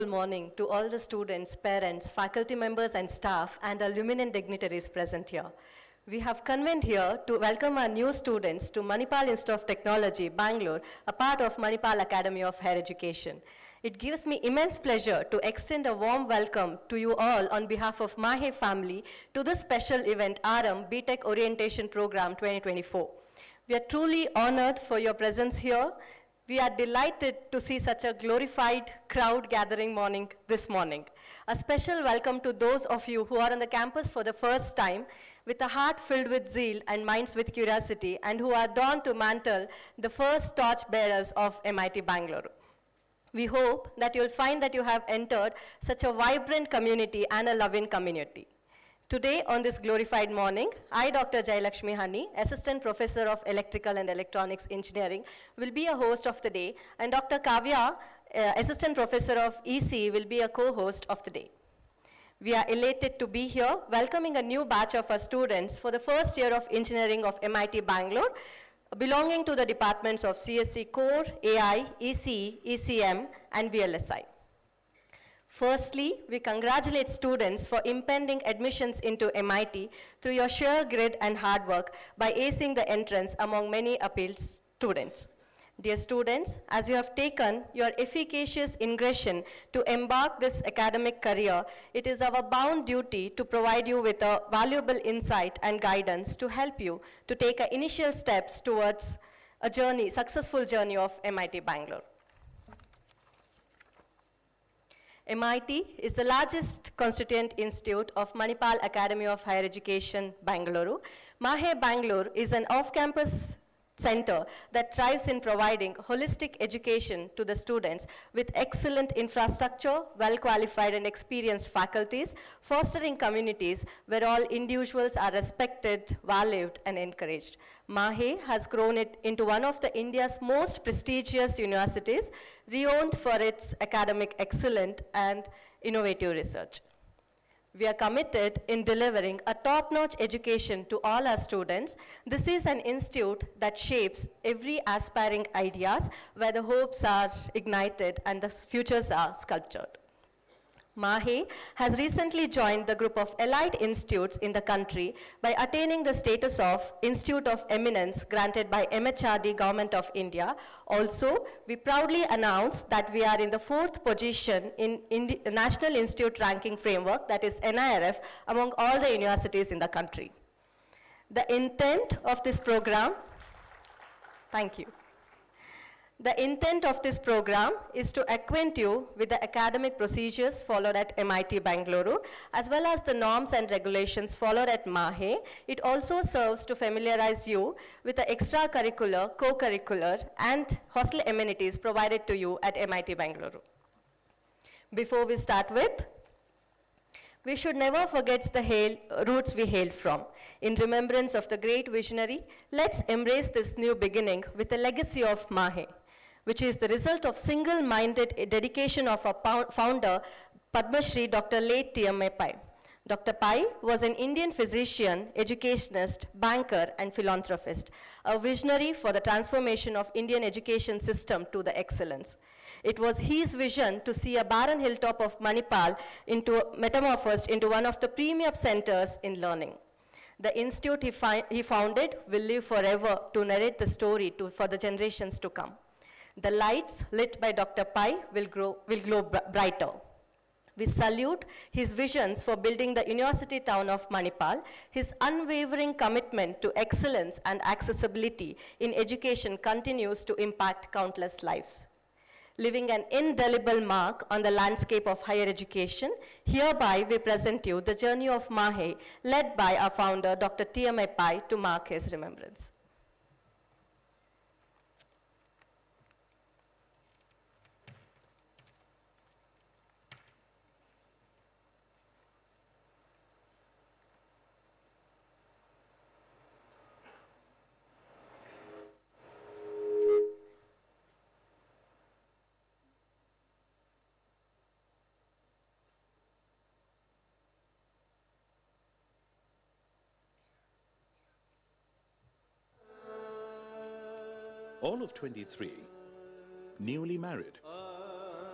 Good morning to all the students, parents, faculty members and staff and the eminent dignitaries present here. We have convened here to welcome our new students to Manipal Institute of Technology, Bangalore, a part of Manipal Academy of Higher Education. It gives me immense pleasure to extend a warm welcome to you all on behalf of Mahe family to this special event, RM BTech Orientation Program 2024. We are truly honored for your presence here. We are delighted to see such a glorified crowd gathering this morning. A special welcome to those of you who are on the campus for the first time with a heart filled with zeal and minds with curiosity and who are drawn to mantle the first torch bearers of MIT Bangalore. We hope that you'll find that you have entered such a vibrant community and a loving community. Today, on this glorified morning, I, Dr. Jayalakshmi Hani, Assistant Professor of Electrical and Electronics Engineering, will be a host of the day, and Dr. Kavya, Assistant Professor of EC, will be a co-host of the day. We are elated to be here, welcoming a new batch of our students for the first year of engineering of MIT Bangalore, belonging to the departments of CSE Core, AI, EC, ECM, and VLSI. Firstly, we congratulate students for impending admissions into MIT through your sheer grit and hard work by acing the entrance among many appealed students. Dear students, as you have taken your efficacious ingression to embark this academic career, it is our bound duty to provide you with a valuable insight and guidance to help you to take initial steps towards a successful journey of MIT Bangalore. MIT is the largest constituent institute of Manipal Academy of Higher Education, Bengaluru. Mahe Bengaluru is an off-campus center that thrives in providing holistic education to the students with excellent infrastructure, well-qualified and experienced faculties, fostering communities where all individuals are respected, valued, and encouraged. Mahe has grown it into one of the India's most prestigious universities, renowned for its academic excellence and innovative research. We are committed in delivering a top-notch education to all our students. This is an institute that shapes every aspiring ideas where the hopes are ignited and the futures are sculptured. Mahe has recently joined the group of allied institutes in the country by attaining the status of Institute of Eminence granted by MHRD Government of India. Also, we proudly announce that we are in the 4th position in National Institute Ranking Framework, that is NIRF, among all the universities in the country. The intent of this program, thank you. The intent of this program is to acquaint you with the academic procedures followed at MIT Bengaluru, as well as the norms and regulations followed at Mahe. It also serves to familiarize you with the extracurricular, co-curricular, and hostel amenities provided to you at MIT Bengaluru. Before we start with, we should never forget the roots we hailed from. In remembrance of the great visionary, let's embrace this new beginning with the legacy of Mahe, which is the result of single-minded dedication of our founder, Padma Shri Dr. late T.M.A Pai. Dr. Pai was an Indian physician, educationist, banker, and philanthropist, a visionary for the transformation of Indian education system to the excellence. It was his vision to see a barren hilltop of Manipal metamorphosed into one of the premier centers in learning. The institute he founded will live forever to narrate the story for the generations to come. The lights lit by Dr. Pai will glow brighter. We salute his visions for building the university town of Manipal. His unwavering commitment to excellence and accessibility in education continues to impact countless lives. Leaving an indelible mark on the landscape of higher education, hereby we present you the journey of Mahe, led by our founder, Dr. T.M.A Pai, to mark his remembrance. All of 23, newly married.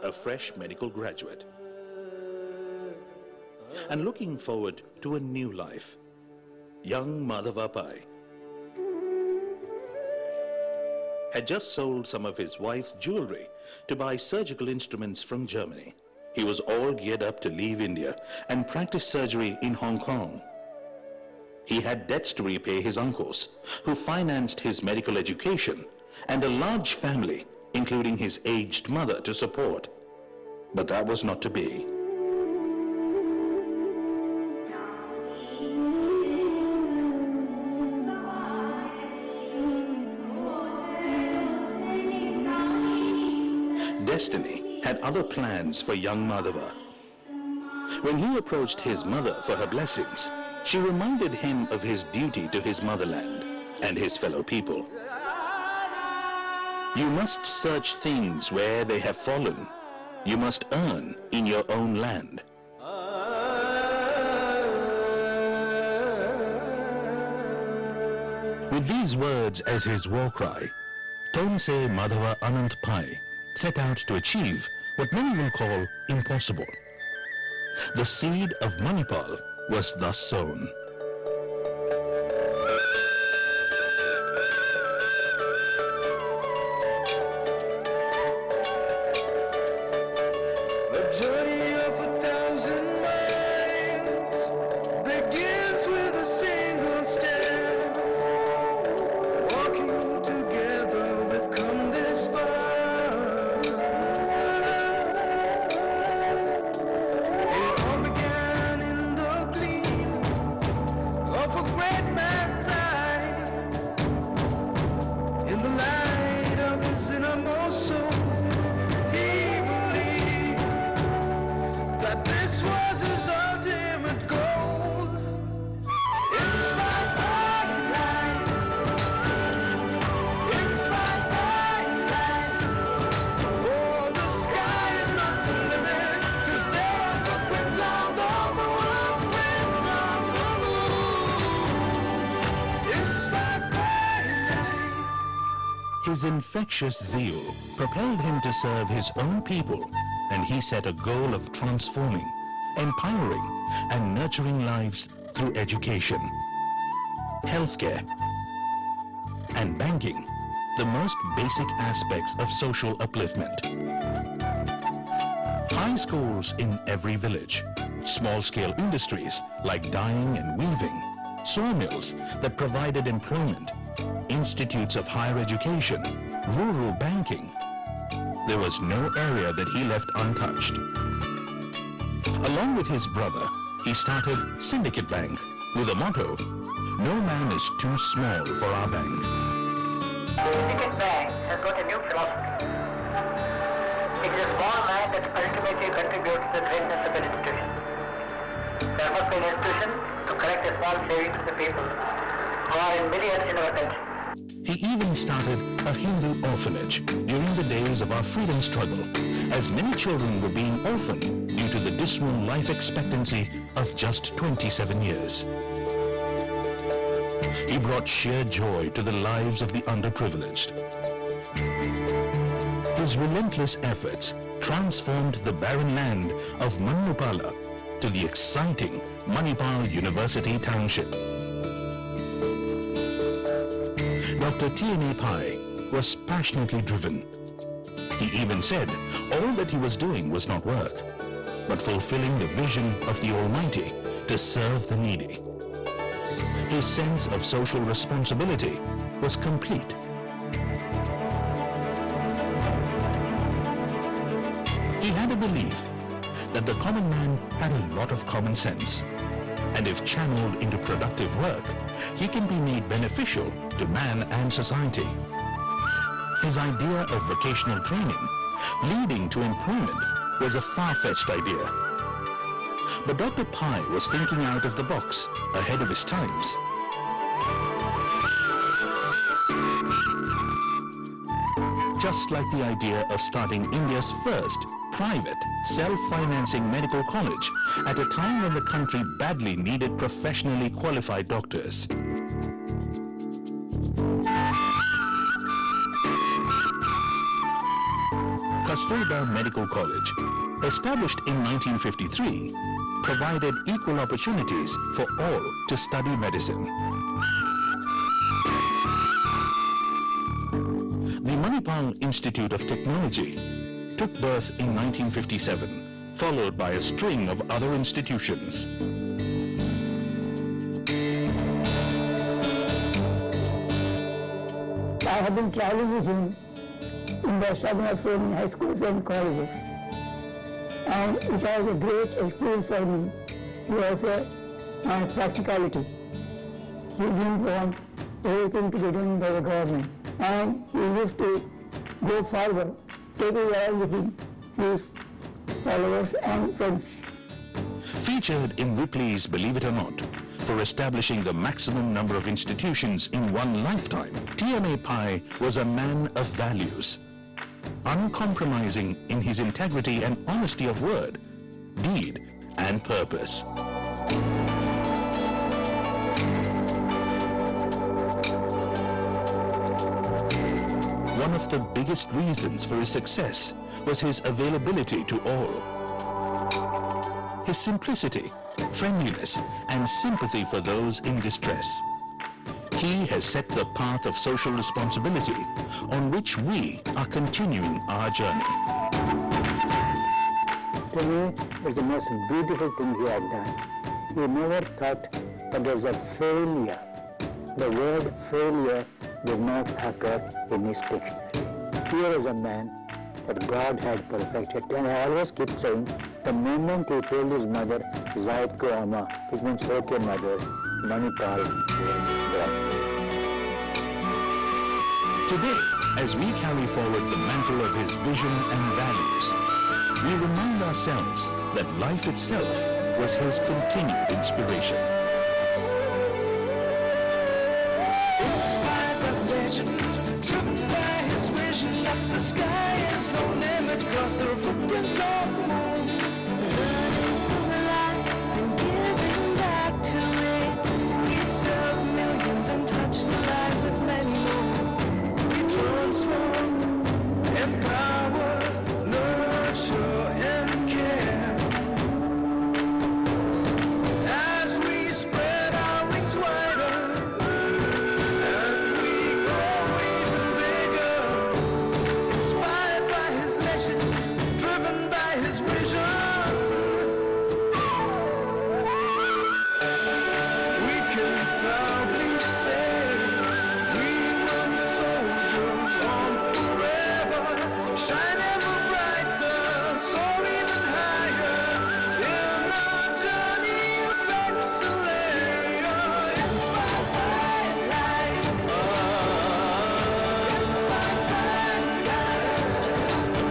a fresh medical graduate, and looking forward to a new life. Young Madhava Pai had just sold some of his wife's jewelry to buy surgical instruments from Germany. He was all geared up to leave India and practice surgery in Hong Kong. He had debts to repay his uncles, who financed his medical education, and a large family, including his aged mother, to support. But that was not to be. Destiny had other plans for young Madhava. When he approached his mother for her blessings, she reminded him of his duty to his motherland and his fellow people. You must search things where they have fallen. You must earn in your own land. With these words as his war cry, T.M.A Madhava Anant Pai set out to achieve what many will call impossible. The seed of Manipal was thus sown. The journey of 1,000 miles begins with a single step. Walking together, we've come this far. It all began in the gleam of a great man's eye, in the light of his innermost soul. He believed that this was his ultimate goal. It's my life. It's my life. Oh, the sky is not the limit, 'cause there are footprints on the moon. It's my life. His infectious zeal propelled him to serve his own people, and he set a goal of transforming, empowering, and nurturing lives through education, healthcare, and banking, the most basic aspects of social upliftment. High schools in every village, small-scale industries like dyeing and weaving, sawmills that provided employment, institutes of higher education, rural banking. There was no area that he left untouched. Along with his brother, he started Syndicate Bank with a motto, "No man is too small for our bank." Syndicate Bank has got a new philosophy. It is a small man that ultimately contributes to the greatness of an institution. There must be an institution to collect a small savings of the people who are in millions in our country. He even started a Hindu orphanage during the days of our freedom struggle, as many children were being orphaned due to the dismal life expectancy of just 27 years. He brought sheer joy to the lives of the underprivileged. His relentless efforts transformed the barren land of Manipal to the exciting Manipal University Township. Dr. T.M.A Pai was passionately driven. He even said all that he was doing was not work, but fulfilling the vision of the Almighty to serve the needy. His sense of social responsibility was complete. He had a belief that the common man had a lot of common sense, and if channeled into productive work, he can be made beneficial to man and society. His idea of vocational training leading to employment was a far-fetched idea. But Dr. Pai was thinking out of the box, ahead of his times. Just like the idea of starting India's first private, self-financing medical college at a time when the country badly needed professionally qualified doctors. Kasturba Medical College, established in 1953, provided equal opportunities for all to study medicine. The Manipal Institute of Technology took birth in 1957, followed by a string of other institutions. I have been traveling with him in the establishment of so many high schools and colleges. And it was a great experience for me. He was a practicality. He didn't want everything to be done by the government. And he used to go forward, taking along with him his followers and friends. Featured in Ripley's Believe It or Not, for establishing the maximum number of institutions in one lifetime, T.M.A Pai was a man of values, uncompromising in his integrity and honesty of word, deed, and purpose. One of the biggest reasons for his success was his availability to all. His simplicity, friendliness, and sympathy for those in distress. He has set the path of social responsibility on which we are continuing our journey. To me, it's the most beautiful thing he had done. He never thought that there was a failure. The word failure did not occur in his dictionary. Here is a man that God had perfected. And I always keep saying, the moment he told his mother, Zayat ko ama, which means okay mother, Manipal was born. Today, as we carry forward the mantle of his vision and values, we remind ourselves that life itself was his continued inspiration. Inspired by legend, driven by his vision that the sky is no limit, 'cause there are footprints on the moon. Learning from the light and giving back to it. We serve millions and touch the lives of many more. We transform, empower, nurture, and care. As we spread our wings wider, and we grow even bigger, inspired by his legend, driven by his vision. We can proudly say we were soldiers on forever, shine ever brighter, soar even higher in our journey of excellence. Inspired by light, inspired by God.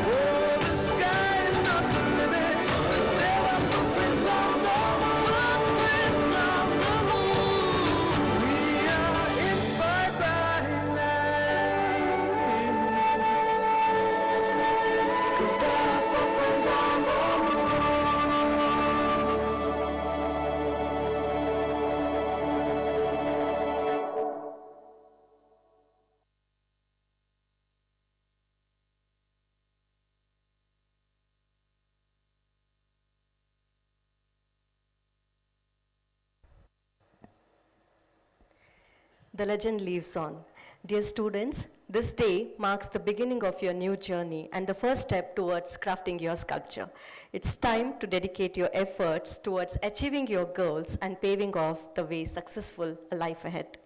Oh, the sky is not the limit, 'cause there are footprints on the moon, footprints on the moon. We are inspired by light, 'cause there are footprints on the The legend lives on. Dear students, this day marks the beginning of your new journey and the first step towards crafting your sculpture. It's time to dedicate your efforts towards achieving your goals and paving off the way successful a life ahead.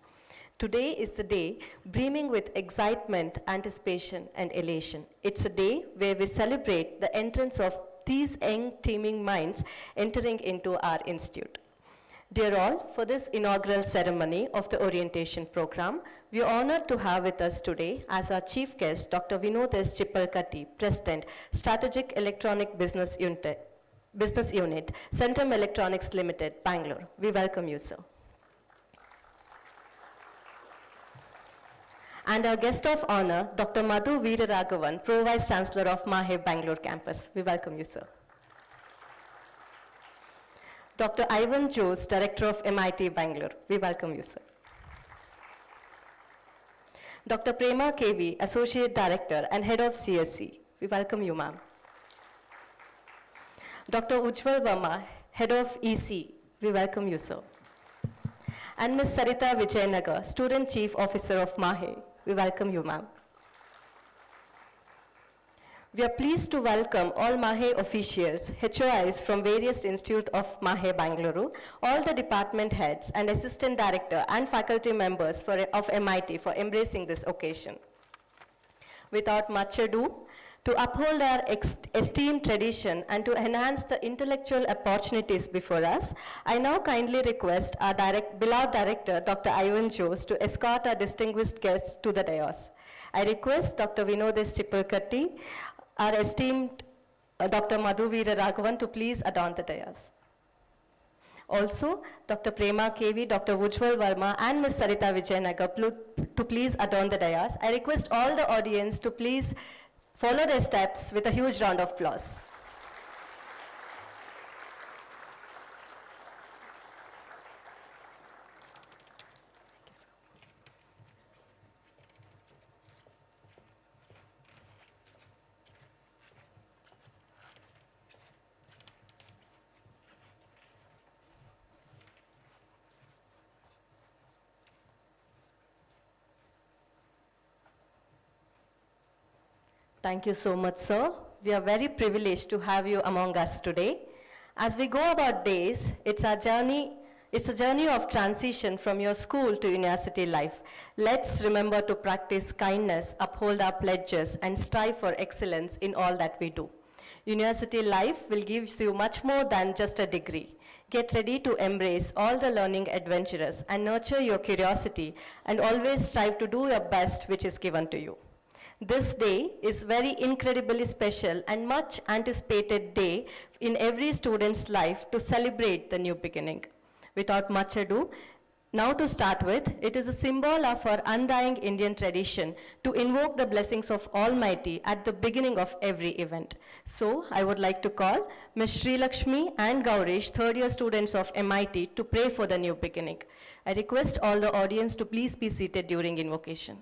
Today is the day brimming with excitement, anticipation, and elation. It's a day where we celebrate the entrance of these young teeming minds entering into our institute. Dear all, for this inaugural ceremony of the orientation program, we are honored to have with us today as our chief guest, Dr. Vinod S. Chippalkatti, President, Strategic Electronic Business Unit, Centum Electronics Limited, Bangalore. We welcome you, sir. And our guest of honor, Dr. Madhu Veeraraghavan, Pro Vice Chancellor of Mahe Bengaluru campus. We welcome you, sir. Dr. Ivan Jose, Director of MIT Bangalore. We welcome you, sir. Dr. Prema KV, Associate Director and Head of CSC. We welcome you, ma'am. Dr. Ujjwal Verma, Head of EC, we welcome you, sir. And Ms. Sarita Vijayanagar, Student Chief Officer of Mahe, we welcome you, ma'am. We are pleased to welcome all Mahe officials, HOIs from various institutes of Mahe Bengaluru, all the department heads and assistant director and faculty members of MIT for embracing this occasion. Without much ado, to uphold our esteemed tradition and to enhance the intellectual opportunities before us, I now kindly request our beloved director, Dr. Ivan Jose, to escort our distinguished guests to the dais. I request Dr. Vinodesh Chipulkatti, our esteemed Dr. Madhu Veera Raghavan to please adorn the dais. Also, Dr. Prema KV, Dr. Ujjwal Verma, and Ms. Sarita Vijayanagar to please adorn the dais. I request all the audience to please follow their steps with a huge round of applause. Thank you so much, sir. We are very privileged to have you among us today. As we go about days, it's a journey of transition from your school to university life. Let's remember to practice kindness, uphold our pledges, and strive for excellence in all that we do. University life will give you much more than just a degree. Get ready to embrace all the learning adventures and nurture your curiosity, and always strive to do your best which is given to you. This day is very incredibly special and much anticipated day in every student's life to celebrate the new beginning. Without much ado, now to start with, it is a symbol of our undying Indian tradition to invoke the blessings of Almighty at the beginning of every event. So I would like to call Ms. Sri Lakshmi and Gaurish, third year students of MIT, to pray for the new beginning. I request all the audience to please be seated during invocation.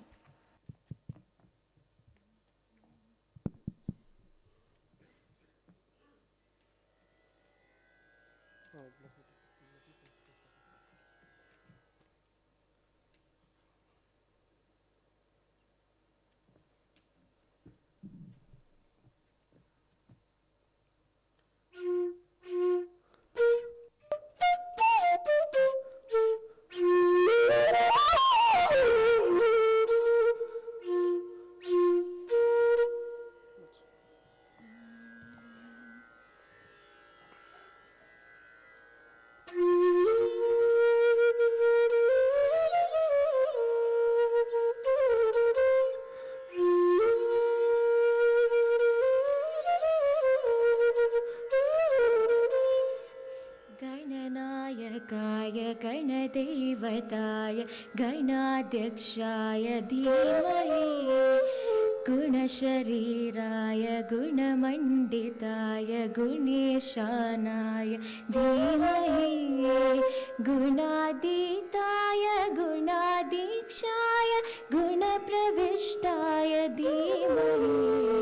गणदेवताय गणाध्यक्षाय धीमहि गुणशरीराय गुणमण्डिताय गुणेशानाय धीमहि गुणातीताय गुणाधीक्षाय गुणप्रविष्टाय धीमहि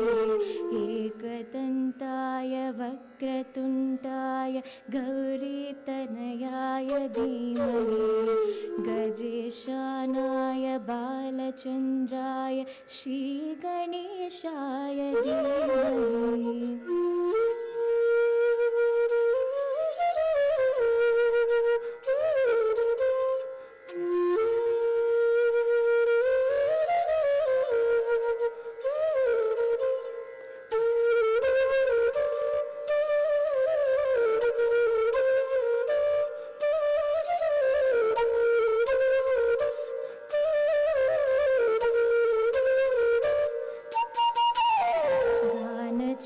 एकदन्ताय वक्रतुण्डाय गौरीतनयाय धीमहि गजेशानाय बालचन्द्राय श्रीगणेशाय धीमहि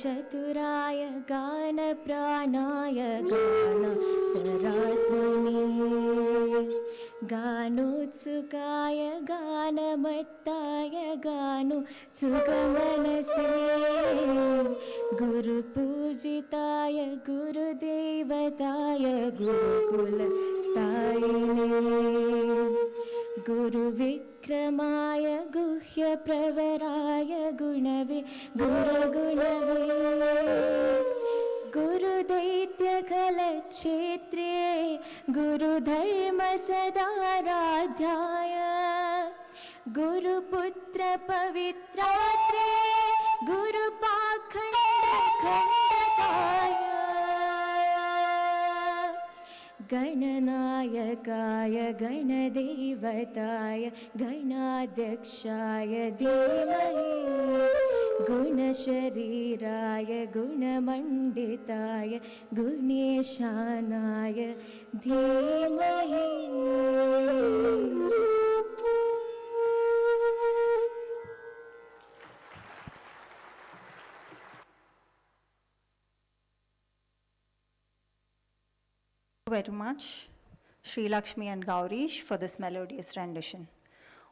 चतुराय गानप्राणाय गानतरात्मने गानोत्सुकाय गानमत्ताय गानोत्सुकमनसे गुरुपूजिताय गुरुदेवताय गुरुकुलस्थायिने गुरुविक्रमाय गुह्यप्रवराय गुरुगुणवे गुरुदैत्यखलक्षेत्रे गुरुधर्मसदाराध्याय गुरुपुत्रपवित्रात्रे गुरुपाखण्डखण्डकाय गणनायकाय गणदेवताय गणाध्यक्षाय धीमहि गुणशरीराय गुणमण्डिताय गुणेशानाय धीमहि Very much, Sri Lakshmi and Gaurish, for this melodious rendition.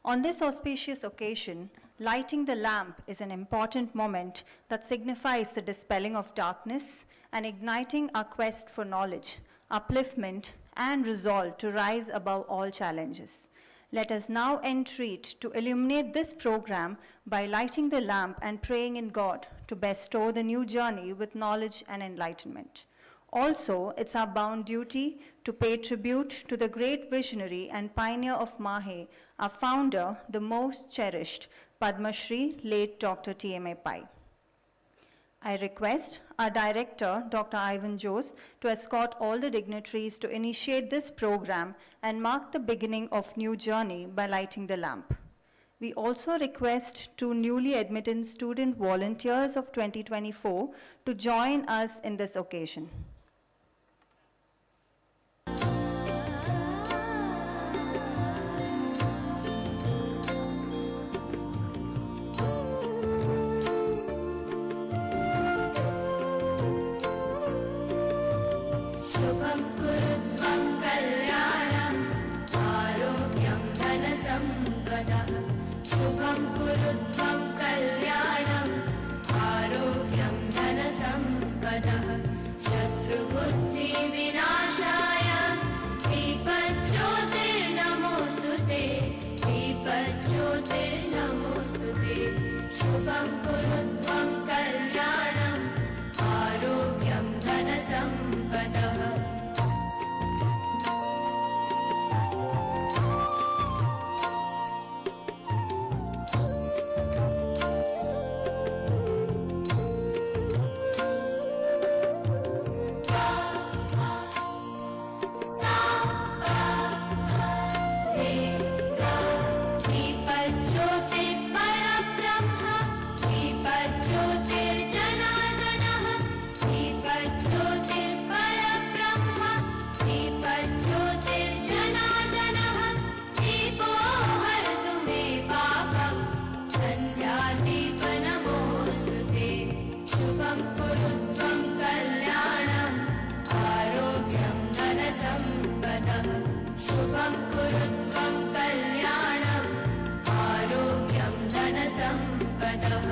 On this auspicious occasion, lighting the lamp is an important moment that signifies the dispelling of darkness and igniting our quest for knowledge, upliftment, and resolve to rise above all challenges. Let us now entreat to illuminate this program by lighting the lamp and praying in God to bestow the new journey with knowledge and enlightenment. Also, it's our bound duty to pay tribute to the great visionary and pioneer of Mahe, our founder, the most cherished Padma Shri, late Dr. T.M.A Pai. I request our director, Dr. Ivan Jose, to escort all the dignitaries to initiate this program and mark the beginning of new journey by lighting the lamp. We also request two newly admitted student volunteers of 2024 to join us in this occasion. शुभं कुरुत्वं कल्याणं आरोग्यं धनसम्पदः शुभं कुरुत्वं कल्याणं आरोग्यं धनसम्पदः शत्रुबुद्धिविनाशाय दीपज्योतिर्नमोऽस्तु ते दीपज्योतिर्नमोऽस्तु ते शुभं कुरुत्वं कल्याणं आरोग्यं धनसम्पदः शुभं कुरुत्वं कल्याणं आरोग्यं धनसम्पदः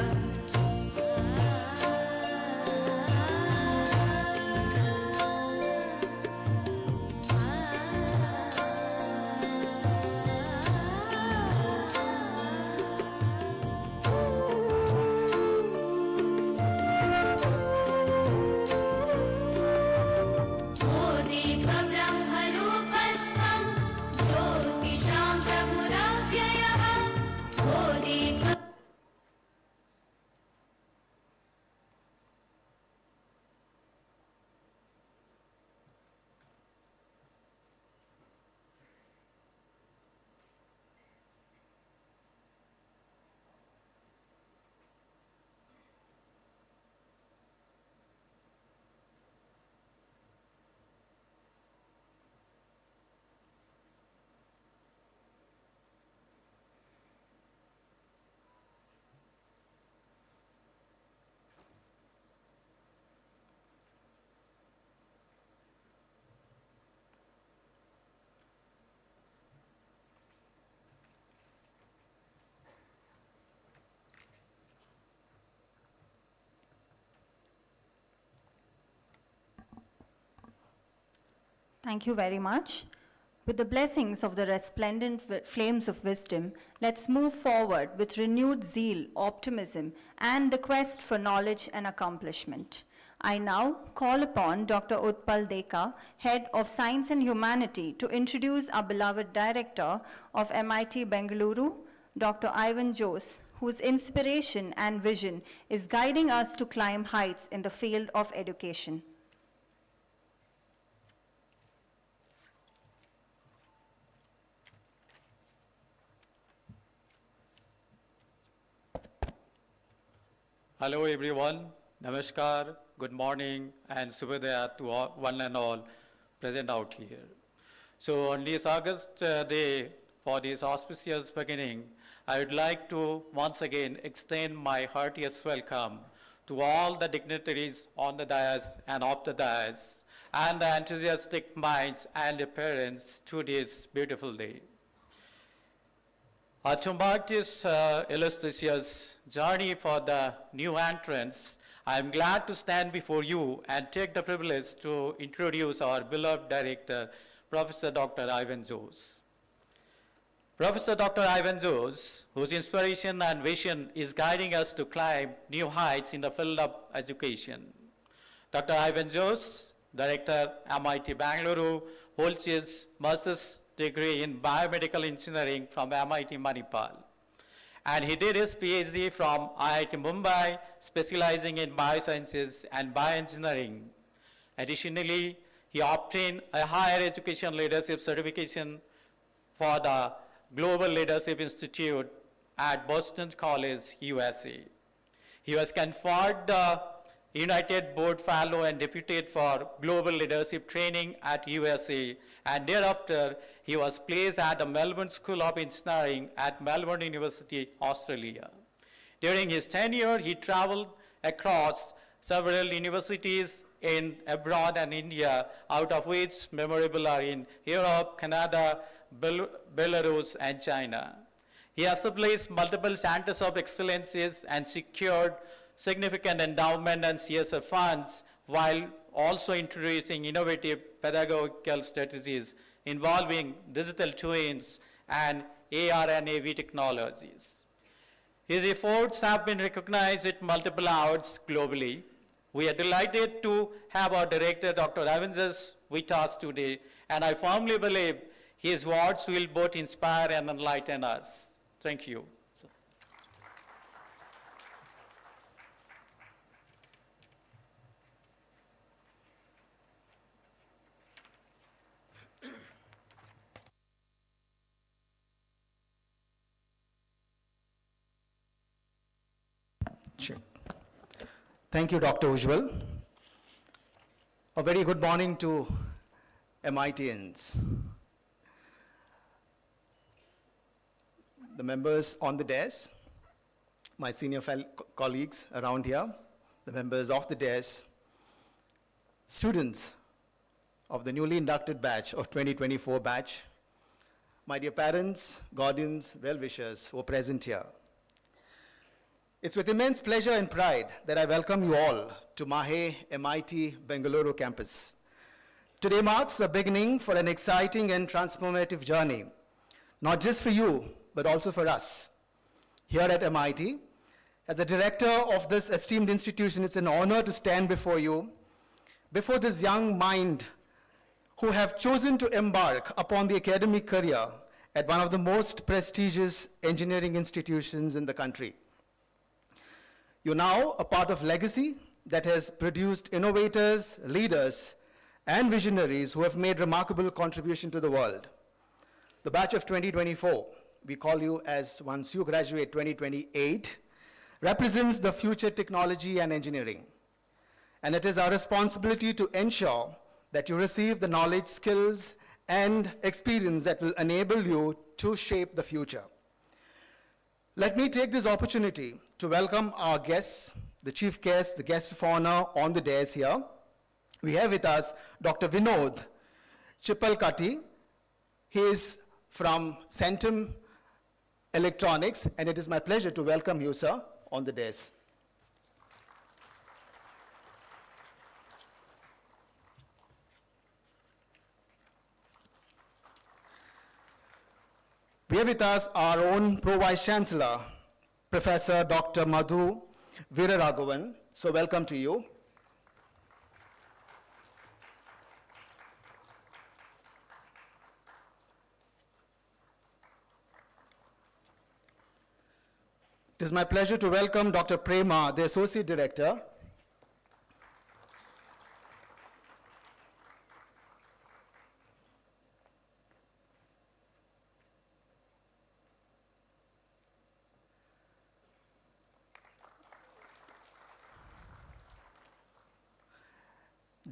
Thank you very much. With the blessings of the resplendent flames of wisdom, let's move forward with renewed zeal, optimism, and the quest for knowledge and accomplishment. I now call upon Dr. Utpal Deka, Head of Science and Humanity, to introduce our beloved Director of MIT Bengaluru, Dr. Ivan Jose, whose inspiration and vision is guiding us to climb heights in the field of education. Hello everyone, Namaskar, good morning, and Subhodaya to all, one and all present out here. So on this August day, for this auspicious beginning, I would like to once again extend my heartiest welcome to all the dignitaries on the dais and off the dais, and the enthusiastic minds and the parents to this beautiful day. To mark this illustrious journey for the new entrants, I am glad to stand before you and take the privilege to introduce our beloved director, Professor Dr. Ivan Jose. Professor Dr. Ivan Jose, whose inspiration and vision is guiding us to climb new heights in the field of education. Dr. Ivan Jose, Director, MIT Bengaluru, holds his master's degree in biomedical engineering from MIT Manipal. And he did his PhD from IIT Mumbai, specializing in biosciences and bioengineering. Additionally, he obtained a higher education leadership certification for the Global Leadership Institute at Boston College, USA. He was conferred the United Board Fellow and Deputed for Global Leadership Training at USA, and thereafter he was placed at the Melbourne School of Engineering at Melbourne University, Australia. During his tenure, he traveled across several universities in abroad and India, out of which memorable are in Europe, Canada, Belarus, and China. He established multiple centers of excellences and secured significant endowment and CSR funds, while also introducing innovative pedagogical strategies involving digital twins and AR and AV technologies. His efforts have been recognized at multiple awards globally. We are delighted to have our director, Dr. Ivan Jose, with us today, and I firmly believe his words will both inspire and enlighten us. Thank you. Sure. Thank you, Dr. Ujjwal. A very good morning to MITians. The members on the dais, my senior colleagues around here, the members of the dais, students of the newly inducted batch of 2024 batch, my dear parents, guardians, well-wishers who are present here. It's with immense pleasure and pride that I welcome you all to Mahe MIT Bengaluru campus. Today marks the beginning for an exciting and transformative journey, not just for you, but also for us. Here at MIT, as a director of this esteemed institution, it's an honor to stand before you, before this young mind who have chosen to embark upon the academic career at one of the most prestigious engineering institutions in the country. You're now a part of legacy that has produced innovators, leaders, and visionaries who have made remarkable contribution to the world. The batch of 2024, we call you as once you graduate 2028, represents the future technology and engineering. And it is our responsibility to ensure that you receive the knowledge, skills, and experience that will enable you to shape the future. Let me take this opportunity to welcome our guests, the chief guest, the guest of honor on the dais here. We have with us Dr. Vinod Chipalkatti. He is from Centum Electronics, and it is my pleasure to welcome you, sir, on the dais. We have with us our own Pro-Vice Chancellor, Professor Dr. Madhu Veeraraghavan. So welcome to you. It is my pleasure to welcome Dr. Prema, the Associate Director.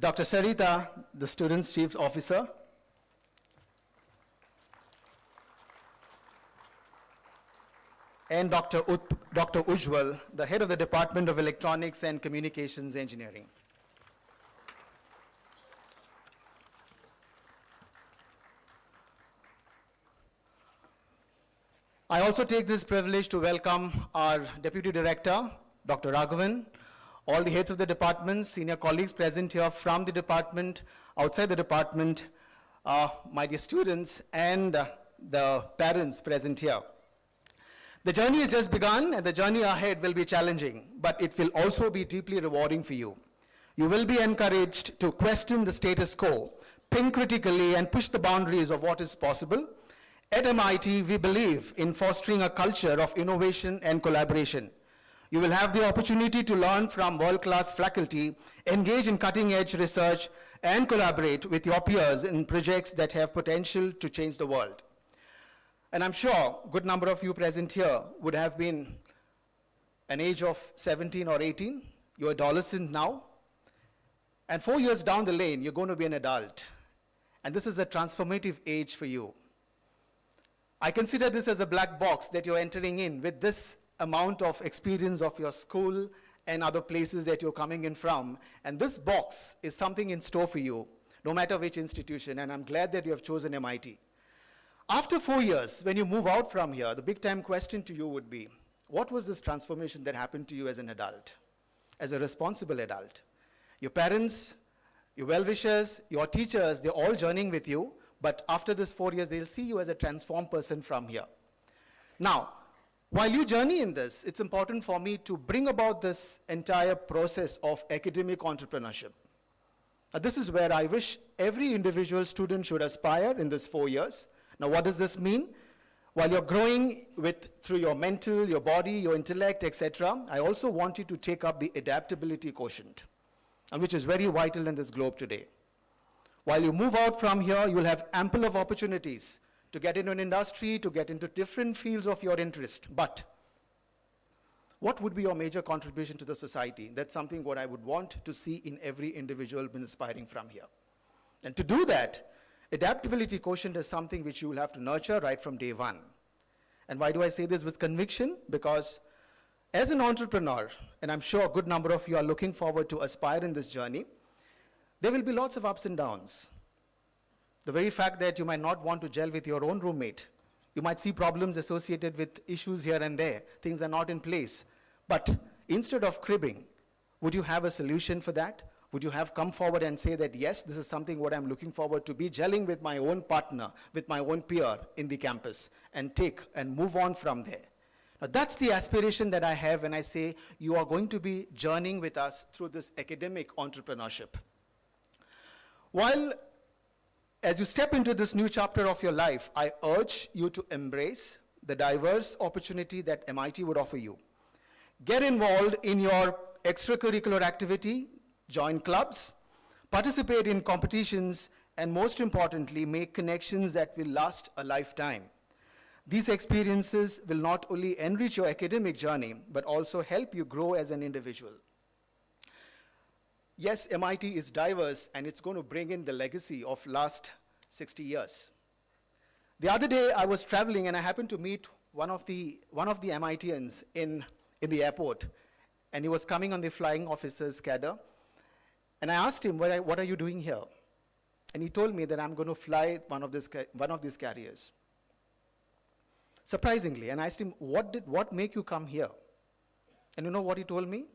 Dr. Sarita, the Students' Chief Officer. And Dr. Ujwal, the head of the Department of Electronics and Communications Engineering. I also take this privilege to welcome our Deputy Director, Dr. Raghavan, all the heads of the departments, senior colleagues present here from the department, outside the department, my dear students, and the parents present here. The journey has just begun, and the journey ahead will be challenging, but it will also be deeply rewarding for you. You will be encouraged to question the status quo, think critically, and push the boundaries of what is possible. At MIT, we believe in fostering a culture of innovation and collaboration. You will have the opportunity to learn from world-class faculty, engage in cutting-edge research, and collaborate with your peers in projects that have potential to change the world. And I'm sure a good number of you present here would have been an age of 17 or 18. You're adolescent now. And 4 years down the lane, you're going to be an adult. And this is a transformative age for you. I consider this as a black box that you're entering in with this amount of experience of your school and other places that you're coming in from. And this box is something in store for you, no matter which institution. And I'm glad that you have chosen MIT. After 4 years, when you move out from here, the big time question to you would be, what was this transformation that happened to you as an adult, as a responsible adult? Your parents, your well-wishers, your teachers, they're all journeying with you, but after this 4 years, they'll see you as a transformed person from here. Now, while you journey in this, it's important for me to bring about this entire process of academic entrepreneurship. This is where I wish every individual student should aspire in this 4 years. Now, what does this mean? While you're growing through your mental, your body, your intellect, etc., I also want you to take up the adaptability quotient, and which is very vital in this globe today. While you move out from here, you'll have ample of opportunities to get into an industry, to get into different fields of your interest. But what would be your major contribution to the society? That's something what I would want to see in every individual inspiring from here. And to do that, adaptability quotient is something which you will have to nurture right from day one. And why do I say this with conviction? Because as an entrepreneur, and I'm sure a good number of you are looking forward to aspire in this journey, there will be lots of ups and downs. The very fact that you might not want to gel with your own roommate, you might see problems associated with issues here and there, things are not in place. But instead of cribbing, would you have a solution for that? Would you have come forward and say that, yes, this is something what I'm looking forward to be gelling with my own partner, with my own peer in the campus, and take and move on from there. Now, that's the aspiration that I have when I say you are going to be journeying with us through this academic entrepreneurship. While, as you step into this new chapter of your life, I urge you to embrace the diverse opportunity that MIT would offer you. Get involved in your extracurricular activity, join clubs, participate in competitions, and most importantly, make connections that will last a lifetime. These experiences will not only enrich your academic journey, but also help you grow as an individual. Yes, MIT is diverse, and it's going to bring in the legacy of last 60 years. The other day, I was traveling, and I happened to meet one of the MITians in the airport, and he was coming on the flying officer's cadre. And I asked him, what are you doing here? And he told me that I'm going to fly one of these carriers. Surprisingly, and I asked him, what make you come here? And you know what he told me?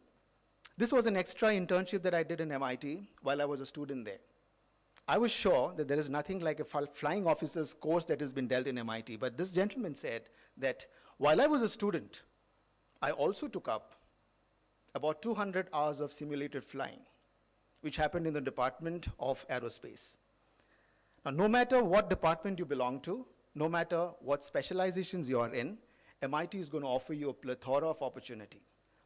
This was an extra internship that I did in MIT while I was a student there. I was sure that there is nothing like a flying officer's course that has been dealt in MIT, but this gentleman said that while I was a student, I also took up about 200 hours of simulated flying, which happened in the Department of Aerospace. Now, no matter what department you belong to, no matter what specializations you are in, MIT is going to offer you a plethora of opportunity.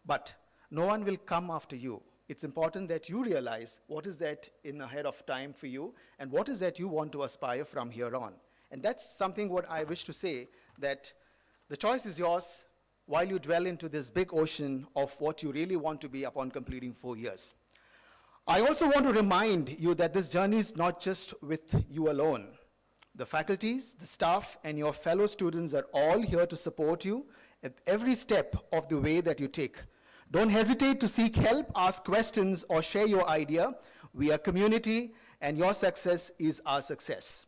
But no one will come after you. It's important that you realize what is that in ahead of time for you and what is that you want to aspire from here on. And that's something what I wish to say, that the choice is yours while you dwell into this big ocean of what you really want to be upon completing 4 years. I also want to remind you that this journey is not just with you alone. The faculties, the staff, and your fellow students are all here to support you at every step of the way that you take. Don't hesitate to seek help, ask questions, or share your idea. We are community, and your success is our success.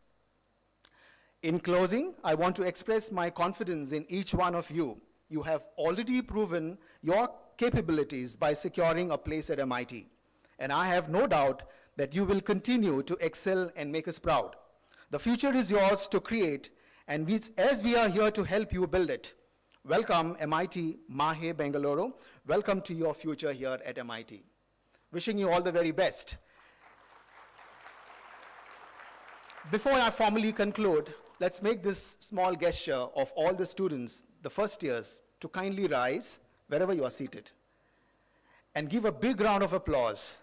In closing, I want to express my confidence in each one of you. You have already proven your capabilities by securing a place at MIT. And I have no doubt that you will continue to excel and make us proud. The future is yours to create, and as we are here to help you build it. Welcome, MIT Mahe Bengaluru. Welcome to your future here at MIT. Wishing you all the very best. Before I formally conclude, let's make this small gesture of all the students, the first years, to kindly rise wherever you are seated and give a big round of applause.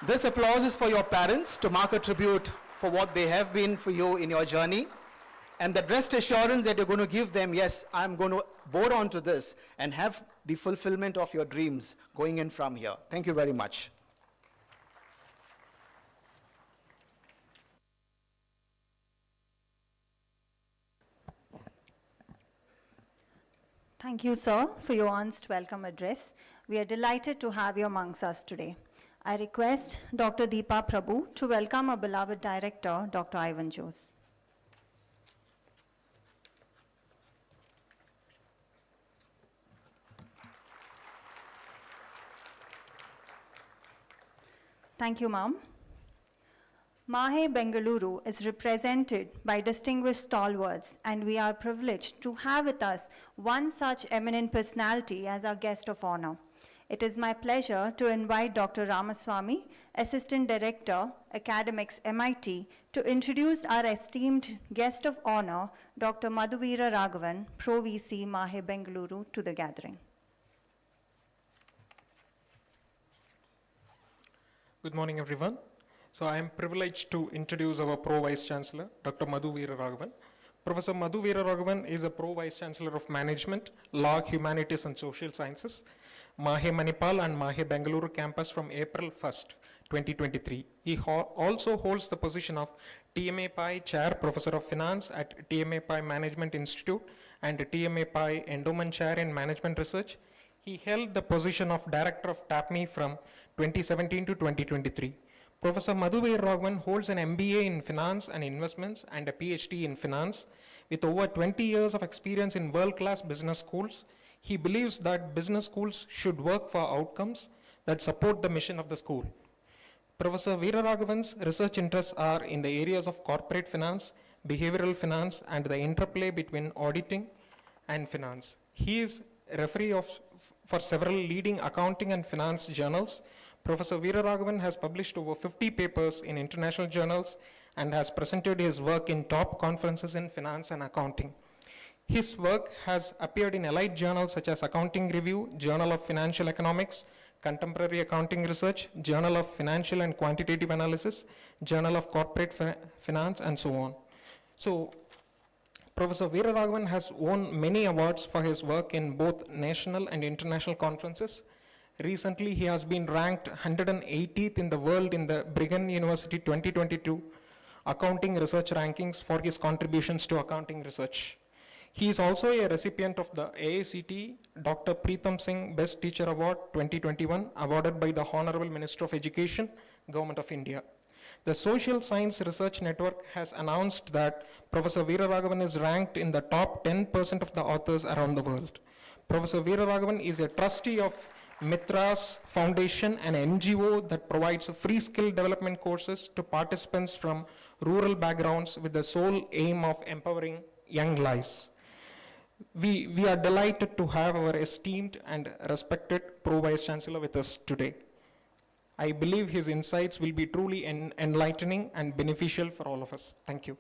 This applause is for your parents to mark a tribute for what they have been for you in your journey. And that rest assurance that you're going to give them, yes, I'm going to board on to this and have the fulfillment of your dreams going in from here. Thank you very much. Thank you, sir, for your honest welcome address. We are delighted to have you amongst us today. I request Dr. Deepa Prabhu to welcome our beloved director, Dr. Ivan Jose. Thank you, ma'am. Mahe Bengaluru is represented by distinguished stalwarts, and we are privileged to have with us one such eminent personality as our guest of honor. It is my pleasure to invite Dr. Ramaswamy, Assistant Director, Academics, MIT, to introduce our esteemed guest of honor, Dr. Madhuvira Raghavan, Pro VC Mahe Bengaluru, to the gathering. Good morning, everyone. So I am privileged to introduce our Pro Vice Chancellor, Dr. Madhuvira Raghavan. Professor Madhuvira Raghavan is a Pro Vice Chancellor of Management, Law, Humanities and Social Sciences, Mahe Manipal and Mahe Bengaluru campus from April 1st, 2023. He also holds the position of T.M.A Pai Chair, Professor of Finance at T.M.A Pai Management Institute and T.M.A Pai Endowment Chair in Management Research. He held the position of Director of T.A.P.M.E from 2017 to 2023. Professor Madhuvira Raghavan holds an MBA in Finance and Investments and a PhD in Finance. With over 20 years of experience in world-class business schools, he believes that business schools should work for outcomes that support the mission of the school. Professor Veera Raghavan's research interests are in the areas of corporate finance, behavioral finance, and the interplay between auditing and finance. He is referee for several leading accounting and finance journals. Professor Veera Raghavan has published over 50 papers in international journals and has presented his work in top conferences in finance and accounting. His work has appeared in elite journals such as Accounting Review, Journal of Financial Economics, Contemporary Accounting Research, Journal of Financial and Quantitative Analysis, Journal of Corporate Finance, and so on. So, Professor Veera Raghavan has won many awards for his work in both national and international conferences. Recently, he has been ranked 180th in the world in the Brigham University 2022 Accounting Research Rankings for his contributions to accounting research. He is also a recipient of the AICTE Dr. Preetham Singh Best Teacher Award 2021, awarded by the Honorable Minister of Education, Government of India. The Social Science Research Network has announced that Professor Veera Raghavan is ranked in the top 10% of the authors around the world. Professor Veera Raghavan is a trustee of Mitras Foundation, an NGO that provides free skill development courses to participants from rural backgrounds with the sole aim of empowering young lives. We are delighted to have our esteemed and respected Pro Vice Chancellor with us today. I believe his insights will be truly enlightening and beneficial for all of us. Thank you.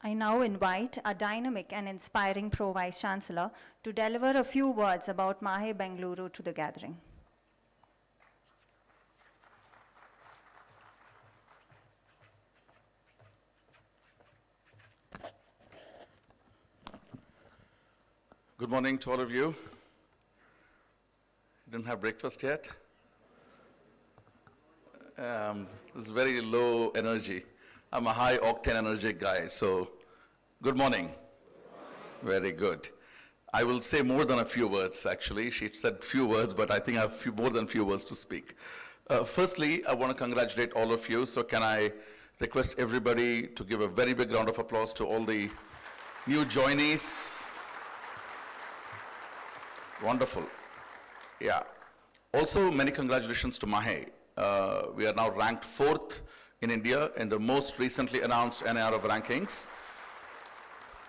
I now invite a dynamic and inspiring Pro Vice Chancellor to deliver a few words about Mahe Bengaluru to the gathering. Good morning to all of you. You didn't have breakfast yet? This is very low energy. I'm a high octane energetic guy, so good morning. Very good. I will say more than a few words, actually. She said few words, but I think I have more than few words to speak. Firstly, I want to congratulate all of you, so can I request everybody to give a very big round of applause to all the new joinees. Wonderful. Yeah. Also, many congratulations to Mahe. We are now ranked 4th in India in the most recently announced NIRF rankings,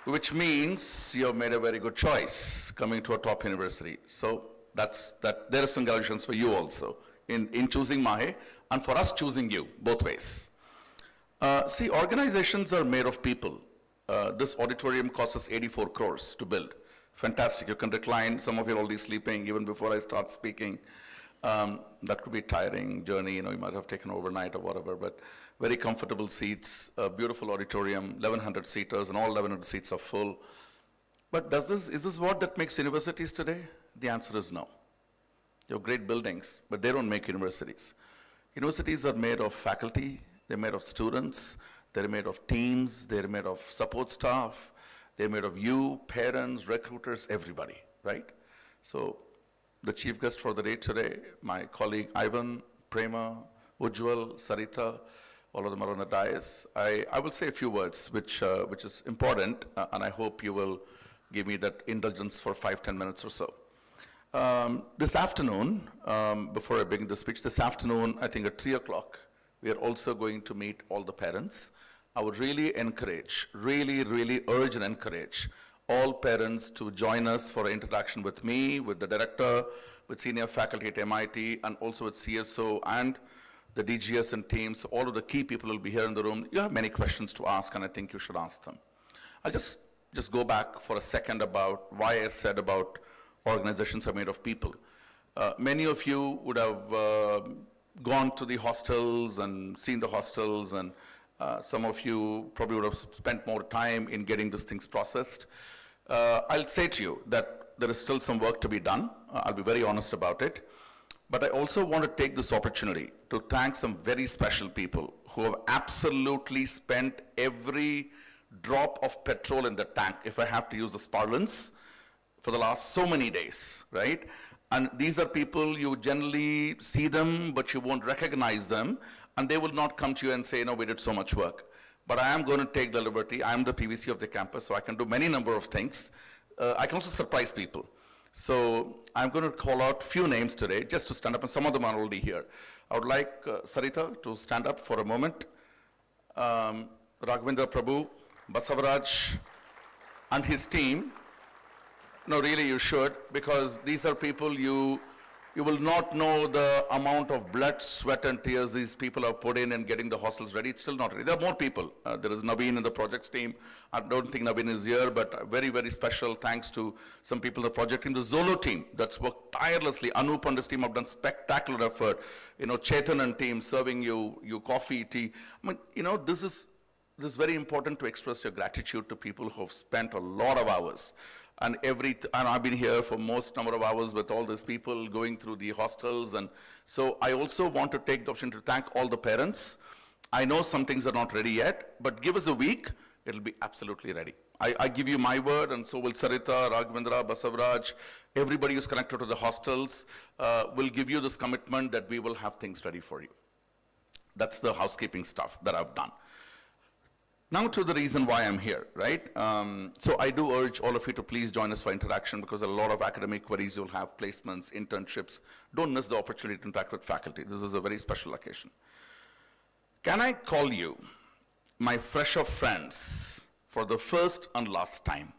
which means you have made a very good choice coming to a top university. So there is congratulations for you also in choosing Mahe and for us choosing you, both ways. See, organizations are made of people. This auditorium costs us 84 crores to build. Fantastic, you can recline. Some of you are already sleeping even before I start speaking. That could be a tiring journey, you might have taken overnight or whatever, but very comfortable seats, a beautiful auditorium, 1,100 seaters, and all 1,100 seats are full. But is this what that makes universities today? The answer is no. You have great buildings, but they don't make universities. Universities are made of faculty, they're made of students, they're made of teams, they're made of support staff, they're made of you, parents, recruiters, everybody, right? So the chief guest for the day today, my colleague Ivan, Prema, Ujjwal, Sarita, all of them are on the dais. I will say a few words, which is important, and I hope you will give me that indulgence for 5-10 minutes or so. This afternoon, before I begin the speech, this afternoon, I think at 3 o'clock, we are also going to meet all the parents. I would really encourage, really urge and encourage all parents to join us for an interaction with me, with the director, with senior faculty at MIT, and also with CSO and the DGS and teams. All of the key people will be here in the room. You have many questions to ask, and I think you should ask them. I'll just go back for a second about why I said about organizations are made of people. Many of you would have gone to the hostels and seen the hostels, and some of you probably would have spent more time in getting these things processed. I'll say to you that there is still some work to be done. I'll be very honest about it. But I also want to take this opportunity to thank some very special people who have absolutely spent every drop of petrol in the tank, if I have to use this parlance, for the last so many days, right? And these are people, you generally see them, but you won't recognize them, and they will not come to you and say, we did so much work. But I am going to take the liberty. I am the PVC of the campus, so I can do many number of things. I can also surprise people. So I'm going to call out few names today, just to stand up, and some of them are already here. I would like Sarita to stand up for a moment. Raghavendra Prabhu, Basavaraj, and his team. No, really you should, because these are people you will not know the amount of blood, sweat, and tears these people have put in getting the hostels ready. It's still not ready. There are more people. There is Naveen in the projects team. I don't think Naveen is here, but very, very special thanks to some people in the project team. The Zolo team that's worked tirelessly. Anup and his team have done spectacular effort. Chetan and team serving you coffee, tea. I mean, this is very important to express your gratitude to people who have spent a lot of hours. And I've been here for most number of hours with all these people going through the hostels. And so I also want to take the opportunity to thank all the parents. I know some things are not ready yet, but give us a week, it'll be absolutely ready. I give you my word, and so will Sarita, Raghavendra, Basavaraj, everybody who's connected to the hostels will give you this commitment that we will have things ready for you. That's the housekeeping stuff that I've done. Now to the reason why I'm here, right? So I do urge all of you to please join us for interaction because a lot of academic queries you'll have, placements, internships. Don't miss the opportunity to interact with faculty. This is a very special occasion. Can I call you my fresher friends for the first and last time?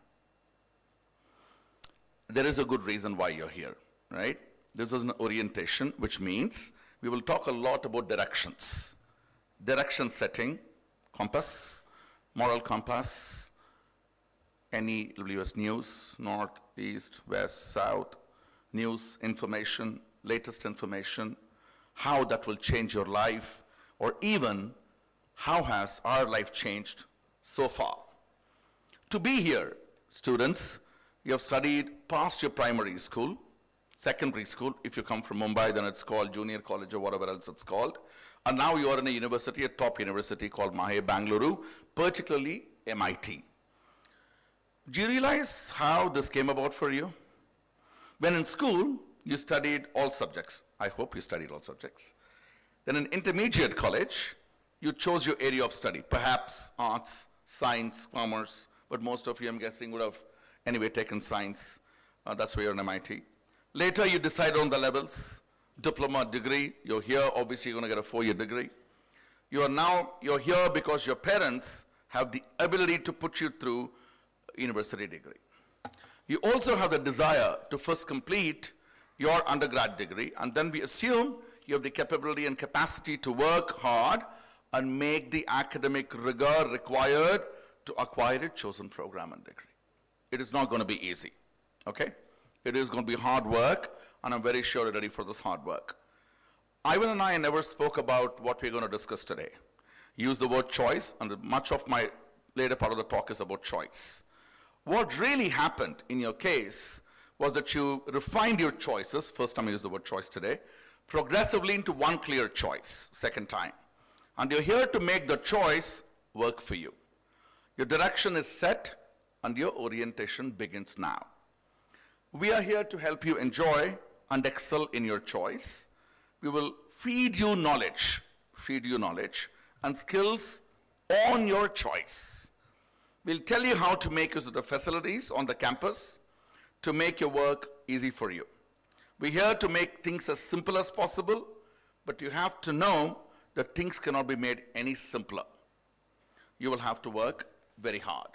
There is a good reason why you're here, right? This is an orientation, which means we will talk a lot about directions. Direction setting, compass, moral compass, NEWS news, north, east, west, south, news, information, latest information, how that will change your life, or even how has our life changed so far. To be here, students, you have studied past your primary school, secondary school. If you come from Mumbai, then it's called junior college or whatever else it's called. And now you are in a university, a top university called Mahe Bengaluru, particularly MIT. Do you realize how this came about for you? When in school, you studied all subjects. I hope you studied all subjects. Then in intermediate college, you chose your area of study, perhaps arts, science, commerce, but most of you, I'm guessing, would have anyway taken science. That's why you're in MIT. Later, you decide on the levels, diploma, degree. You're here, obviously you're going to get a 4-year degree. You're here because your parents have the ability to put you through a university degree. You also have the desire to first complete your undergrad degree, and then we assume you have the capability and capacity to work hard and make the academic rigor required to acquire a chosen program and degree. It is not going to be easy, okay? It is going to be hard work, and I'm very sure you're ready for this hard work. Ivan and I never spoke about what we're going to discuss today. Use the word choice, and much of my later part of the talk is about choice. What really happened in your case was that you refined your choices, first time I use the word choice today, progressively into one clear choice, second time. And you're here to make the choice work for you. Your direction is set, and your orientation begins now. We are here to help you enjoy and excel in your choice. We will feed you knowledge and skills on your choice. We'll tell you how to make use of the facilities on the campus to make your work easy for you. We're here to make things as simple as possible, but you have to know that things cannot be made any simpler. You will have to work very hard.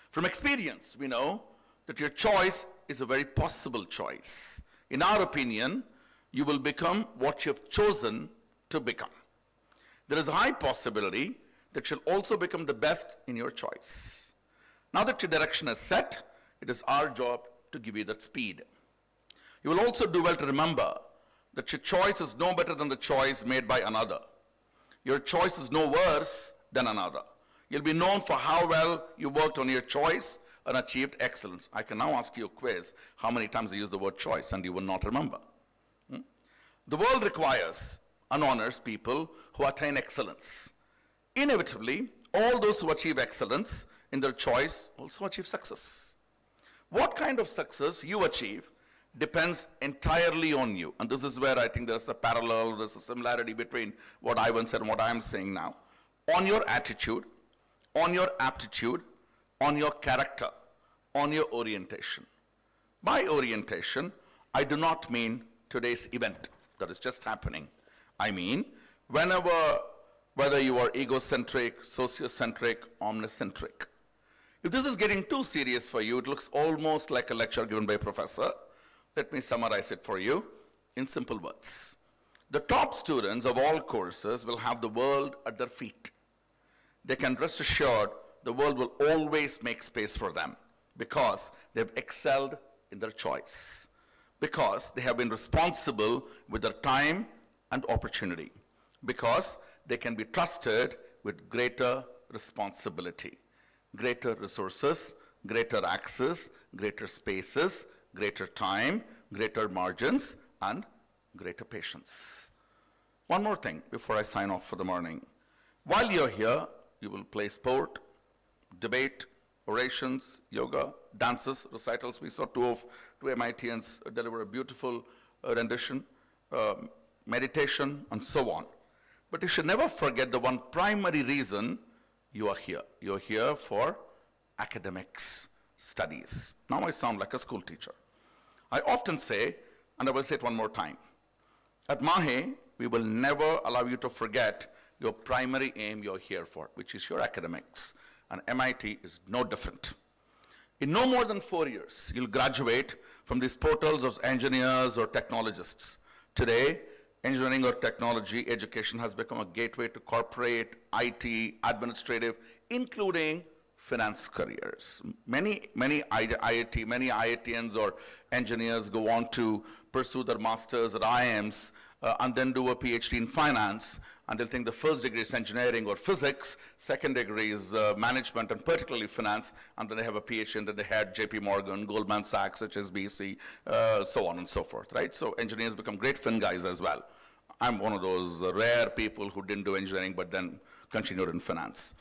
From experience, we know that your choice is a very possible choice. In our opinion, you will become what you have chosen to become. There is a high possibility that you'll also become the best in your choice. Now that your direction is set, it is our job to give you that speed. You will also do well to remember that your choice is no better than the choice made by another. Your choice is no worse than another. You'll be known for how well you worked on your choice and achieved excellence. I can now ask you a quiz, how many times I use the word choice, and you will not remember. The world requires and honors people who attain excellence. Inevitably, all those who achieve excellence in their choice also achieve success. What kind of success you achieve depends entirely on you. And this is where I think there's a parallel, there's a similarity between what Ivan said and what I'm saying now. On your attitude, on your aptitude, on your character, on your orientation. By orientation, I do not mean today's event that is just happening. I mean, whether you are egocentric, sociocentric, omnicentric. If this is getting too serious for you, it looks almost like a lecture given by a professor. Let me summarize it for you in simple words. The top students of all courses will have the world at their feet. They can rest assured the world will always make space for them because they've excelled in their choice, because they have been responsible with their time and opportunity, because they can be trusted with greater responsibility, greater resources, greater access, greater spaces, greater time, greater margins, and greater patience. One more thing before I sign off for the morning. While you're here, you will play sport, debate, orations, yoga, dances, recitals. We saw two MITians deliver a beautiful rendition, meditation, and so on. But you should never forget the one primary reason you are here. You're here for academics, studies. Now I sound like a school teacher. I often say, and I will say it one more time, at Mahe, we will never allow you to forget your primary aim you're here for, which is your academics. And MIT is no different. In no more than 4 years, you'll graduate from these portals as engineers or technologists. Today, engineering or technology education has become a gateway to corporate, IT, administrative, including finance careers. Many IITians or engineers go on to pursue their masters at IIMs and then do a PhD in finance, and they'll think the first degree is engineering or physics, second degree is management and particularly finance, and then they have a PhD and then they had JP Morgan, Goldman Sachs, HSBC, so on and so forth, right? So engineers become great fin guys as well. I'm one of those rare people who didn't do engineering but then continued in finance.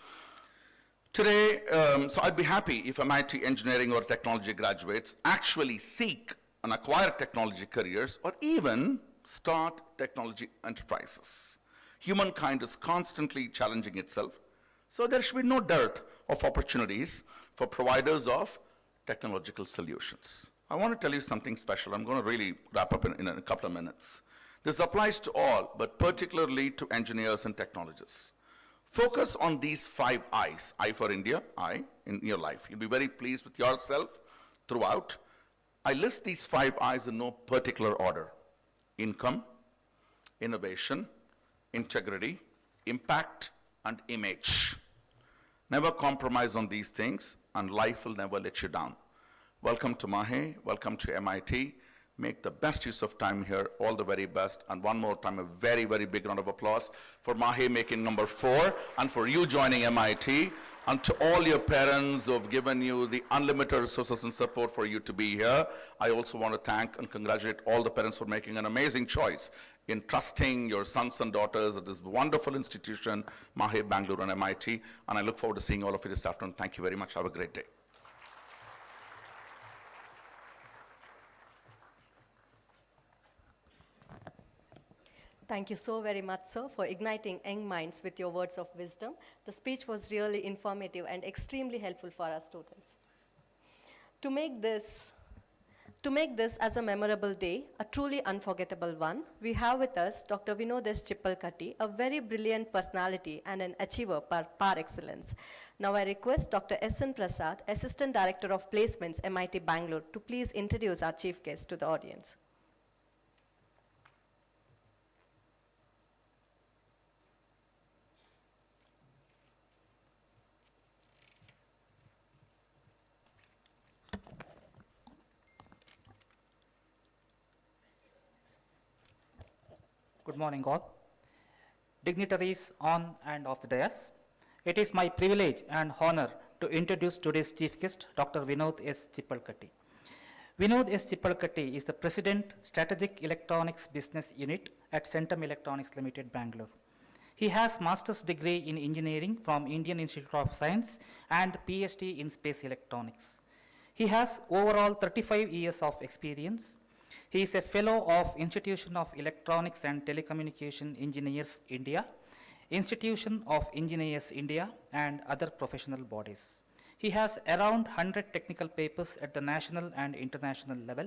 Today, so I'd be happy if MIT engineering or technology graduates actually seek and acquire technology careers or even start technology enterprises. Humankind is constantly challenging itself, so there should be no dearth of opportunities for providers of technological solutions. I want to tell you something special. I'm going to really wrap up in a couple of minutes. This applies to all, but particularly to engineers and technologists. Focus on these 5 I's. I for India, I in your life. You'll be very pleased with yourself throughout. I list these 5 I's in no particular order. Income, innovation, integrity, impact, and image. Never compromise on these things, and life will never let you down. Welcome to Mahe, welcome to MIT. Make the best use of time here, all the very best. And one more time, a very, very big round of applause for Mahe making number 4, and for you joining MIT, and to all your parents who have given you the unlimited resources and support for you to be here. I also want to thank and congratulate all the parents for making an amazing choice in trusting your sons and daughters at this wonderful institution, Mahe Bengaluru and MIT. And I look forward to seeing all of you this afternoon. Thank you very much. Have a great day. Thank you so very much, sir, for igniting young minds with your words of wisdom. The speech was really informative and extremely helpful for our students. To make this as a memorable day, a truly unforgettable one, we have with us Dr. Vinod S. Chippalkatti, a very brilliant personality and an achiever par excellence. Now I request Dr. S.N. Prasad, Assistant Director of Placements, MIT Bangalore, to please introduce our chief guest to the audience. Good morning, all. Dignitaries on and off the dais. It is my privilege and honor to introduce today's chief guest, Dr. Vinod S. Chippalkatti. Vinod S. Chippalkatti is the President, Strategic Electronics Business Unit at Centum Electronics Limited, Bangalore. He has master's degree in engineering from Indian Institute of Science and PhD in space electronics. He has overall 35 years of experience. He is a fellow of Institution of Electronics and Telecommunication Engineers, India, Institution of Engineers, India, and other professional bodies. He has around 100 technical papers at the national and international level.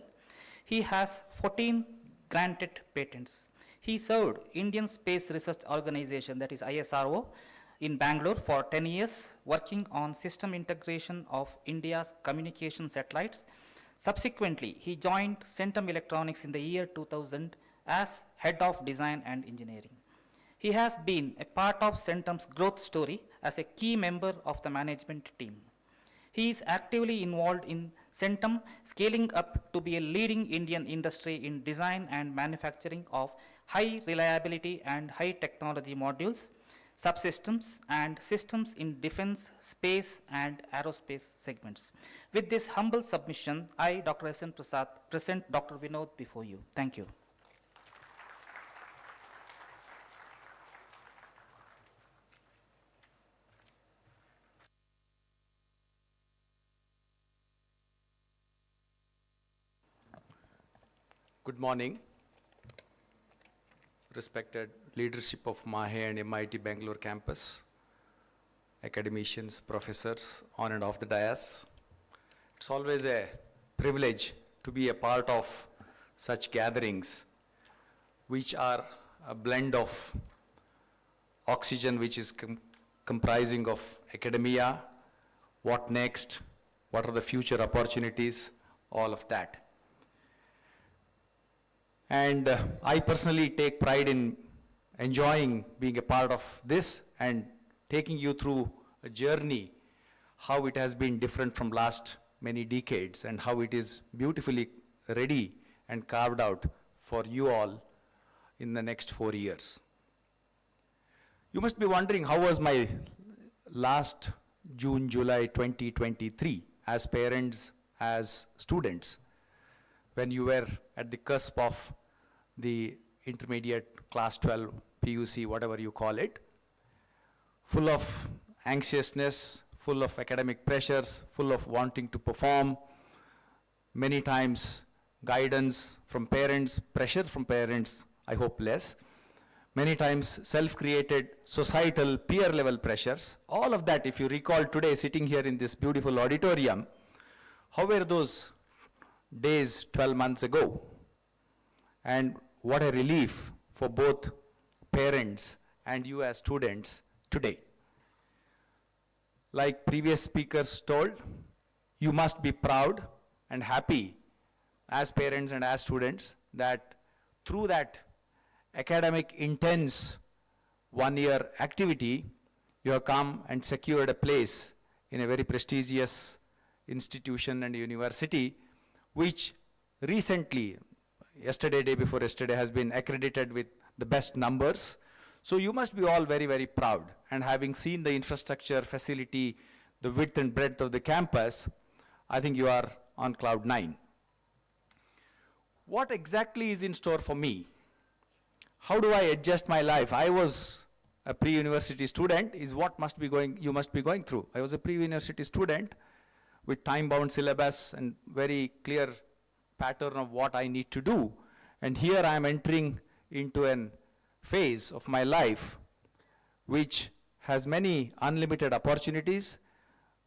He has 14 granted patents. He served Indian Space Research Organization, that is ISRO, in Bangalore for 10 years, working on system integration of India's communication satellites. Subsequently, he joined Centum Electronics in the year 2000 as Head of Design and Engineering. He has been a part of Centum's growth story as a key member of the management team. He is actively involved in Centum scaling up to be a leading Indian industry in design and manufacturing of high reliability and high technology modules, subsystems, and systems in defense, space, and aerospace segments. With this humble submission, I, Dr. S.N. Prasad, present Dr. Vinod before you. Thank you. Good morning, respected leadership of Mahe and MIT Bangalore campus, academicians, professors on and off the dais. It's always a privilege to be a part of such gatherings, which are a blend of oxygen, which is comprising of academia, what next, what are the future opportunities, all of that. And I personally take pride in enjoying being a part of this and taking you through a journey, how it has been different from last many decades and how it is beautifully ready and carved out for you all in the next 4 years. You must be wondering, how was my last June, July 2023 as parents, as students, when you were at the cusp of the intermediate class 12, PUC, whatever you call it, full of anxiousness, full of academic pressures, full of wanting to perform, many times guidance from parents, pressure from parents, I hope less, many times self-created societal peer level pressures. All of that, if you recall today sitting here in this beautiful auditorium, how were those days 12 months ago? And what a relief for both parents and you as students today. Like previous speakers told, you must be proud and happy as parents and as students that through that academic intense 1-year activity, you have come and secured a place in a very prestigious institution and university, which recently, yesterday, day before yesterday, has been accredited with the best numbers. So you must be all very, very proud. And having seen the infrastructure, facility, the width and breadth of the campus, I think you are on cloud 9. What exactly is in store for me? How do I adjust my life? I was a pre-university student, is what you must be going through. I was a pre-university student with time-bound syllabus and very clear pattern of what I need to do. And here I am entering into a phase of my life which has many unlimited opportunities.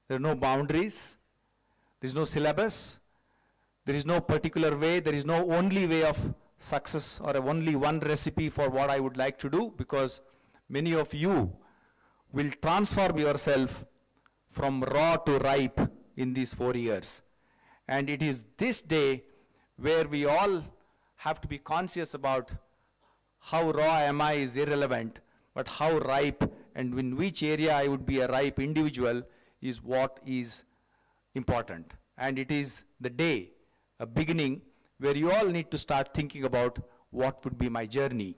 There are no boundaries. There is no syllabus. There is no particular way. There is no only way of success or only one recipe for what I would like to do, because many of you will transform yourself from raw to ripe in these 4 years. And it is this day where we all have to be conscious about how raw am I is irrelevant, but how ripe and in which area I would be a ripe individual is what is important. And it is the day, a beginning, where you all need to start thinking about what would be my journey.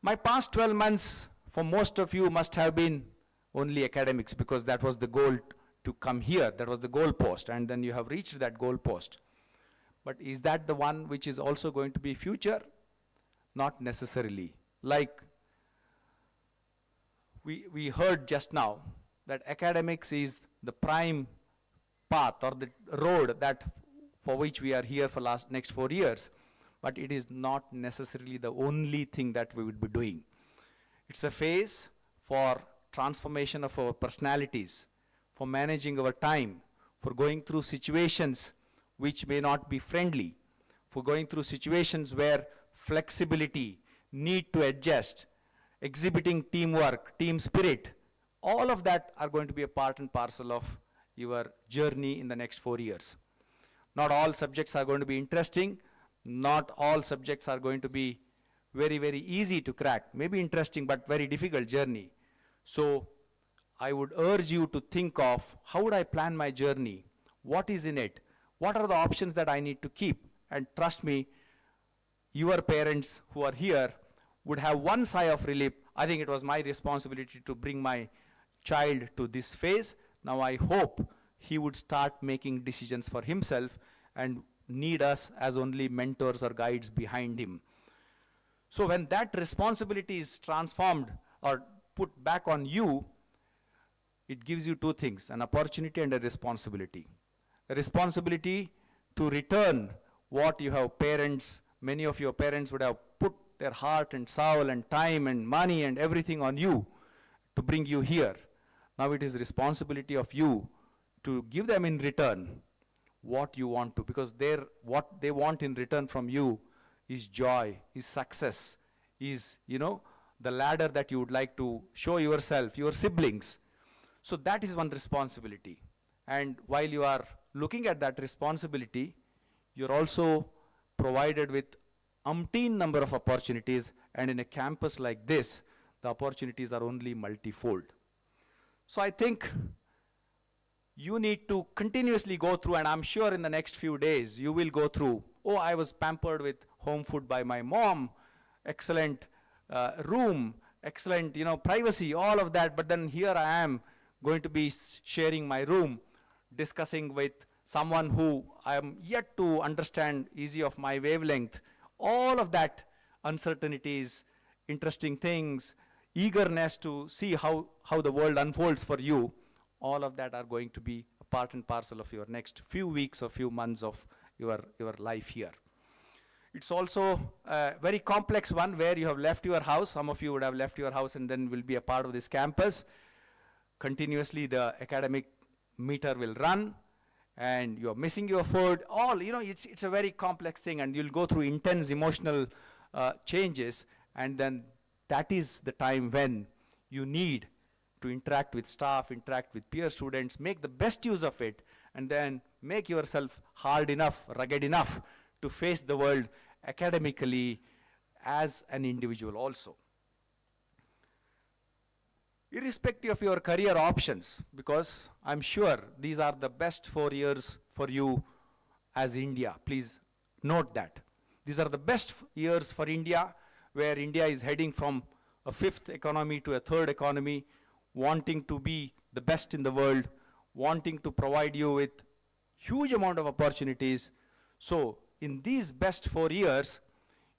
My past 12 months, for most of you, must have been only academics, because that was the goal to come here. That was the goal post, and then you have reached that goal post. But is that the one which is also going to be future? Not necessarily. Like we heard just now, that academics is the prime path or the road that for which we are here for next 4 years, but it is not necessarily the only thing that we would be doing. It's a phase for transformation of our personalities, for managing our time, for going through situations which may not be friendly, for going through situations where flexibility, need to adjust, exhibiting teamwork, team spirit, all of that are going to be a part and parcel of your journey in the next 4 years. Not all subjects are going to be interesting. Not all subjects are going to be very, very easy to crack. Maybe interesting, but very difficult journey. So I would urge you to think of, how would I plan my journey? What is in it? What are the options that I need to keep? And trust me, your parents who are here would have one sigh of relief. I think it was my responsibility to bring my child to this phase. Now I hope he would start making decisions for himself and need us as only mentors or guides behind him. So when that responsibility is transformed or put back on you, it gives you two things, an opportunity and a responsibility. A responsibility to return what you have parents, many of your parents would have put their heart and soul and time and money and everything on you to bring you here. Now it is responsibility of you to give them in return what you want to, because what they want in return from you is joy, is success, is, the ladder that you would like to show yourself, your siblings. So that is one responsibility. And while you are looking at that responsibility, you're also provided with umpteen number of opportunities, and in a campus like this, the opportunities are only multifold. So I think you need to continuously go through, and I'm sure in the next few days you will go through, oh, I was pampered with home food by my mom, excellent room, excellent, privacy, all of that, but then here I am going to be sharing my room, discussing with someone who I am yet to understand easy of my wavelength. All of that uncertainties, interesting things, eagerness to see how the world unfolds for you, all of that are going to be a part and parcel of your next few weeks or few months of your life here. It's also a very complex one where you have left your house. Some of you would have left your house and then will be a part of this campus. Continuously the academic meter will run, and you're missing your food. It's a very complex thing, and you'll go through intense emotional changes, and then that is the time when you need to interact with staff, interact with peer students, make the best use of it, and then make yourself hard enough, rugged enough to face the world academically as an individual also. Irrespective of your career options, because I'm sure these are the best 4 years for you as India. Please note that. These are the best years for India, where India is heading from a 5th economy to a 3rd economy, wanting to be the best in the world, wanting to provide you with huge amount of opportunities. So in these best 4 years,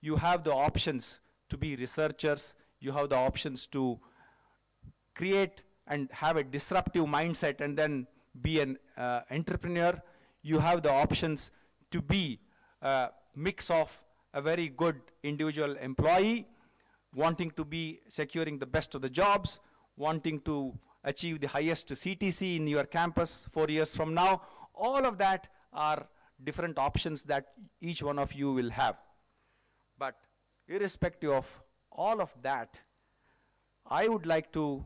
you have the options to be researchers, you have the options to create and have a disruptive mindset and then be an entrepreneur. You have the options to be a mix of a very good individual employee, wanting to be securing the best of the jobs, wanting to achieve the highest CTC in your campus 4 years from now. All of that are different options that each one of you will have. But irrespective of all of that, I would like to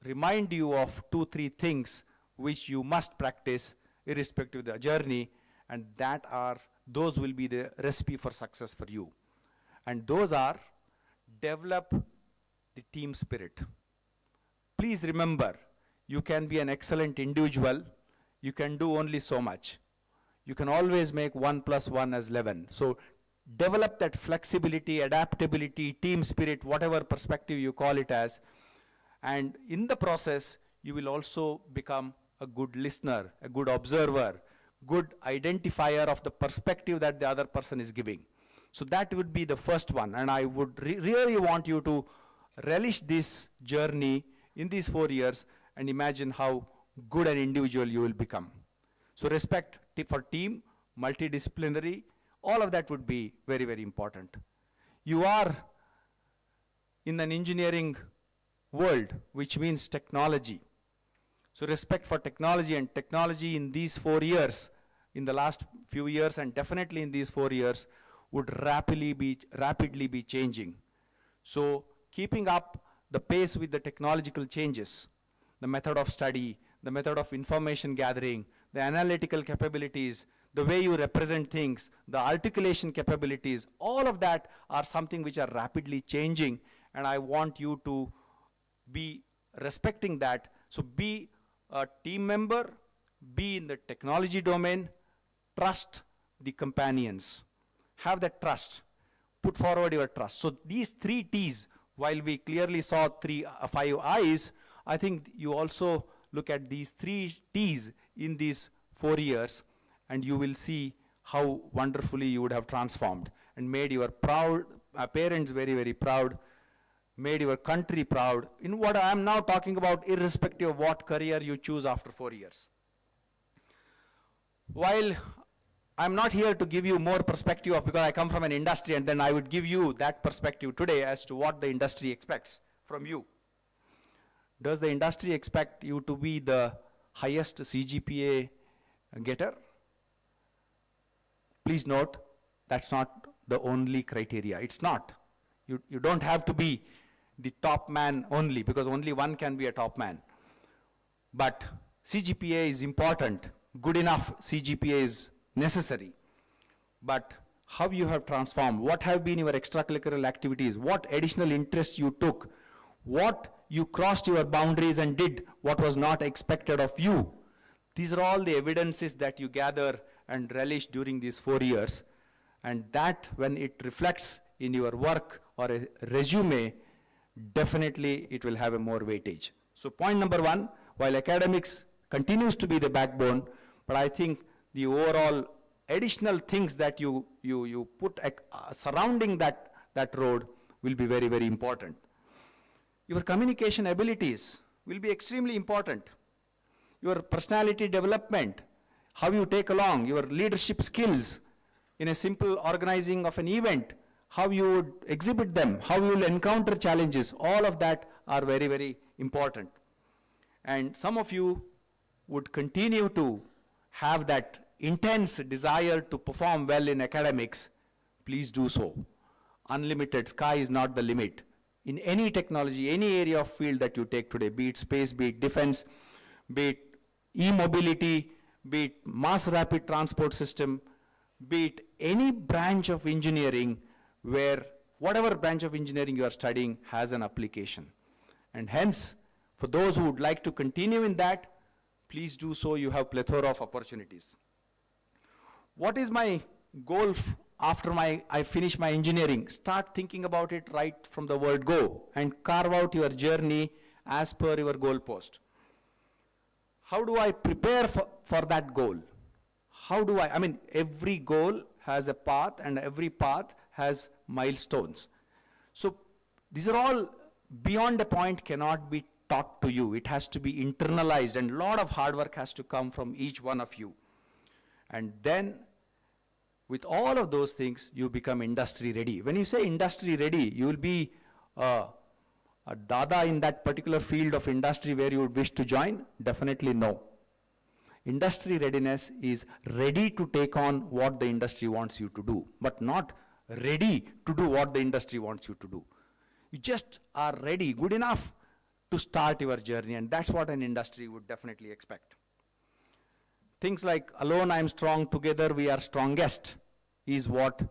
remind you of 2-3 things which you must practice irrespective of the journey, and those will be the recipe for success for you. And those are: develop the team spirit. Please remember, you can be an excellent individual, you can do only so much. You can always make 1 + 1 as 11. So develop that flexibility, adaptability, team spirit, whatever perspective you call it as. And in the process, you will also become a good listener, a good observer, good identifier of the perspective that the other person is giving. So that would be the first one. And I would really want you to relish this journey in these 4 years and imagine how good an individual you will become. So respect for team, multidisciplinary, all of that would be very, very important. You are in an engineering world, which means technology. So respect for technology, and technology in these 4 years, in the last few years and definitely in these 4 years, would rapidly be changing. So keeping up the pace with the technological changes, the method of study, the method of information gathering, the analytical capabilities, the way you represent things, the articulation capabilities, all of that are something which are rapidly changing, and I want you to be respecting that. So be a team member, be in the technology domain, trust the companions. Have that trust, put forward your trust. So these 3 T's, while we clearly saw 5 I's, I think you also look at these 3 T's in these 4 years, and you will see how wonderfully you would have transformed and made your parents very, very proud, made your country proud, in what I am now talking about, irrespective of what career you choose after 4 years. While I'm not here to give you more perspective of, because I come from an industry, and then I would give you that perspective today as to what the industry expects from you. Does the industry expect you to be the highest CGPA getter? Please note, that's not the only criteria. It's not. You don't have to be the top man only, because only one can be a top man. But CGPA is important. Good enough CGPA is necessary. But how you have transformed, what have been your extracurricular activities, what additional interests you took, what you crossed your boundaries and did what was not expected of you. These are all the evidences that you gather and relish during these 4 years. And that, when it reflects in your work or a resume, definitely it will have a more weightage. So point number 1, while academics continues to be the backbone, but I think the overall additional things that you put surrounding that road will be very, very important. Your communication abilities will be extremely important. Your personality development, how you take along, your leadership skills in a simple organizing of an event, how you would exhibit them, how you will encounter challenges, all of that are very, very important. And some of you would continue to have that intense desire to perform well in academics. Please do so. Unlimited, sky is not the limit. In any technology, any area of field that you take today, be it space, be it defense, be it e-mobility, be it mass rapid transport system, be it any branch of engineering where whatever branch of engineering you are studying has an application. And hence, for those who would like to continue in that, please do so. You have plethora of opportunities. What is my goal after I finish my engineering? Start thinking about it right from the word go and carve out your journey as per your goal post. How do I prepare for that goal? How do I mean, every goal has a path and every path has milestones. So these are all beyond a point cannot be taught to you. It has to be internalized, and a lot of hard work has to come from each one of you. And then with all of those things, you become industry ready. When you say industry ready, you will be a dada in that particular field of industry where you would wish to join? Definitely no. Industry readiness is ready to take on what the industry wants you to do, but not ready to do what the industry wants you to do. You just are ready, good enough to start your journey, and that's what an industry would definitely expect. Things like alone I am strong, together we are strongest is what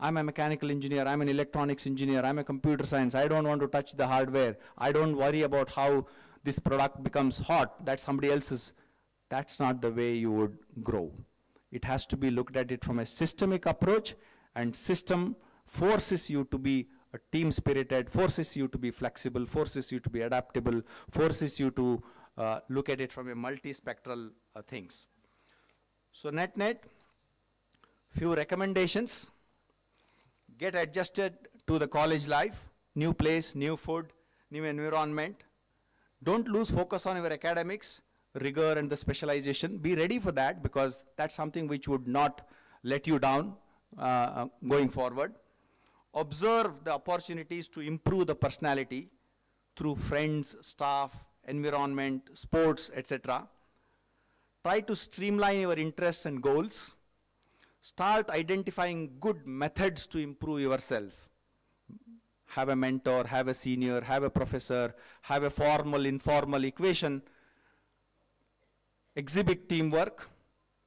I'm a mechanical engineer, I'm an electronics engineer, I'm a computer science, I don't want to touch the hardware, I don't worry about how this product becomes hot, that's somebody else's. That's not the way you would grow. It has to be looked at it from a systemic approach, and system forces you to be a team spirited, forces you to be flexible, forces you to be adaptable, forces you to look at it from a multispectral things. So net, few recommendations. Get adjusted to the college life, new place, new food, new environment. Don't lose focus on your academics, rigor and the specialization. Be ready for that, because that's something which would not let you down going forward. Observe the opportunities to improve the personality through friends, staff, environment, sports, etc. Try to streamline your interests and goals. Start identifying good methods to improve yourself. Have a mentor, have a senior, have a professor, have a formal, informal equation. Exhibit teamwork.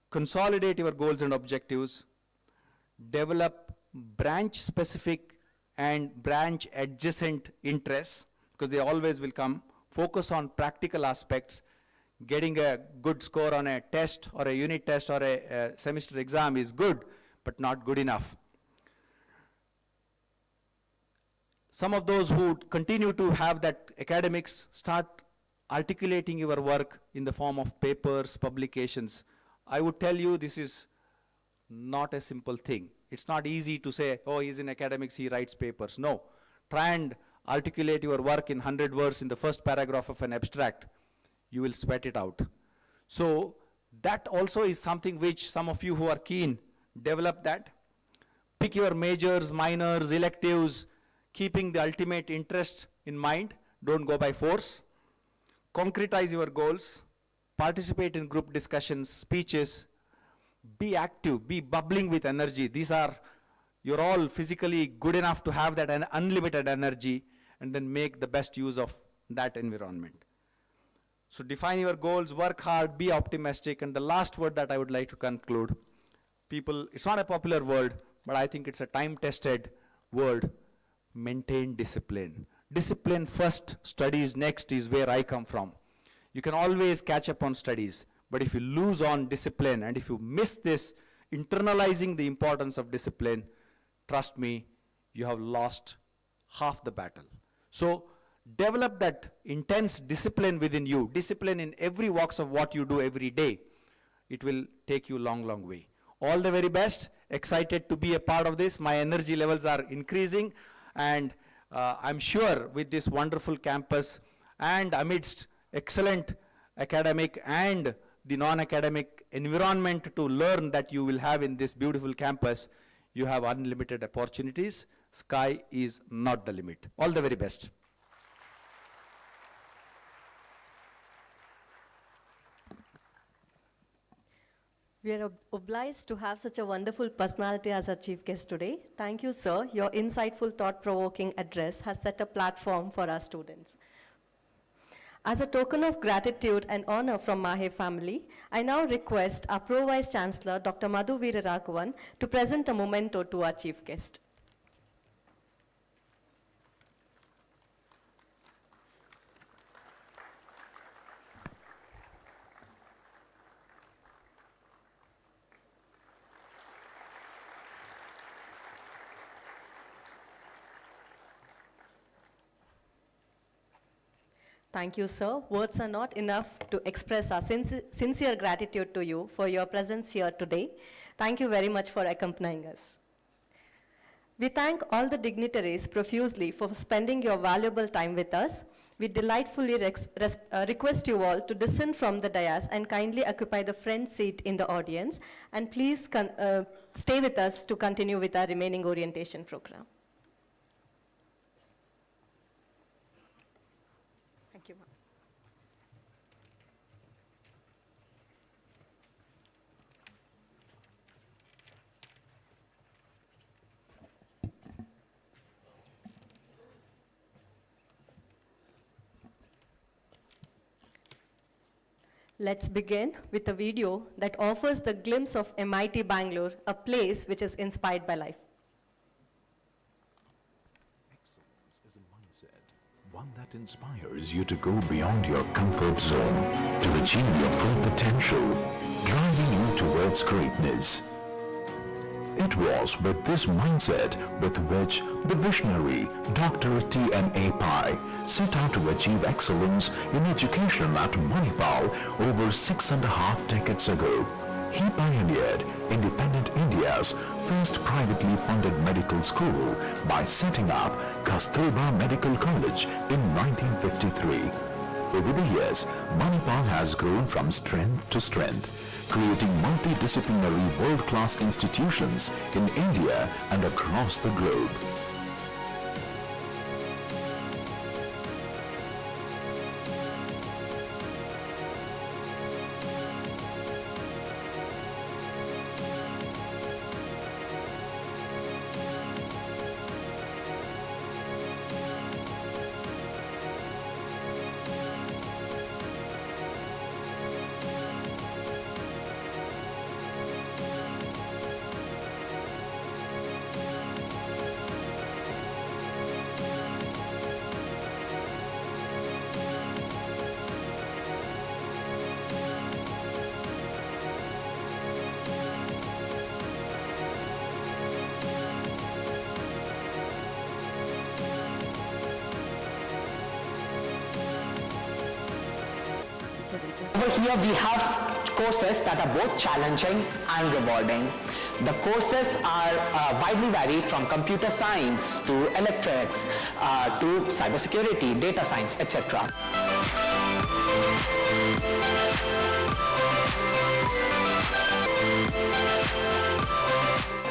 Consolidate your goals and objectives. Develop branch-specific and branch-adjacent interests, because they always will come. Focus on practical aspects. Getting a good score on a test or a unit test or a semester exam is good, but not good enough. Some of those who continue to have that academics, start articulating your work in the form of papers, publications. I would tell you this is not a simple thing. It's not easy to say, oh, he's in academics, he writes papers. No. Try and articulate your work in 100 words in the first paragraph of an abstract. You will sweat it out. So that also is something which some of you who are keen, develop that. Pick your majors, minors, electives, keeping the ultimate interest in mind. Don't go by force. concretize your goals, participate in group discussions, speeches, be active, be bubbling with energy. You're all physically good enough to have that unlimited energy, and then make the best use of that environment. So define your goals, work hard, be optimistic, and the last word that I would like to conclude, people, it's not a popular word, but I think it's a time-tested word, maintain discipline. Discipline first, studies next is where I come from. You can always catch up on studies, but if you lose on discipline, and if you miss this, internalizing the importance of discipline, trust me, you have lost half the battle. So develop that intense discipline within you, discipline in every walks of what you do every day. It will take you long, long way. All the very best, excited to be a part of this. My energy levels are increasing, and I'm sure with this wonderful campus and amidst excellent academic and the non-academic environment to learn that you will have in this beautiful campus, you have unlimited opportunities. Sky is not the limit. All the very best. We are obliged to have such a wonderful personality as our chief guest today. Thank you, sir. Your insightful, thought-provoking address has set a platform for our students. As a token of gratitude and honor from Mahe family, I now request our Pro Vice Chancellor, Dr. Madhu Veeraraghavan, to present a memento to our chief guest. Thank you, sir. Words are not enough to express our sincere gratitude to you for your presence here today. Thank you very much for accompanying us. We thank all the dignitaries profusely for spending your valuable time with us. We delightfully request you all to descend from the dais and kindly occupy the front seat in the audience. And please stay with us to continue with our remaining orientation program. Thank you, ma'am. Let's begin with a video that offers the glimpse of MIT Bangalore, a place which is inspired by life. Excellence is a mindset, one that inspires you to go beyond your comfort zone, to achieve your full potential, driving you towards greatness. It was with this mindset with which the visionary Dr. T.M.A Pai set out to achieve excellence in education at Manipal over 6.5 decades ago. He pioneered independent India's first privately funded medical school by setting up Kasturba Medical College in 1953. Over the years, Manipal has grown from strength to strength, creating multidisciplinary world-class institutions in India and across the globe. Over here we have courses that are both challenging and rewarding. The courses are widely varied from computer science to electrics to cybersecurity, data science, etc.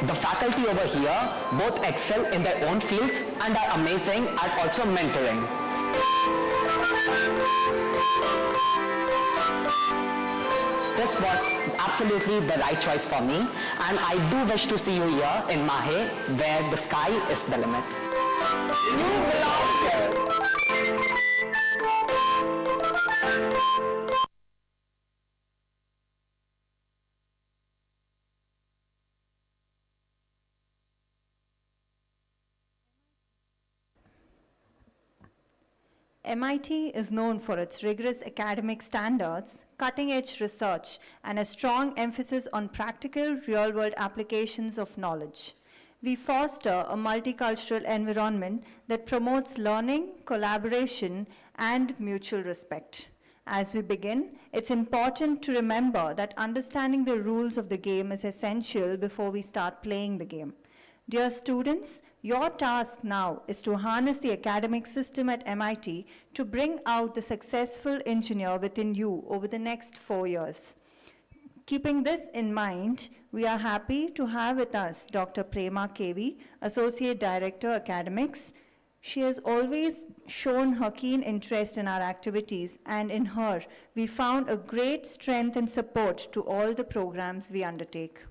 The faculty over here both excel in their own fields and are amazing at also mentoring. This was absolutely the right choice for me, and I do wish to see you here in Mahe, where the sky is the limit. You belong here. MIT is known for its rigorous academic standards, cutting-edge research, and a strong emphasis on practical, real-world applications of knowledge. We foster a multicultural environment that promotes learning, collaboration, and mutual respect. As we begin, it's important to remember that understanding the rules of the game is essential before we start playing the game. Dear students, your task now is to harness the academic system at MIT to bring out the successful engineer within you over the next 4 years. Keeping this in mind, we are happy to have with us Dr. T.M.A Pai, Associate Director, Academics. She has always shown her keen interest in our activities, and in her, we found a great strength and support to all the programs we undertake.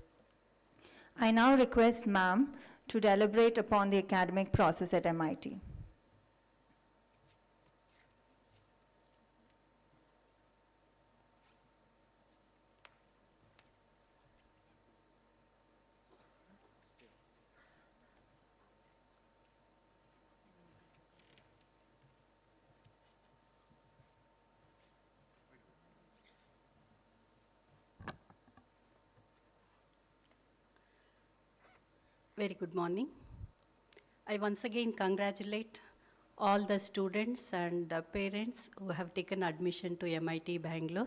I now request ma'am to deliberate upon the academic process at MIT. Very good morning. I once again congratulate all the students and parents who have taken admission to MIT Bangalore.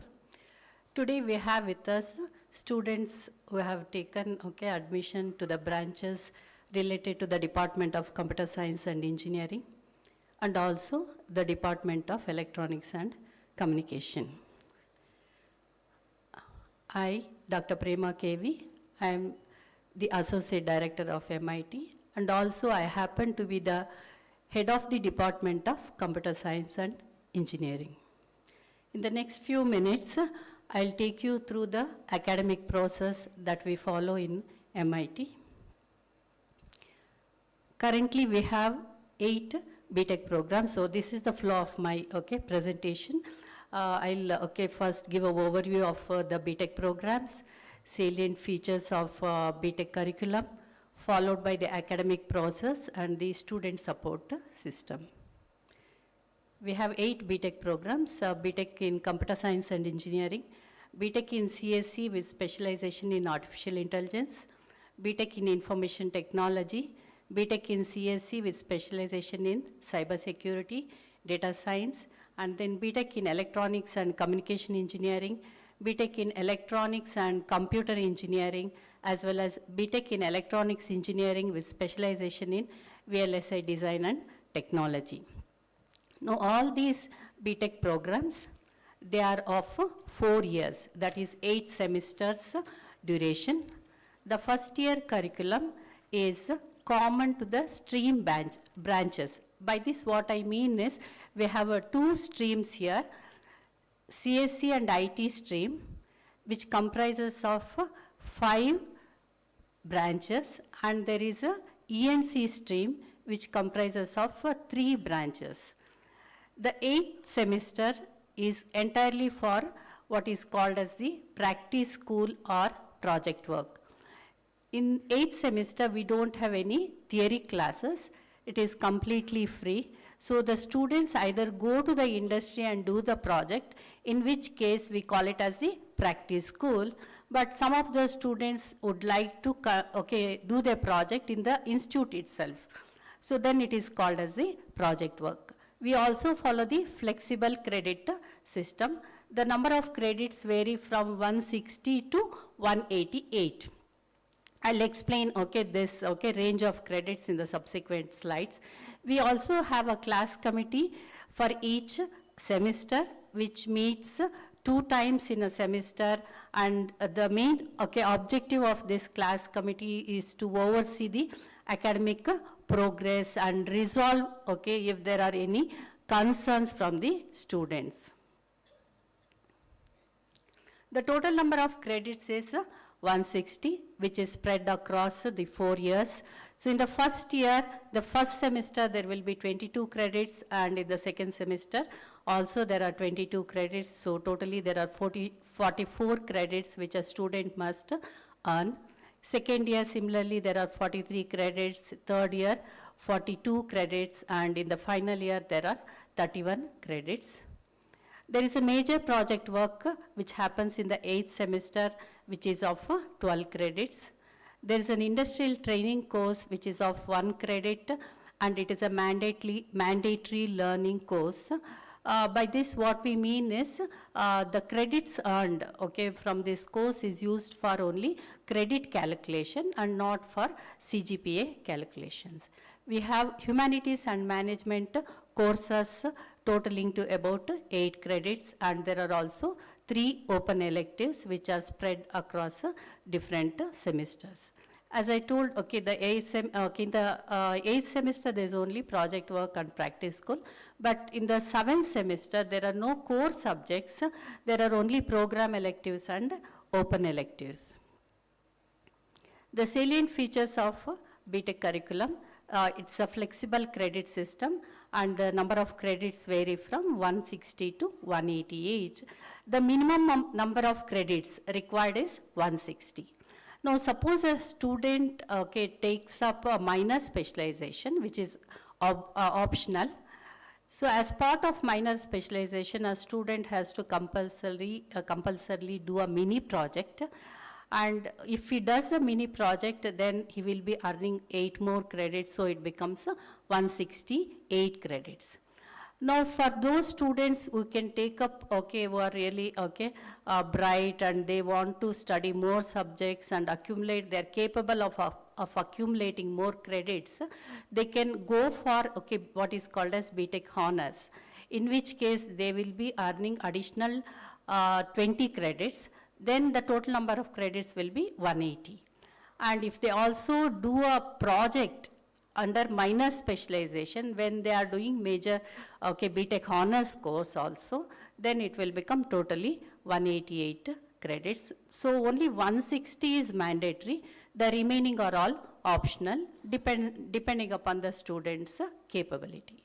Today we have with us students who have taken admission to the branches related to the Department of Computer Science and Engineering and also the Department of Electronics and Communication. I, Dr. T.M.A Pai, I am the Associate Director of MIT, and also I happen to be the Head of the Department of Computer Science and Engineering. In the next few minutes, I'll take you through the academic process that we follow in MIT. Currently, we have 8 BTech programs, so this is the flow of my presentation. I'll first give an overview of the BTech programs, salient features of BTech curriculum, followed by the academic process and the student support system. We have 8 BTech programs, BTech in Computer Science and Engineering, BTech in CSE with specialization in Artificial Intelligence, BTech in Information Technology, BTech in CSE with specialization in Cybersecurity, Data Science, and then BTech in Electronics and Communication Engineering, BTech in Electronics and Computer Engineering, as well as BTech in Electronics Engineering with specialization in VLSI Design and Technology. Now, all these BTech programs, they are of 4 years, that is 8 semesters duration. The first year curriculum is common to the stream branches. By this, what I mean is, we have 2 streams here, CSE and IT stream, which comprises of 5 branches, and there is a ENC stream, which comprises of 3 branches. The 8th semester is entirely for what is called as the practice school or project work. In 8th semester, we don't have any theory classes. It is completely free. So the students either go to the industry and do the project, in which case we call it as the practice school, but some of the students would like to do their project in the institute itself. So then it is called as the project work. We also follow the flexible credit system. The number of credits vary from 160 to 188. I'll explain this range of credits in the subsequent slides. We also have a class committee for each semester, which meets 2 times in a semester, and the main objective of this class committee is to oversee the academic progress and resolve if there are any concerns from the students. The total number of credits is 160, which is spread across the 4 years. So in the first year, the first semester, there will be 22 credits, and in the second semester, also there are 22 credits. So totally there are 44 credits which a student must earn. Second year, similarly, there are 43 credits. Third year, 42 credits, and in the final year, there are 31 credits. There is a major project work which happens in the 8th semester, which is of 12 credits. There is an industrial training course which is of 1 credit, and it is a mandatory learning course. By this, what we mean is the credits earned, okay, from this course is used for only credit calculation and not for CGPA calculations. We have humanities and management courses totaling to about 8 credits, and there are also 3 open electives which are spread across different semesters. As I told, okay, in the 8th semester there is only project work and practice school, but in the 7th semester there are no core subjects, there are only program electives and open electives. The salient features of BTech curriculum, it's a flexible credit system, and the number of credits vary from 160 to 188. The minimum number of credits required is 160. Now, suppose a student takes up a minor specialization, which is optional. So, as part of minor specialization, a student has to compulsorily do a mini project. And if he does a mini project, then he will be earning 8 more credits, so it becomes 168 credits. Now, for those students who can take up, who are really, bright and they want to study more subjects and accumulate, they're capable of accumulating more credits, they can go for, what is called as BTech Honors, in which case they will be earning additional 20 credits. Then the total number of credits will be 180. And if they also do a project under minor specialization, when they are doing major BTech Honors course also, then it will become totally 188 credits. So only 160 is mandatory. The remaining are all optional, depending upon the student's capability.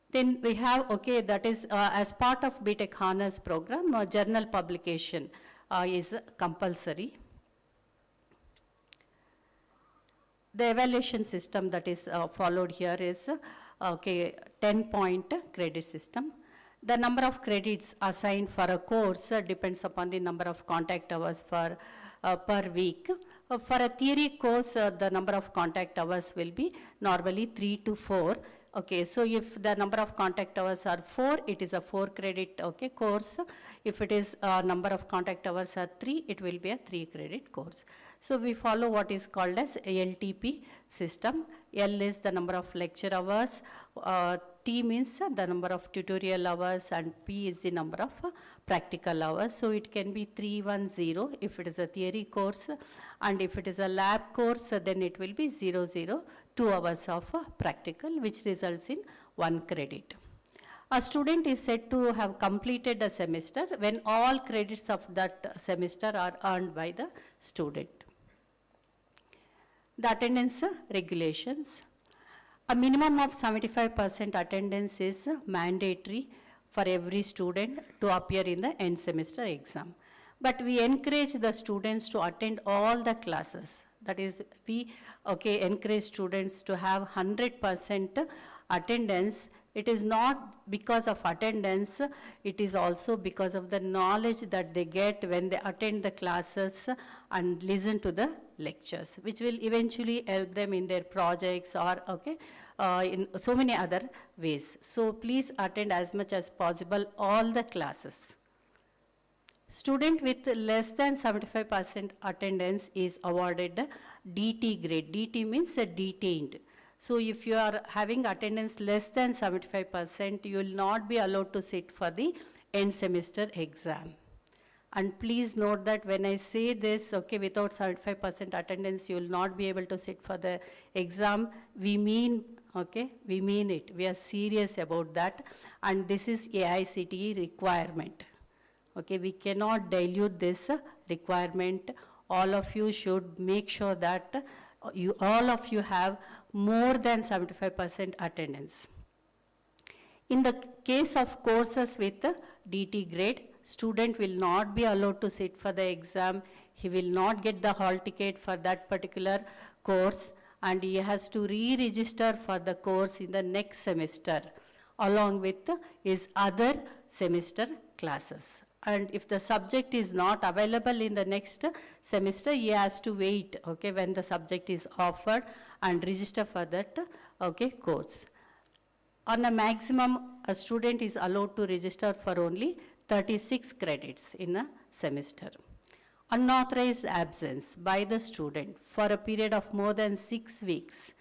Then we have, that is as part of BTech Honors program, journal publication is compulsory. The evaluation system that is followed here is 10-point credit system. The number of credits assigned for a course depends upon the number of contact hours per week. For a theory course, the number of contact hours will be normally 3 to 4. Okay, so if the number of contact hours are 4, it is a 4 credit course. If it is number of contact hours are 3, it will be a 3 credit course. So we follow what is called as LTP system. L is the number of lecture hours, T means the number of tutorial hours, and P is the number of practical hours. So it can be 310 if it is a theory course, and if it is a lab course, then it will be 2 hours of practical, which results in 1 credit. A student is said to have completed a semester when all credits of that semester are earned by the student. The attendance regulations. A minimum of 75% attendance is mandatory for every student to appear in the end semester exam. But we encourage the students to attend all the classes. That is, we encourage students to have 100% attendance. It is not because of attendance, it is also because of the knowledge that they get when they attend the classes and listen to the lectures, which will eventually help them in their projects or in so many other ways. So please attend as much as possible all the classes. Student with less than 75% attendance is awarded DT grade. DT means detained. So if you are having attendance less than 75%, you will not be allowed to sit for the end semester exam. And please note that when I say this, without 75% attendance, you will not be able to sit for the exam, we mean, okay? We mean it, we are serious about that, and this is AICTE requirement. Okay, we cannot dilute this requirement. All of you should make sure that all of you have more than 75% attendance. In the case of courses with DT grade, student will not be allowed to sit for the exam. He will not get the hall ticket for that particular course, and he has to re-register for the course in the next semester along with his other semester classes. And if the subject is not available in the next semester, he has to wait, okay, when the subject is offered and register for that, okay, course. On a maximum, a student is allowed to register for only 36 credits in a semester. Unauthorized absence by the student for a period of more than 6 weeks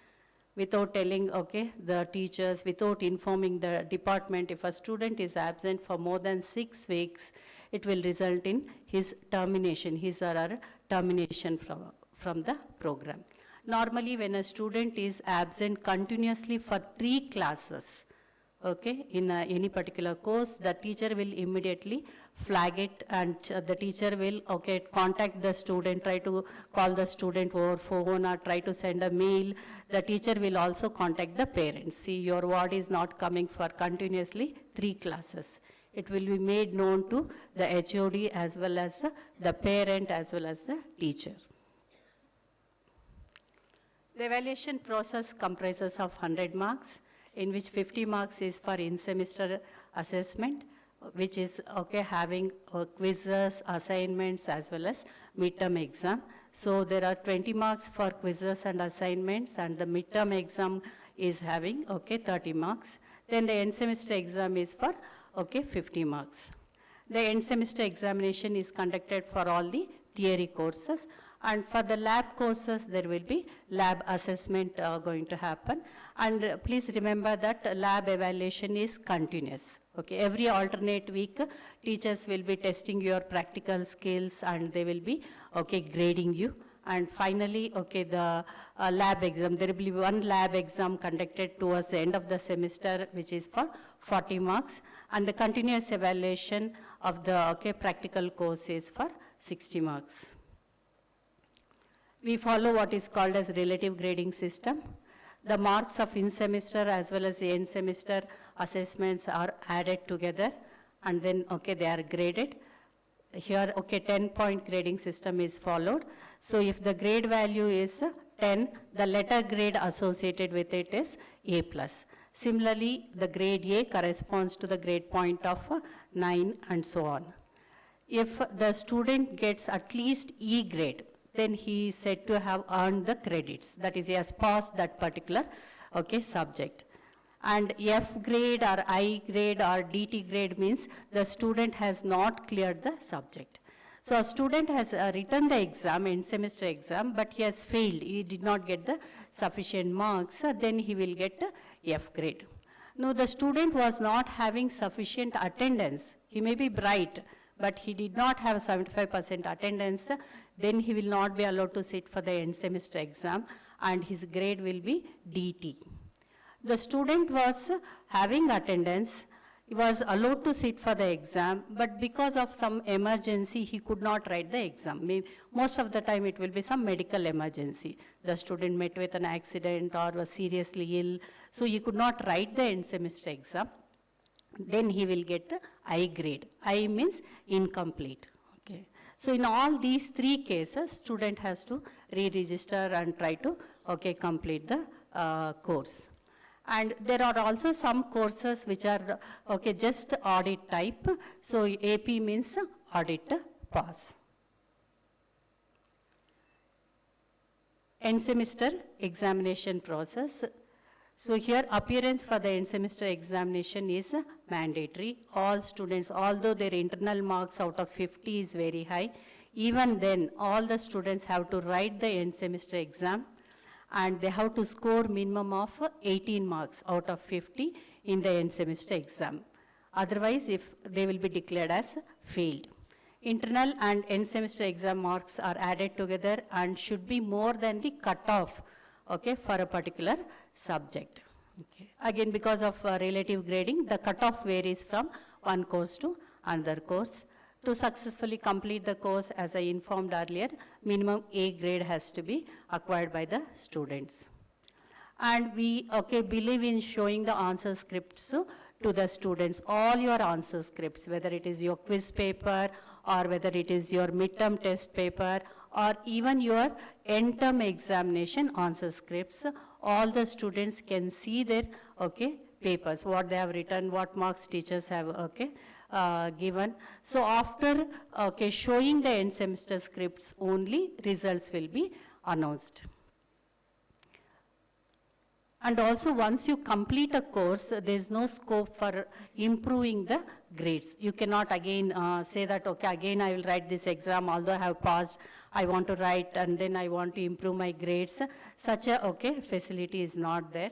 without telling, okay, the teachers, without informing the department, if a student is absent for more than 6 weeks, it will result in his termination, his or her termination from the program. Normally, when a student is absent continuously for 3 classes, okay, in any particular course, the teacher will immediately flag it, and the teacher will, okay, contact the student, try to call the student over phone or try to send a mail. The teacher will also contact the parents. See, your ward is not coming for continuously 3 classes. It will be made known to the HOD as well as the parent as well as the teacher. The evaluation process comprises of 100 marks, in which 50 marks is for in-semester assessment, which is, okay, having quizzes, assignments, as well as midterm exam. So there are 20 marks for quizzes and assignments, and the midterm exam is having, okay, 30 marks. Then the end-semester exam is for, okay, 50 marks. The end-semester examination is conducted for all the theory courses, and for the lab courses, there will be lab assessment going to happen. And please remember that lab evaluation is continuous. Okay, every alternate week, teachers will be testing your practical skills, and they will be, okay, grading you. And finally, okay, the lab exam, there will be one lab exam conducted towards the end of the semester, which is for 40 marks. And the continuous evaluation of the, okay, practical course is for 60 marks. We follow what is called as relative grading system. The marks of in-semester as well as the end-semester assessments are added together, and then, okay, they are graded. Here, okay, 10-point grading system is followed. So if the grade value is 10, the letter grade associated with it is A+. Similarly, the grade A corresponds to the grade point of 9 and so on. If the student gets at least E grade, then he is said to have earned the credits. That is, he has passed that particular, okay, subject. And F grade or I grade or DT grade means the student has not cleared the subject. So a student has written the exam, end semester exam, but he has failed. He did not get the sufficient marks, then he will get F grade. No, the student was not having sufficient attendance. He may be bright, but he did not have 75% attendance, then he will not be allowed to sit for the end semester exam, and his grade will be DT. The student was having attendance, he was allowed to sit for the exam, but because of some emergency, he could not write the exam. Most of the time it will be some medical emergency. The student met with an accident or was seriously ill, so he could not write the end semester exam. Then he will get I grade. I means incomplete. Okay. So in all these 3 cases, student has to re-register and try to, okay, complete the course. And there are also some courses which are, okay, just audit type. So AP means audit pass. End semester examination process. So here appearance for the end semester examination is mandatory. All students, although their internal marks out of 50 is very high, even then all the students have to write the end semester exam, and they have to score minimum of 18 marks out of 50 in the end semester exam. Otherwise, if they will be declared as failed. Internal and end semester exam marks are added together and should be more than the cutoff, okay, for a particular subject. Okay. Again, because of relative grading, the cutoff varies from one course to another course. To successfully complete the course, as I informed earlier, minimum A grade has to be acquired by the students. And we believe in showing the answer scripts to the students, all your answer scripts, whether it is your quiz paper or whether it is your midterm test paper or even your end-term examination answer scripts, all the students can see their papers, what they have written, what marks teachers have given. So after showing the end semester scripts only, results will be announced. And also, once you complete a course, there is no scope for improving the grades. You cannot again say that, okay, again I will write this exam, although I have passed, I want to write and then I want to improve my grades. Such a facility is not there.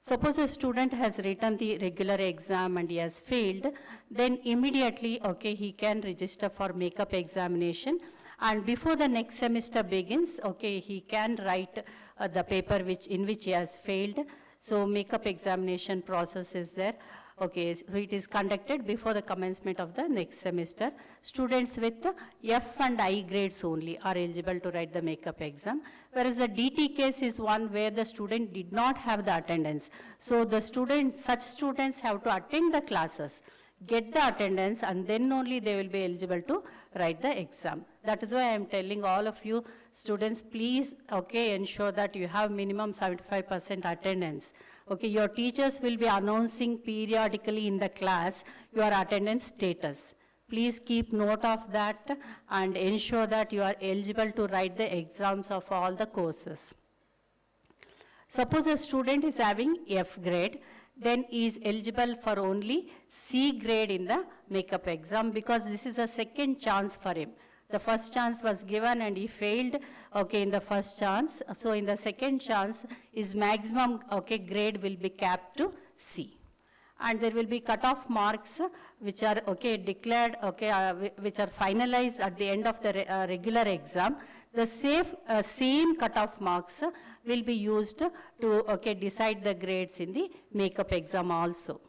Suppose a student has written the regular exam and he has failed, then immediately, he can register for makeup examination. And before the next semester begins, he can write the paper in which he has failed. So makeup examination process is there. So it is conducted before the commencement of the next semester. Students with F and I grades only are eligible to write the makeup exam. Whereas the DT case is one where the student did not have the attendance. So the such students have to attend the classes, get the attendance, and then only they will be eligible to write the exam. That is why I am telling all of you students, please ensure that you have minimum 75% attendance. Your teachers will be announcing periodically in the class your attendance status. Please keep note of that and ensure that you are eligible to write the exams of all the courses. Suppose a student is having F grade, then he is eligible for only C grade in the makeup exam because this is a second chance for him. The first chance was given and he failed, in the first chance. So in the second chance, his maximum, grade will be capped to C. And there will be cutoff marks which are, declared, which are finalized at the end of the regular exam. The same cutoff marks will be used to, decide the grades in the makeup exam also.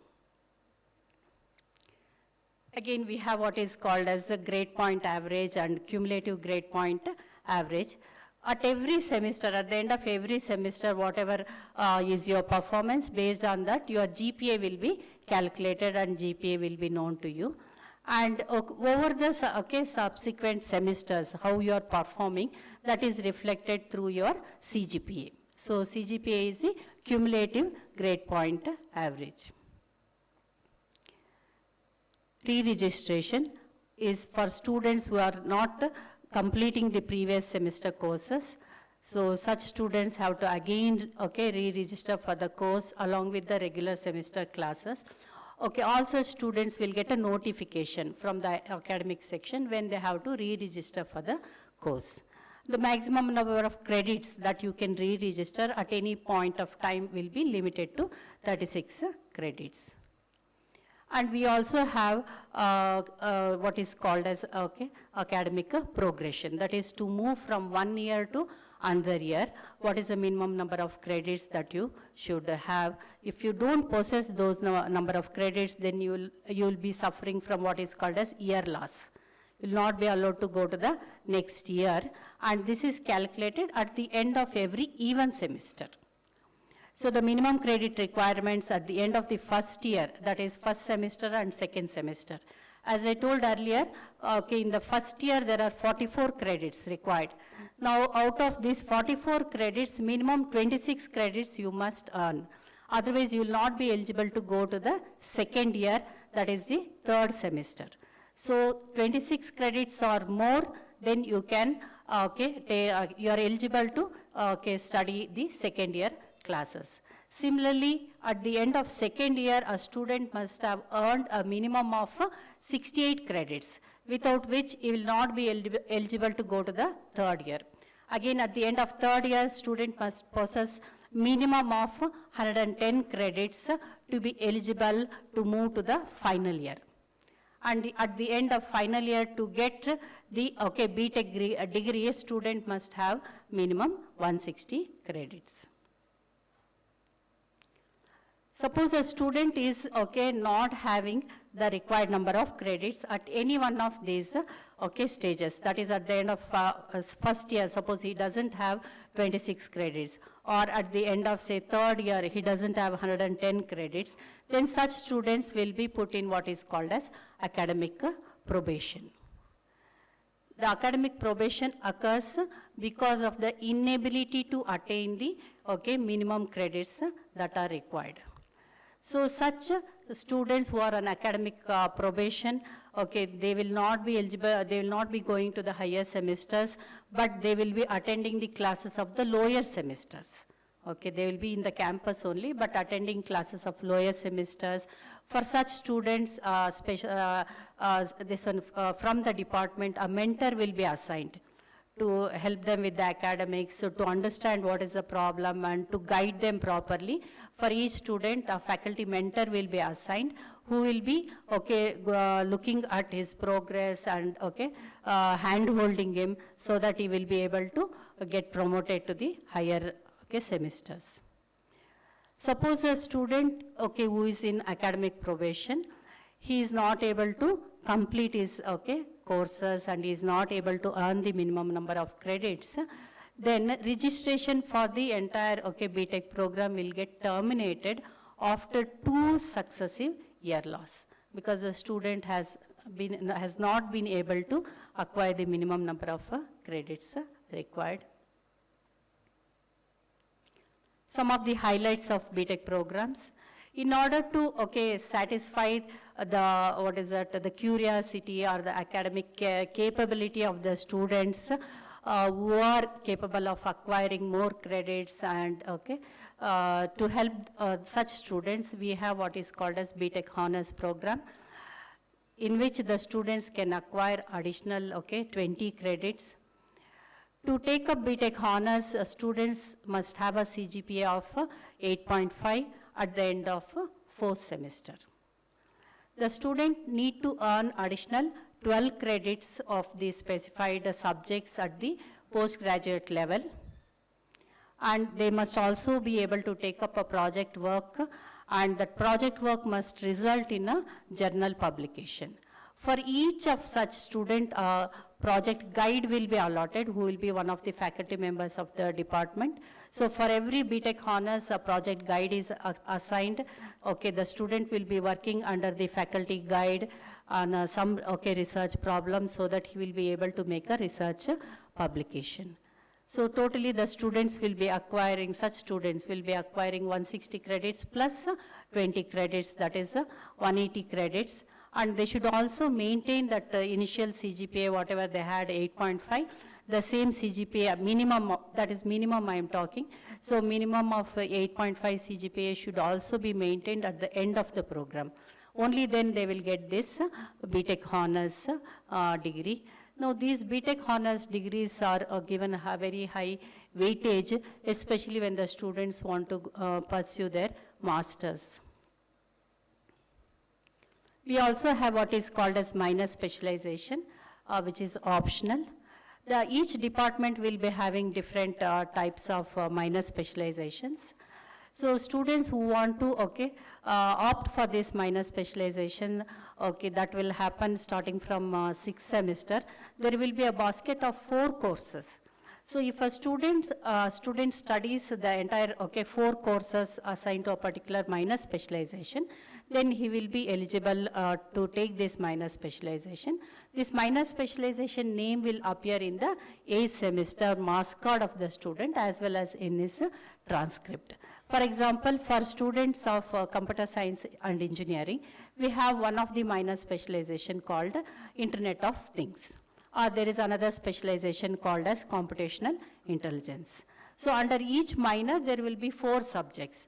Again, we have what is called as the grade point average and cumulative grade point average. At every semester, at the end of every semester, whatever is your performance, based on that, your GPA will be calculated and GPA will be known to you. And over the subsequent semesters, how you are performing, that is reflected through your CGPA. So CGPA is the cumulative grade point average. Re-registration is for students who are not completing the previous semester courses. So such students have to again re-register for the course along with the regular semester classes. All such students will get a notification from the academic section when they have to re-register for the course. The maximum number of credits that you can re-register at any point of time will be limited to 36 credits. And we also have what is called as academic progression. That is to move from 1 year to another year. What is the minimum number of credits that you should have? If you don't possess those number of credits, then you will be suffering from what is called as year loss. You will not be allowed to go to the next year. And this is calculated at the end of every even semester. So the minimum credit requirements at the end of the first year, that is first semester and second semester. As I told earlier, in the first year there are 44 credits required. Now out of these 44 credits, minimum 26 credits you must earn. Otherwise you will not be eligible to go to the second year, that is the third semester. So 26 credits or more, then you can, you are eligible to study the second year classes. Similarly, at the end of second year, a student must have earned a minimum of 68 credits, without which he will not be eligible to go to the third year. Again, at the end of third year, student must possess minimum of 110 credits to be eligible to move to the final year. And at the end of final year, to get the BTech degree, a student must have minimum 160 credits. Suppose a student is, okay, not having the required number of credits at any one of these, okay, stages. That is at the end of first year, suppose he doesn't have 26 credits, or at the end of, say, third year, he doesn't have 110 credits, then such students will be put in what is called as academic probation. The academic probation occurs because of the inability to attain the, okay, minimum credits that are required. So such students who are on academic probation, okay, they will not be eligible, they will not be going to the higher semesters, but they will be attending the classes of the lower semesters. Okay, they will be in the campus only, but attending classes of lower semesters. For such students, from the department, a mentor will be assigned to help them with the academics, so to understand what is the problem and to guide them properly. For each student, a faculty mentor will be assigned who will be, okay, looking at his progress and, okay, hand-holding him so that he will be able to get promoted to the higher, okay, semesters. Suppose a student, okay, who is in academic probation, he is not able to complete his, okay, courses and is not able to earn the minimum number of credits, then registration for the entire, okay, BTech program will get terminated after 2 successive year loss, because the student has not been able to acquire the minimum number of credits required. Some of the highlights of BTech programs. In order to, okay, satisfy the curiosity or the academic capability of the students who are capable of acquiring more credits and, okay, to help such students, we have what is called as BTech Honors program, in which the students can acquire additional, okay, 20 credits. To take up BTech Honors, students must have a CGPA of 8.5 at the end of 4th semester. The student need to earn additional 12 credits of the specified subjects at the postgraduate level. And they must also be able to take up a project work, and that project work must result in a journal publication. For each of such student, project guide will be allotted, who will be one of the faculty members of the department. So for every BTech Honors, a project guide is assigned. Okay, the student will be working under the faculty guide on some, okay, research problems, so that he will be able to make a research publication. So totally the students will be acquiring, such students will be acquiring 160 credits plus 20 credits, that is 180 credits. And they should also maintain that initial CGPA, whatever they had, 8.5, the same CGPA, minimum, that is minimum I am talking. So minimum of 8.5 CGPA should also be maintained at the end of the program. Only then they will get this BTech Honors degree. Now these BTech Honors degrees are given a very high weightage, especially when the students want to pursue their masters. We also have what is called as minor specialization, which is optional. Each department will be having different types of minor specializations. So students who want to, okay, opt for this minor specialization, okay, that will happen starting from 6th semester. There will be a basket of 4 courses. So if a student studies the entire, okay, 4 courses assigned to a particular minor specialization, then he will be eligible to take this minor specialization. This minor specialization name will appear in the 8th semester marks card of the student as well as in his transcript. For example, for students of computer science and engineering, we have one of the minor specialization called Internet of Things. There is another specialization called as computational intelligence. So under each minor, there will be 4 subjects.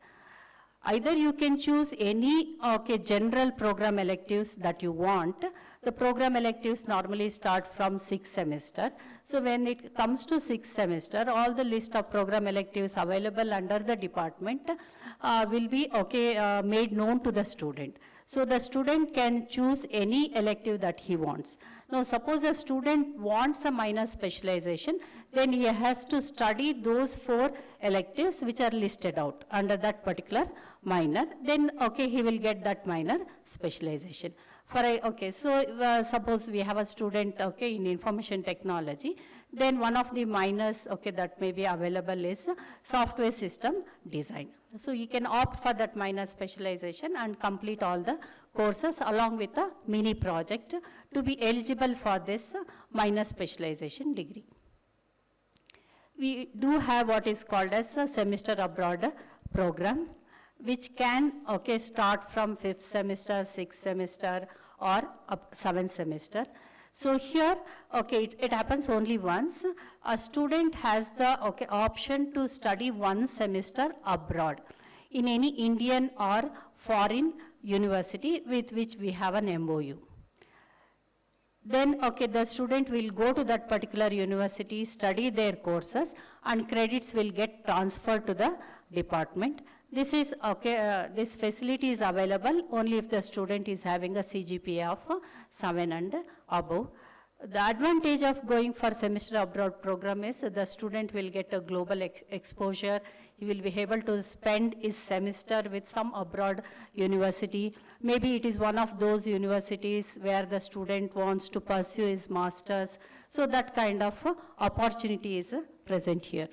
Either you can choose any, okay, general program electives that you want. The program electives normally start from 6th semester. So when it comes to 6th semester, all the list of program electives available under the department will be, okay, made known to the student. So the student can choose any elective that he wants. Now suppose a student wants a minor specialization, then he has to study those 4 electives which are listed out under that particular minor. Then okay, he will get that minor specialization. Suppose we have a student in information technology, then one of the minors that may be available is software system design. So you can opt for that minor specialization and complete all the courses along with a mini project to be eligible for this minor specialization degree. We do have what is called as a semester abroad program, which can start from 5th semester, 6th semester, or 7th semester. So here, it happens only once. A student has the option to study 1 semester abroad in any Indian or foreign university with which we have an MOU. Then, the student will go to that particular university, study their courses, and credits will get transferred to the department. This is this facility is available only if the student is having a CGPA of 7 and above. The advantage of going for semester abroad program is the student will get a global exposure. He will be able to spend his semester with some abroad university. Maybe it is one of those universities where the student wants to pursue his masters. So that kind of opportunity is present here.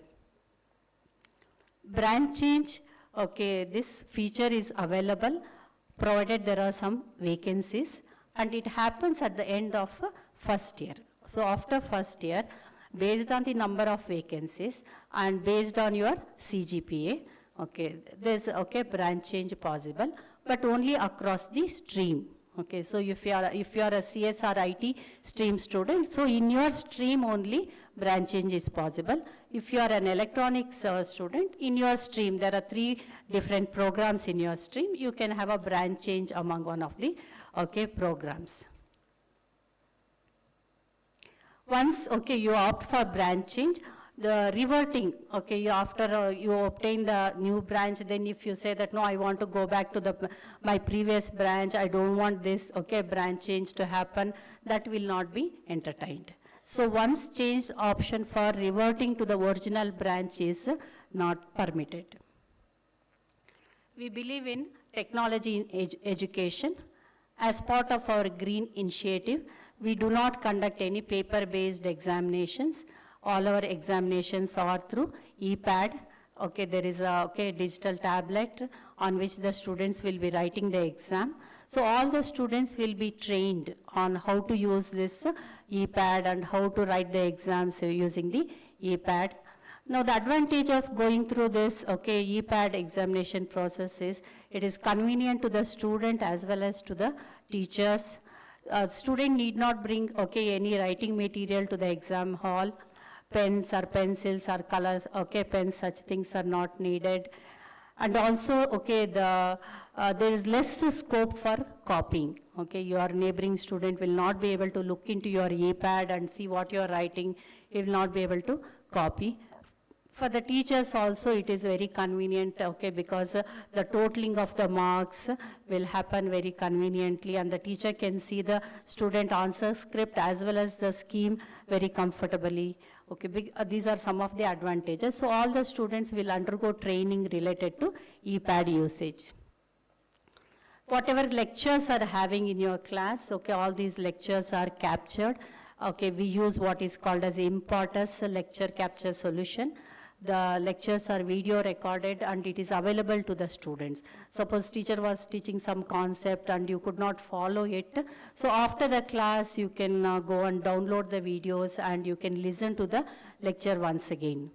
Branch change. This feature is available provided there are some vacancies, and it happens at the end of first year. So after first year, based on the number of vacancies and based on your CGPA, there's branch change possible, but only across the stream. So if you are a CSR IT stream student, so in your stream only branch change is possible. If you are an electronics student, in your stream, there are 3 different programs in your stream, you can have a branch change among one of the programs. Once you opt for branch change, the reverting, after you obtain the new branch, then if you say that, no, I want to go back to my previous branch, I don't want this, branch change to happen, that will not be entertained. So once changed, option for reverting to the original branch is not permitted. We believe in technology in education. As part of our green initiative, we do not conduct any paper-based examinations. All our examinations are through ePad. There is a digital tablet on which the students will be writing the exam. So all the students will be trained on how to use this ePad and how to write the exams using the ePad. Now the advantage of going through this ePad examination process is it is convenient to the student as well as to the teachers. Student need not bring any writing material to the exam hall. Pens or pencils or colors, pens, such things are not needed. And also, there is less scope for copying. Your neighboring student will not be able to look into your ePad and see what you are writing. He will not be able to copy. For the teachers also, it is very convenient, because the totaling of the marks will happen very conveniently, and the teacher can see the student answer script as well as the scheme very comfortably. These are some of the advantages. So all the students will undergo training related to ePad usage. Whatever lectures are having in your class, all these lectures are captured. We use what is called as Impartus lecture capture solution. The lectures are video recorded and it is available to the students. Suppose teacher was teaching some concept and you could not follow it. So after the class, you can go and download the videos and you can listen to the lecture once again.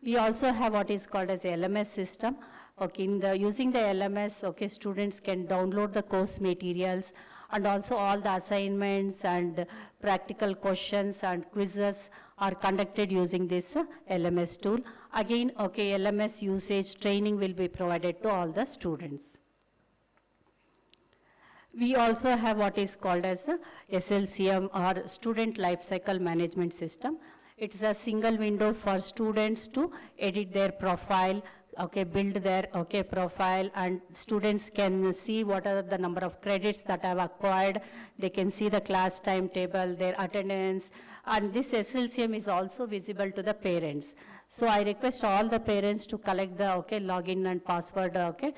We also have what is called as LMS system. Using the LMS, students can download the course materials, and also all the assignments and practical questions and quizzes are conducted using this LMS tool. Again, LMS usage training will be provided to all the students. We also have what is called as SLCM, or Student Lifecycle Management System. It's a single window for students to edit their profile, okay, build their, okay, profile, and students can see what are the number of credits that I've acquired. They can see the class timetable, their attendance, and this SLCM is also visible to the parents. So I request all the parents to collect the, okay, login and password, okay,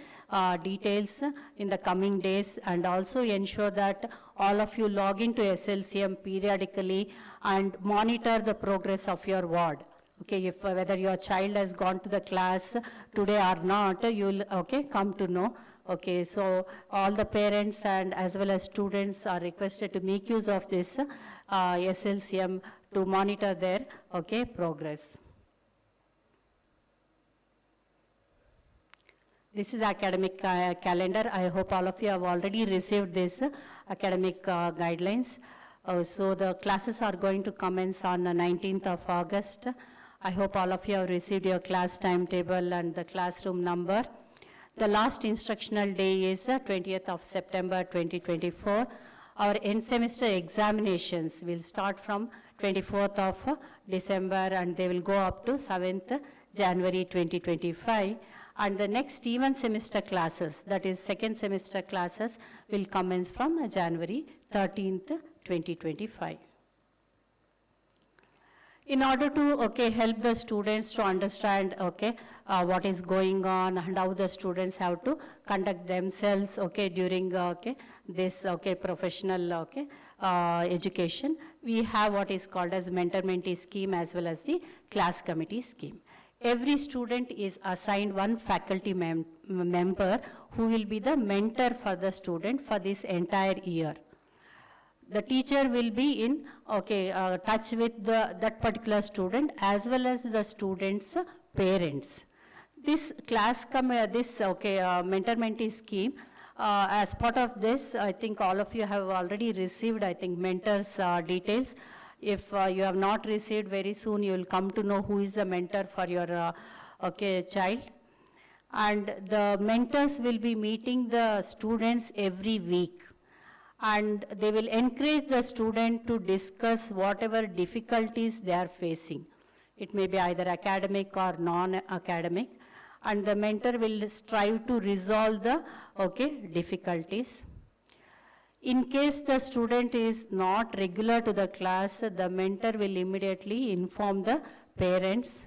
details in the coming days, and also ensure that all of you log into SLCM periodically and monitor the progress of your ward. Okay, if whether your child has gone to the class today or not, you'll, okay, come to know. Okay, so all the parents and as well as students are requested to make use of this SLCM to monitor their, okay, progress. This is academic calendar. I hope all of you have already received this academic guidelines. So the classes are going to commence on the 19th of August. I hope all of you have received your class timetable and the classroom number. The last instructional day is 20th of September 2024. Our end semester examinations will start from 24th of December and they will go up to 7th January 2025. And the next even semester classes, that is second semester classes, will commence from January 13th, 2025. In order to, okay, help the students to understand, okay, what is going on and how the students have to conduct themselves, okay, during, okay, this, okay, professional, okay, education, we have what is called as mentor-mentee scheme as well as the class committee scheme. Every student is assigned one faculty member who will be the mentor for the student for this entire year. The teacher will be in, okay, touch with that particular student as well as the student's parents. This class, okay, mentor-mentee scheme, as part of this, I think all of you have already received, I think, mentors' details. If you have not received, very soon you will come to know who is the mentor for your, okay, child. And the mentors will be meeting the students every week. And they will encourage the student to discuss whatever difficulties they are facing. It may be either academic or non-academic. And the mentor will strive to resolve the, okay, difficulties. In case the student is not regular to the class, the mentor will immediately inform the parents.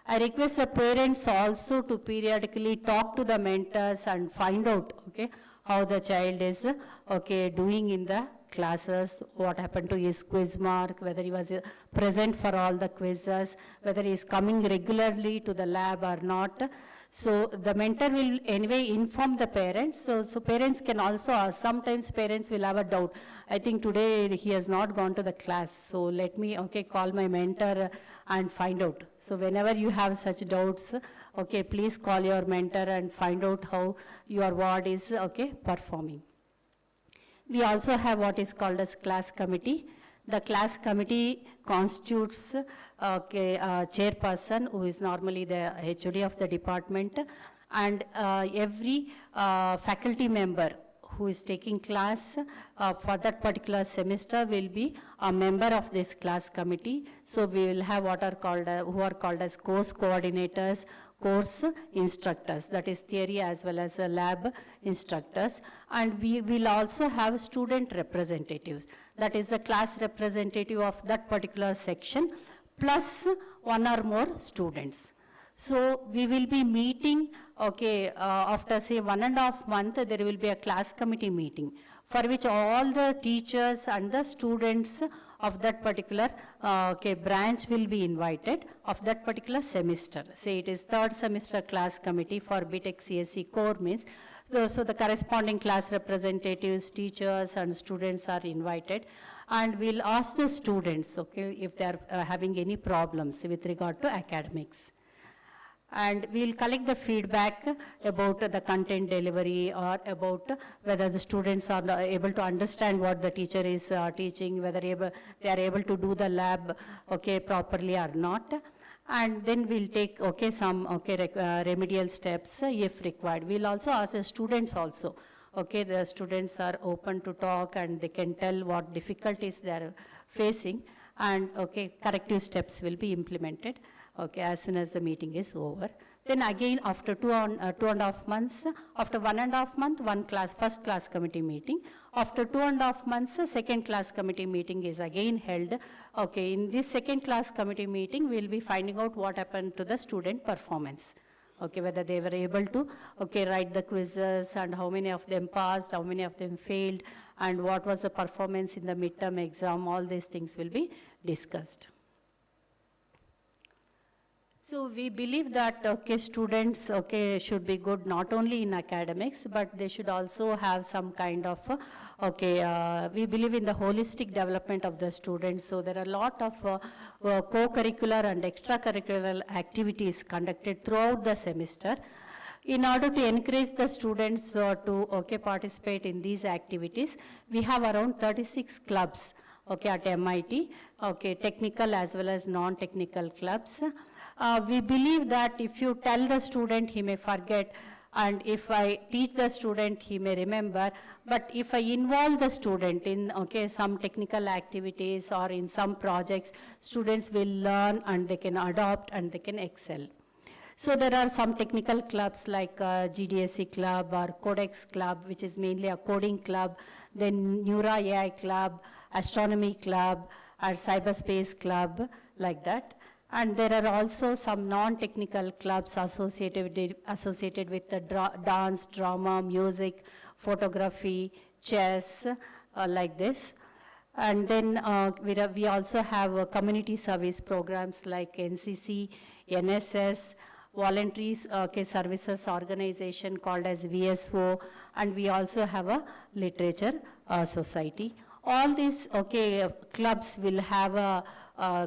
I request the parents also to periodically talk to the mentors and find out, okay, how the child is, okay, doing in the classes, what happened to his quiz mark, whether he was present for all the quizzes, whether he is coming regularly to the lab or not. So the mentor will anyway inform the parents. So parents can also ask. Sometimes parents will have a doubt. I think today he has not gone to the class. So let me, okay, call my mentor and find out. So whenever you have such doubts, okay, please call your mentor and find out how your ward is, okay, performing. We also have what is called as class committee. The class committee constitutes, okay, a chairperson who is normally the HOD of the department, and every faculty member who is taking class for that particular semester will be a member of this class committee. So we will have what are called, who are called as course coordinators, course instructors, that is theory as well as lab instructors. And we will also have student representatives, that is the class representative of that particular section, plus one or more students. So we will be meeting, okay, after say 1.5 months, there will be a class committee meeting for which all the teachers and the students of that particular okay, branch will be invited of that particular semester. Say it is third semester class committee for BTech CSE core means. So the corresponding class representatives, teachers and students are invited, and we'll ask the students, okay, if they are having any problems with regard to academics. And we'll collect the feedback about the content delivery or about whether the students are able to understand what the teacher is teaching, whether they are able to do the lab, okay, properly or not. And then we'll take, okay, some, okay, remedial steps if required. We'll also ask the students also. Okay, the students are open to talk and they can tell what difficulties they are facing, and okay, corrective steps will be implemented. okay, as soon as the meeting is over. Then again, after 2.5 months, after 1.5 month, first class committee meeting. After 2.5 months, second class committee meeting is again held. Okay, in this second class committee meeting, we'll be finding out what happened to the student performance. Okay, whether they were able to, okay, write the quizzes and how many of them passed, how many of them failed, and what was the performance in the midterm exam, all these things will be discussed. So we believe that, okay, students, okay, should be good not only in academics, but they should also have some kind of, we believe in the holistic development of the students. So there are a lot of co-curricular and extracurricular activities conducted throughout the semester. In order to encourage the students to participate in these activities, we have around 36 clubs, okay, at MIT, okay, technical as well as non-technical clubs. We believe that if you tell the student, he may forget, and if I teach the student, he may remember. But if I involve the student in, okay, some technical activities or in some projects, students will learn and they can adopt and they can excel. So there are some technical clubs like GDSE club or Codex club, which is mainly a coding club, then Neura AI club, astronomy club, or cyberspace club, like that. And there are also some non-technical clubs associated with the dance, drama, music, photography, chess, like this. And then we also have community service programs like NCC, NSS, voluntary services organization called as VSO, and we also have a literature society. All these clubs will have a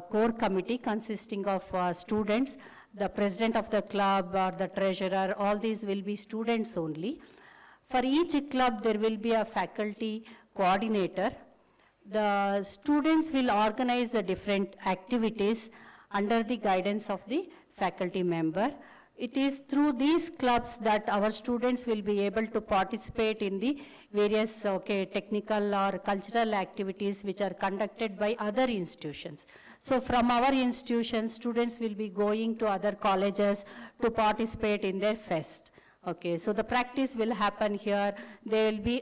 core committee consisting of students, the president of the club or the treasurer, all these will be students only. For each club, there will be a faculty coordinator. The students will organize the different activities under the guidance of the faculty member. It is through these clubs that our students will be able to participate in the various technical or cultural activities which are conducted by other institutions. So from our institution, students will be going to other colleges to participate in their fest. Okay, so the practice will happen here. They will be,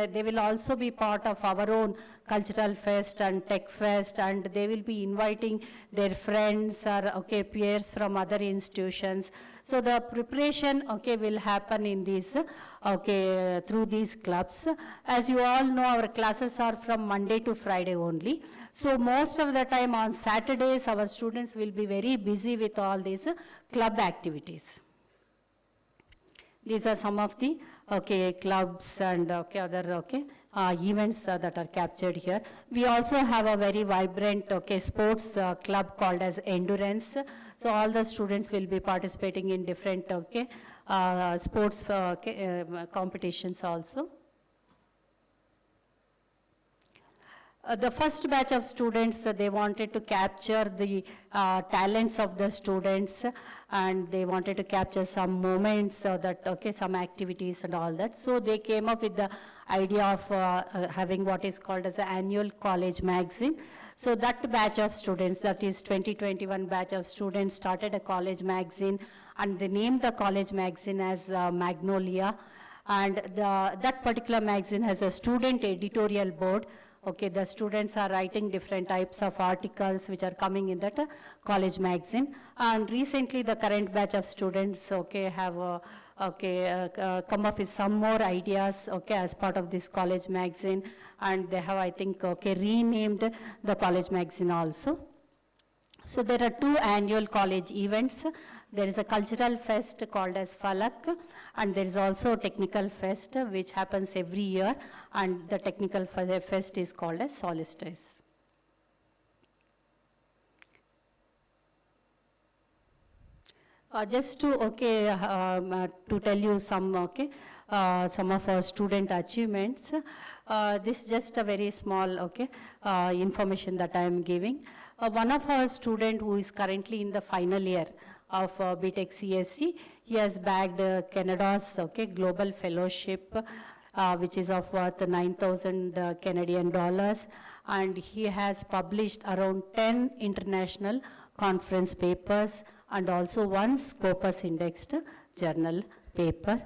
they will also be part of our own cultural fest and tech fest, and they will be inviting their friends or, peers from other institutions. So the preparation, will happen in these, through these clubs. As you all know, our classes are from Monday to Friday only. So most of the time on Saturdays, our students will be very busy with all these club activities. These are some of the clubs and other events that are captured here. We also have a very vibrant sports club called as Endurance. So all the students will be participating in different sports competitions also. The first batch of students, they wanted to capture the talents of the students, and they wanted to capture some moments, some activities and all that. So they came up with the idea of having what is called as the annual college magazine. So that batch of students, that is 2021 batch of students, started a college magazine, and they named the college magazine as Magnolia. And that particular magazine has a student editorial board. The students are writing different types of articles which are coming in that college magazine. And recently the current batch of students, have come up with some more ideas, as part of this college magazine. And they have, I think, renamed the college magazine also. So there are two annual college events. There is a cultural fest called as Falak, and there is also a technical fest which happens every year, and the technical fest is called as Solstice. Just to tell you some of our student achievements. This is just a very small information that I am giving. One of our student who is currently in the final year of BTech CSC, he has bagged Canada's global fellowship, which is of worth 9,000 Canadian dollars, and he has published around 10 international conference papers, and also one Scopus indexed journal paper.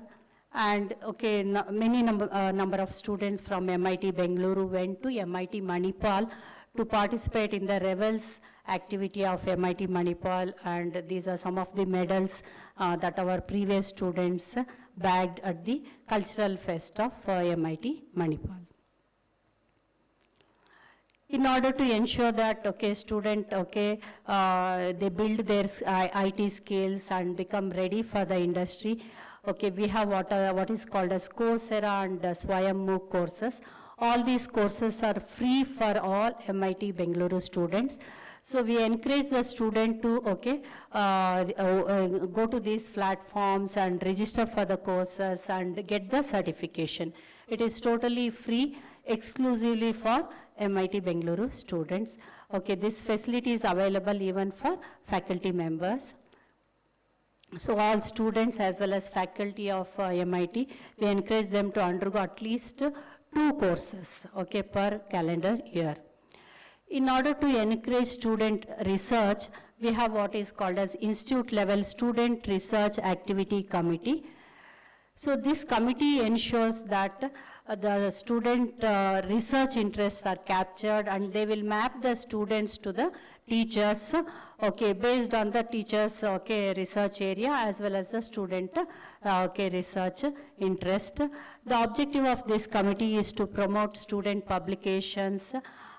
And okay, many number of students from MIT Bengaluru went to MIT Manipal to participate in the Revels activity of MIT Manipal, and these are some of the medals that our previous students bagged at the Cultural Fest of MIT Manipal. In order to ensure that, okay, they build their IT skills and become ready for the industry, okay, we have what is called as Coursera and Swayam MOOC courses. All these courses are free for all MIT Bengaluru students. So we encourage the student to, go to these platforms and register for the courses and get the certification. It is totally free, exclusively for MIT Bengaluru students. Okay, this facility is available even for faculty members. So all students as well as faculty of MIT, we encourage them to undergo at least 2 courses, okay, per calendar year. In order to encourage student research, we have what is called as Institute Level Student Research Activity Committee. So this committee ensures that the student research interests are captured, and they will map the students to the teachers, okay, based on the teachers, okay, research area as well as the student, okay, research interest. The objective of this committee is to promote student publications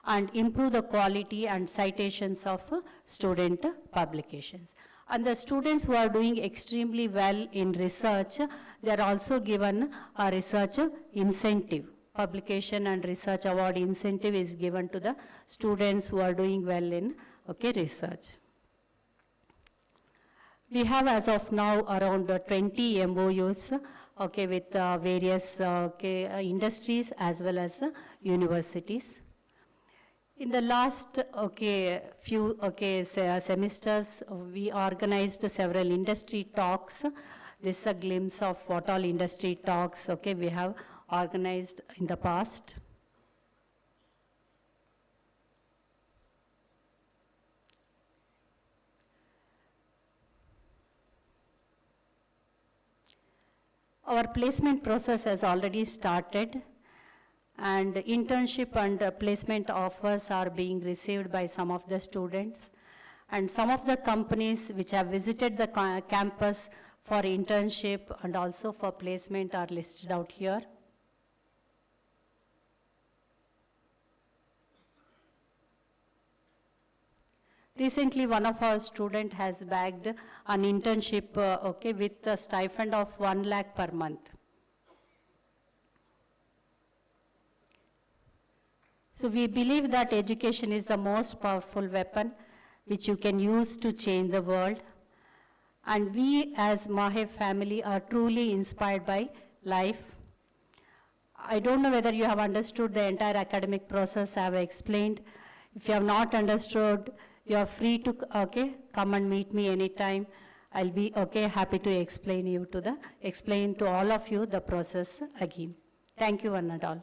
and improve the quality and citations of student publications. And the students who are doing extremely well in research, they are also given a research incentive. Publication and research award incentive is given to the students who are doing well in, okay, research. We have as of now around 20 MOUs, okay, with various industries as well as universities. In the last few semesters, we organized several industry talks. This is a glimpse of what all industry talks we have organized in the past. Our placement process has already started, and internship and placement offers are being received by some of the students. And some of the companies which have visited the campus for internship and also for placement are listed out here. Recently, one of our students has bagged an internship with a stipend of 1 lakh per month. So we believe that education is the most powerful weapon which you can use to change the world. And we as Mahe family are truly inspired by life. I don't know whether you have understood the entire academic process I have explained. If you have not understood, you are free to come and meet me anytime. I'll be happy to explain to all of you the process again. Thank you one and all.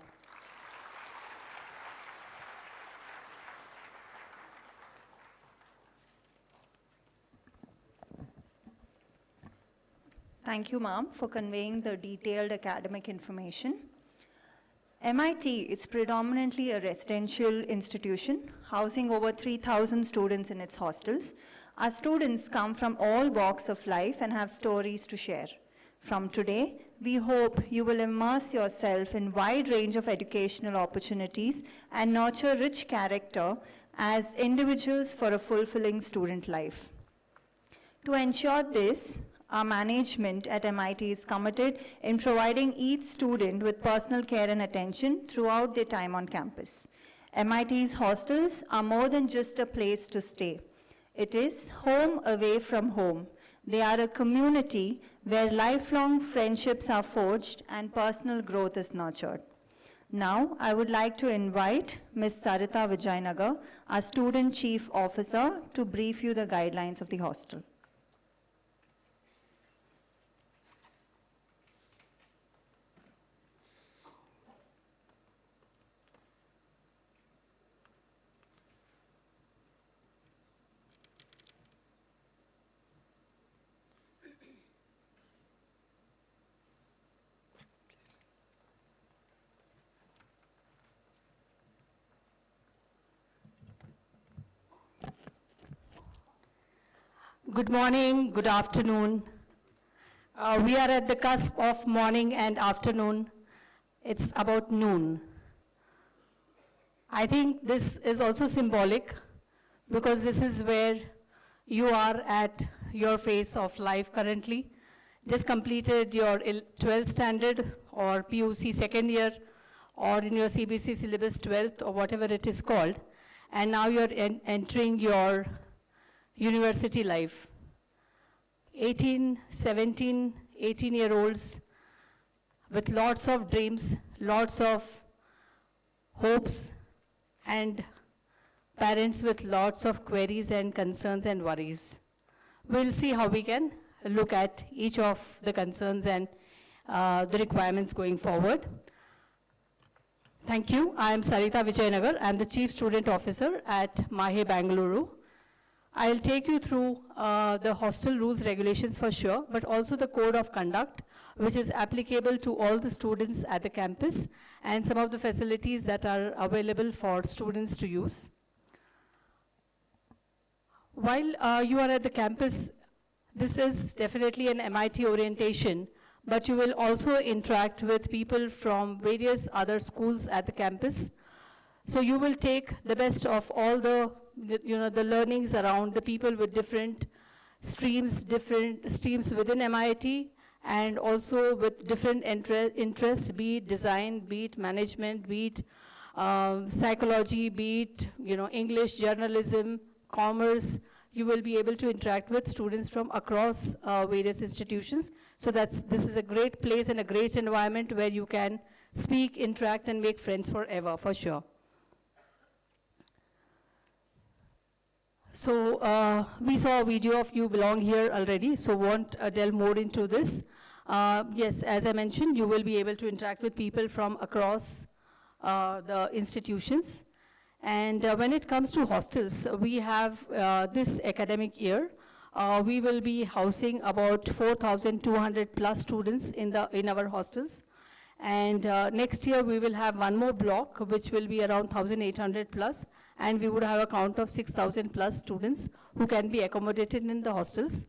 Thank you, ma'am, for conveying the detailed academic information. MIT is predominantly a residential institution, housing over 3,000 students in its hostels. Our students come from all walks of life and have stories to share. From today, we hope you will immerse yourself in wide range of educational opportunities and nurture rich character as individuals for a fulfilling student life. To ensure this, our management at MIT is committed in providing each student with personal care and attention throughout their time on campus. MIT's hostels are more than just a place to stay. It is home away from home. They are a community where lifelong friendships are forged and personal growth is nurtured. Now, I would like to invite Ms. Sarita Vijaynagar, our Student Chief Officer, to brief you the guidelines of the hostel. Good morning, good afternoon. We are at the cusp of morning and afternoon. It's about noon. I think this is also symbolic because this is where you are at your phase of life currently. Just completed your 12th standard or PUC second year or in your CBC syllabus 12th or whatever it is called. And now you're entering your university life. 18, 17, 18-year-olds with lots of dreams, lots of hopes, and parents with lots of queries and concerns and worries. We'll see how we can look at each of the concerns and the requirements going forward. Thank you. I am Sarita Vijayanagar. I am the Chief Student Officer at Mahe Bengaluru. I'll take you through the hostel rules, regulations for sure, but also the code of conduct, which is applicable to all the students at the campus, and some of the facilities that are available for students to use. While you are at the campus, this is definitely an MIT orientation, but you will also interact with people from various other schools at the campus. So you will take the best of all the learnings around the people with different streams within MIT, and also with different interests, be it design, be it management, be it psychology, be it English, journalism, commerce. You will be able to interact with students from across various institutions. So this is a great place and a great environment where you can speak, interact, and make friends forever, for sure. So we saw a video of You Belong Here already, so won't delve more into this. Yes, as I mentioned, you will be able to interact with people from across the institutions. And when it comes to hostels, we have this academic year, we will be housing about 4,200 plus students in our hostels. And next year we will have one more block, which will be around 1,800 plus, and we would have a count of 6,000 plus students who can be accommodated in the hostels.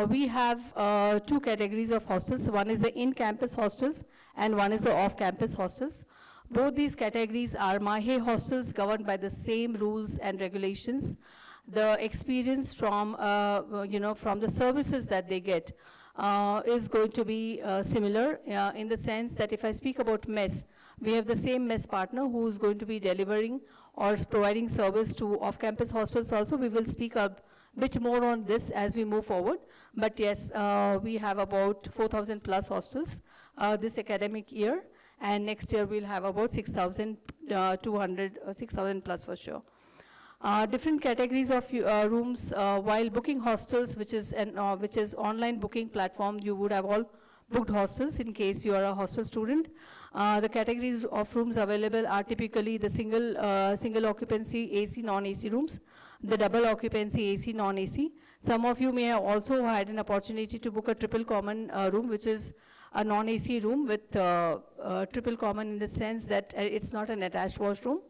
We have two categories of hostels. One is the in-campus hostels, and one is the off-campus hostels. Both these categories are Mahe hostels governed by the same rules and regulations. The experience from the services that they get is going to be similar in the sense that if I speak about mess, we have the same mess partner who is going to be delivering or providing service to off-campus hostels also. We will speak a bit more on this as we move forward. But yes, we have about 4,000 plus hostels this academic year. And next year we'll have about 6,200, 6,000 plus for sure. Different categories of rooms, while booking hostels, which is online booking platform, you would have all booked hostels in case you are a hostel student. The categories of rooms available are typically the single occupancy AC, non-AC rooms, the double occupancy AC, non-AC. Some of you may have also had an opportunity to book a triple common room, which is a non-AC room with triple common in the sense that it's not an attached washroom.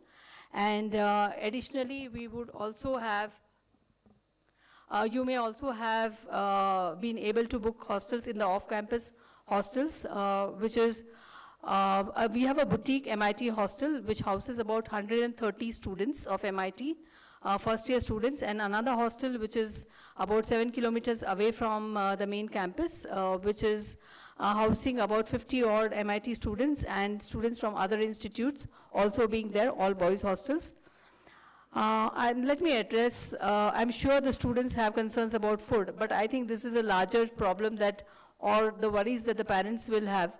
And additionally, we would also have, you may also have been able to book hostels in the off-campus hostels, which is, we have a boutique MIT hostel, which houses about 130 students of MIT, first-year students, and another hostel, which is about 7 kilometers away from the main campus, which is housing about 50 odd MIT students and students from other institutes also being there, all boys hostels. And let me address, I'm sure the students have concerns about food, but I think this is a larger problem that, or the worries that the parents will have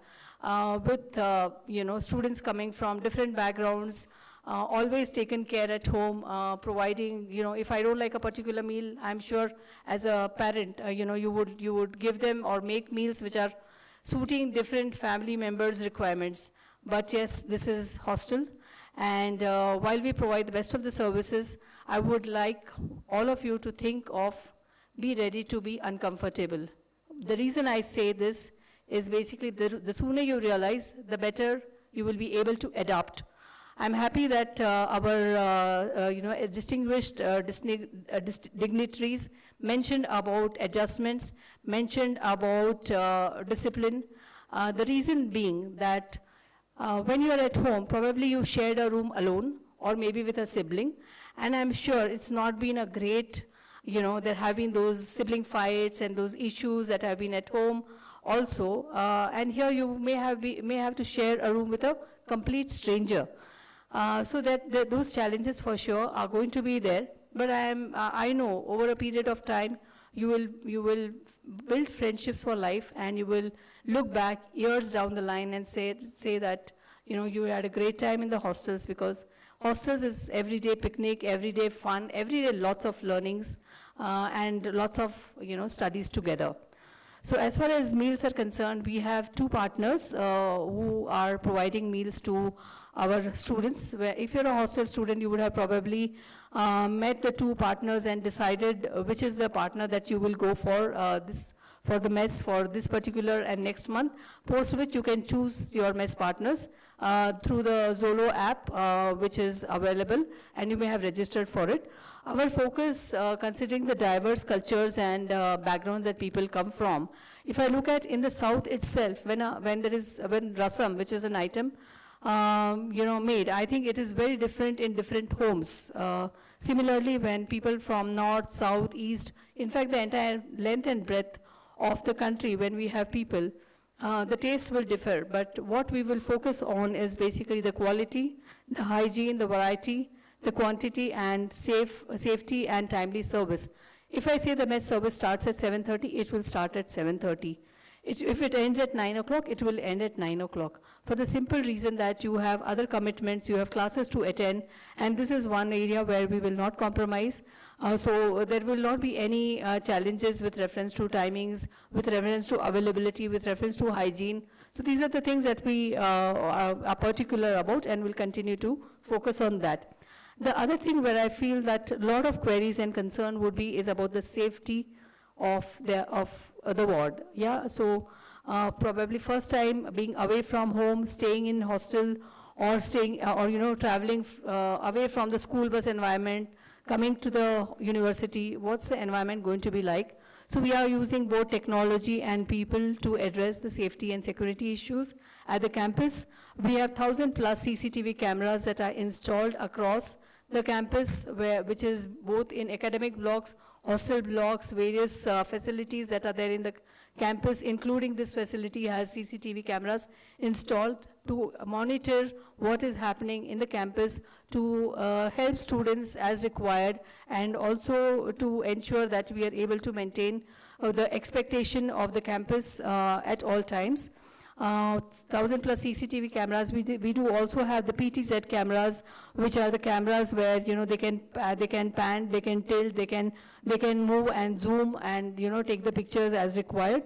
with students coming from different backgrounds, always taken care at home, providing, if I don't like a particular meal, I'm sure as a parent, you would give them or make meals which are suiting different family members' requirements. But yes, this is hostel. And while we provide the best of the services, I would like all of you to think of, be ready to be uncomfortable. The reason I say this is basically the sooner you realize, the better you will be able to adapt. I'm happy that our distinguished dignitaries mentioned about adjustments, mentioned about discipline. The reason being that when you are at home, probably you shared a room alone or maybe with a sibling, and I'm sure it's not been a great, there have been those sibling fights and those issues that have been at home also, and here you may have to share a room with a complete stranger. So that those challenges for sure are going to be there, but I know over a period of time you will build friendships for life, and you will look back years down the line and say that you had a great time in the hostels, because hostels is everyday picnic, everyday fun, everyday lots of learnings, and lots of studies together. So as far as meals are concerned, we have two partners who are providing meals to our students. Where if you're a hostel student, you would have probably met the two partners and decided which is the partner that you will go for for the mess for this particular and next month, post which you can choose your mess partners through the Zolo app, which is available, and you may have registered for it. Our focus, considering the diverse cultures and backgrounds that people come from, if I look at in the south itself, when rasam, which is an item, made, I think it is very different in different homes. Similarly, when people from north, south, east, in fact, the entire length and breadth of the country, when we have people, the taste will differ. But what we will focus on is basically the quality, the hygiene, the variety, the quantity, and safety and timely service. If I say the mess service starts at 7:30, it will start at 7:30. If it ends at 9 o'clock, it will end at 9 o'clock. For the simple reason that you have other commitments, you have classes to attend, and this is one area where we will not compromise. So there will not be any challenges with reference to timings, with reference to availability, with reference to hygiene. So these are the things that we are particular about, and will continue to focus on that. The other thing where I feel that a lot of queries and concern would be is about the safety of the ward. Yeah, so probably first time being away from home, staying in hostel, or staying traveling away from the school bus environment, coming to the university. What's the environment going to be like? So we are using both technology and people to address the safety and security issues at the campus. We have 1,000+ CCTV cameras that are installed across the campus, which is both in academic blocks, hostel blocks, various facilities that are there in the campus, including this facility has CCTV cameras installed to monitor what is happening in the campus, to help students as required, and also to ensure that we are able to maintain the expectation of the campus at all times. 1,000+ CCTV cameras. We do also have the PTZ cameras, which are the cameras where they can pan, they can tilt, they can move and zoom and take the pictures as required.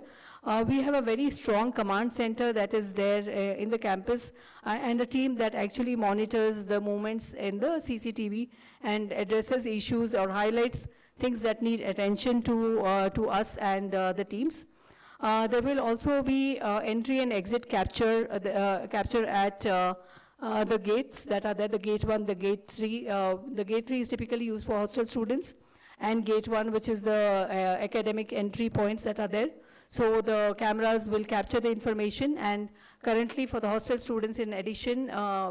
We have a very strong command center that is there in the campus, and a team that actually monitors the movements in the CCTV and addresses issues or highlights things that need attention to us and the teams. There will also be entry and exit capture at the gates that are there, the gate 1, the gate 3. The gate 3 is typically used for hostel students, and gate 1, which is the academic entry points that are there. So the cameras will capture the information, and currently for the hostel students, in addition,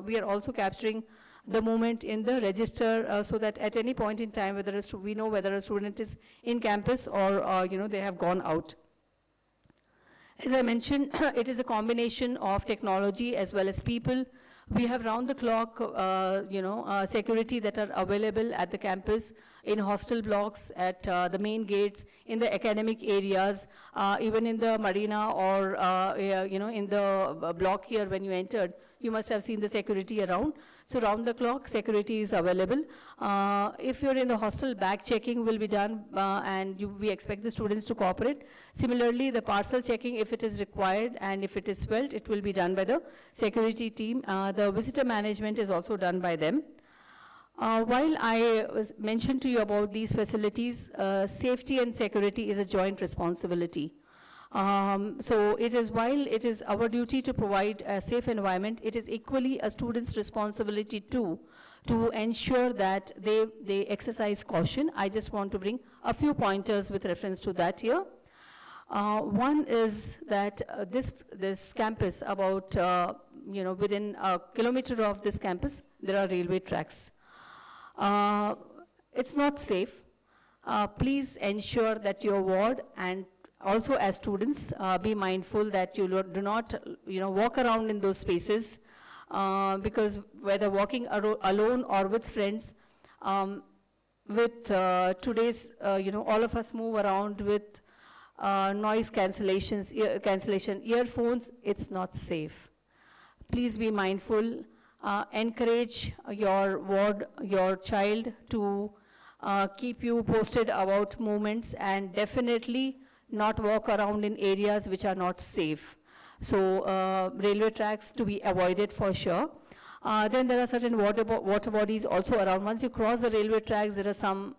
we are also capturing the movement in the register so that at any point in time, we know whether a student is in campus or they have gone out. As I mentioned, it is a combination of technology as well as people. We have round-the-clock, security that are available at the campus, in hostel blocks, at the main gates, in the academic areas, even in the marina or, in the block here when you entered. You must have seen the security around. So round-the-clock security is available. If you're in the hostel, bag checking will be done, and we expect the students to cooperate. Similarly, the parcel checking, if it is required and if it is felt, it will be done by the security team. The visitor management is also done by them. While I mentioned to you about these facilities, safety and security is a joint responsibility. So it is, while it is our duty to provide a safe environment, it is equally a student's responsibility too, to ensure that they exercise caution. I just want to bring a few pointers with reference to that here. One is that this campus, about within a kilometer of this campus, there are railway tracks. It's not safe. Please ensure that your ward, and also as students, be mindful that you do not walk around in those spaces, because whether walking alone or with friends, with today's, all of us move around with noise cancellation earphones, it's not safe. Please be mindful. Encourage your ward, your child to keep you posted about movements, and definitely not walk around in areas which are not safe. So railway tracks to be avoided for sure. Then there are certain water bodies also around. Once you cross the railway tracks, there are some,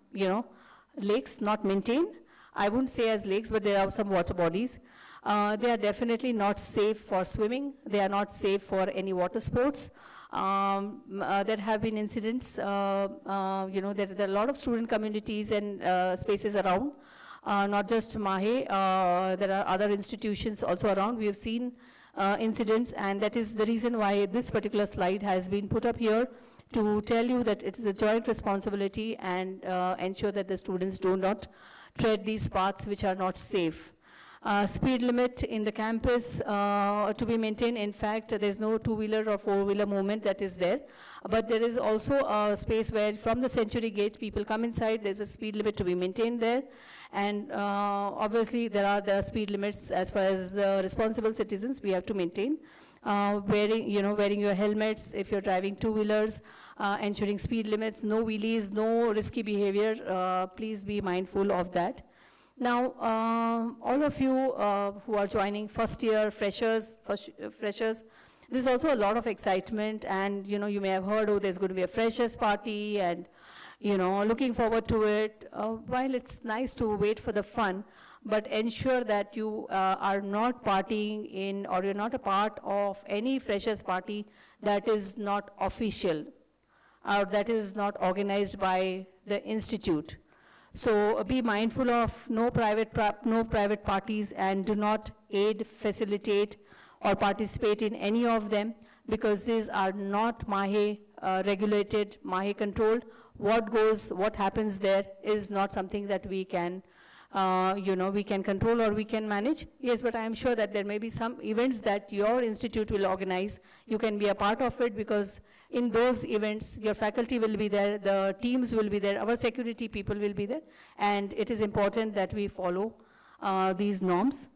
lakes not maintained. I wouldn't say as lakes, but there are some water bodies. They are definitely not safe for swimming. They are not safe for any water sports. There have been incidents, there are a lot of student communities and spaces around, not just Mahe, there are other institutions also around. We have seen incidents, and that is the reason why this particular slide has been put up here, to tell you that it is a joint responsibility, and ensure that the students do not tread these paths which are not safe. Speed limit in the campus to be maintained. In fact, there's no two-wheeler or four-wheeler movement that is there. But there is also a space where from the Century Gate, people come inside. There's a speed limit to be maintained there. And obviously, there are speed limits as far as the responsible citizens we have to maintain. Wearing your helmets if you're driving two-wheelers, ensuring speed limits, no wheelies, no risky behavior. Please be mindful of that. Now, all of you who are joining first year freshers, there's also a lot of excitement, and you may have heard, oh, there's going to be a freshers party, and looking forward to it. While it's nice to wait for the fun, but ensure that you are not partying in, or you're not a part of any freshers party that is not official, or that is not organized by the institute. So be mindful of no private parties, and do not aid, facilitate, or participate in any of them, because these are not Mahe regulated, Mahe controlled. What happens there is not something that we can, we can control or we can manage. Yes, but I am sure that there may be some events that your institute will organize. You can be a part of it, because in those events, your faculty will be there, the teams will be there, our security people will be there, and it is important that we follow these norms.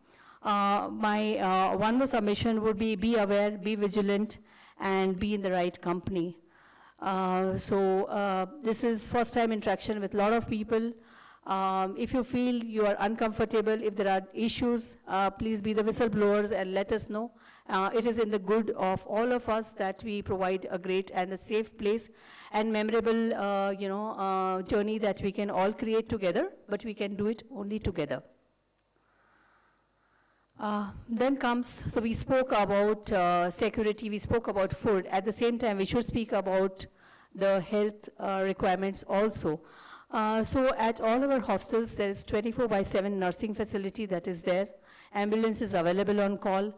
My one more submission would be aware, be vigilant, and be in the right company. This is first time interaction with a lot of people. If you feel you are uncomfortable, if there are issues, please be the whistleblowers and let us know. It is in the good of all of us that we provide a great and a safe place and memorable, journey that we can all create together, but we can do it only together. Then comes, so we spoke about security, we spoke about food. At the same time, we should speak about the health requirements also. So at all our hostels, there is 24/7 nursing facility that is there. Ambulance is available on call.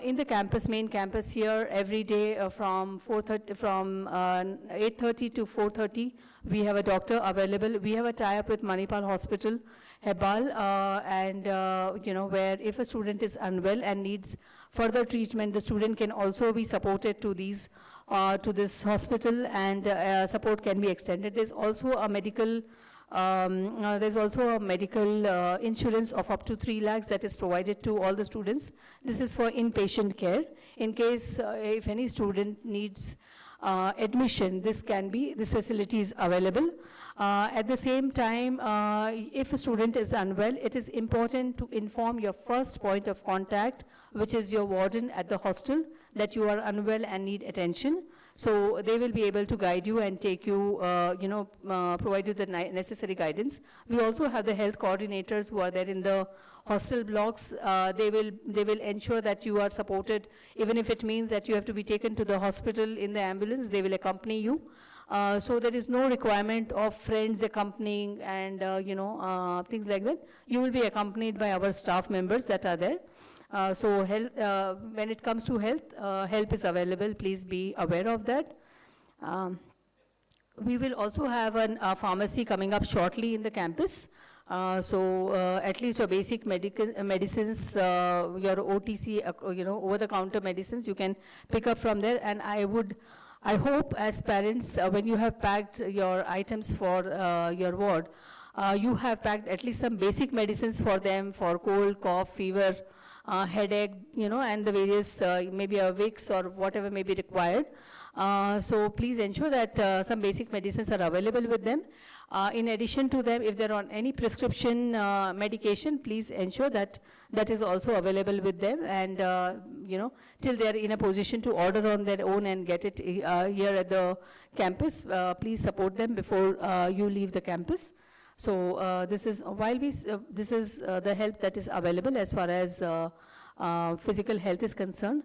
In the campus, main campus here, every day from 8:30 to 4:30, we have a doctor available. We have a tie-up with Manipal Hospital, Hebal, and where if a student is unwell and needs further treatment, the student can also be supported to these to this hospital, and support can be extended. There's also a medical insurance of up to 3 lakhs that is provided to all the students. This is for inpatient care. In case if any student needs admission, this facility is available. At the same time, if a student is unwell, it is important to inform your first point of contact, which is your warden at the hostel, that you are unwell and need attention. So they will be able to guide you and take you, provide you the necessary guidance. We also have the health coordinators who are there in the hostel blocks. They will ensure that you are supported, even if it means that you have to be taken to the hospital in the ambulance, they will accompany you. So there is no requirement of friends accompanying and, things like that. You will be accompanied by our staff members that are there. So health, when it comes to health, help is available. Please be aware of that. We will also have a pharmacy coming up shortly in the campus. At least your basic medicines, your OTC, over-the-counter medicines, you can pick up from there. And I hope as parents, when you have packed your items for your ward, you have packed at least some basic medicines for them for cold, cough, fever, headache, and the various, maybe a Vicks or whatever may be required. So please ensure that some basic medicines are available with them. In addition to them, if they're on any prescription medication, please ensure that that is also available with them, and till they're in a position to order on their own and get it here at the campus, please support them before you leave the campus. So this is the help that is available as far as physical health is concerned.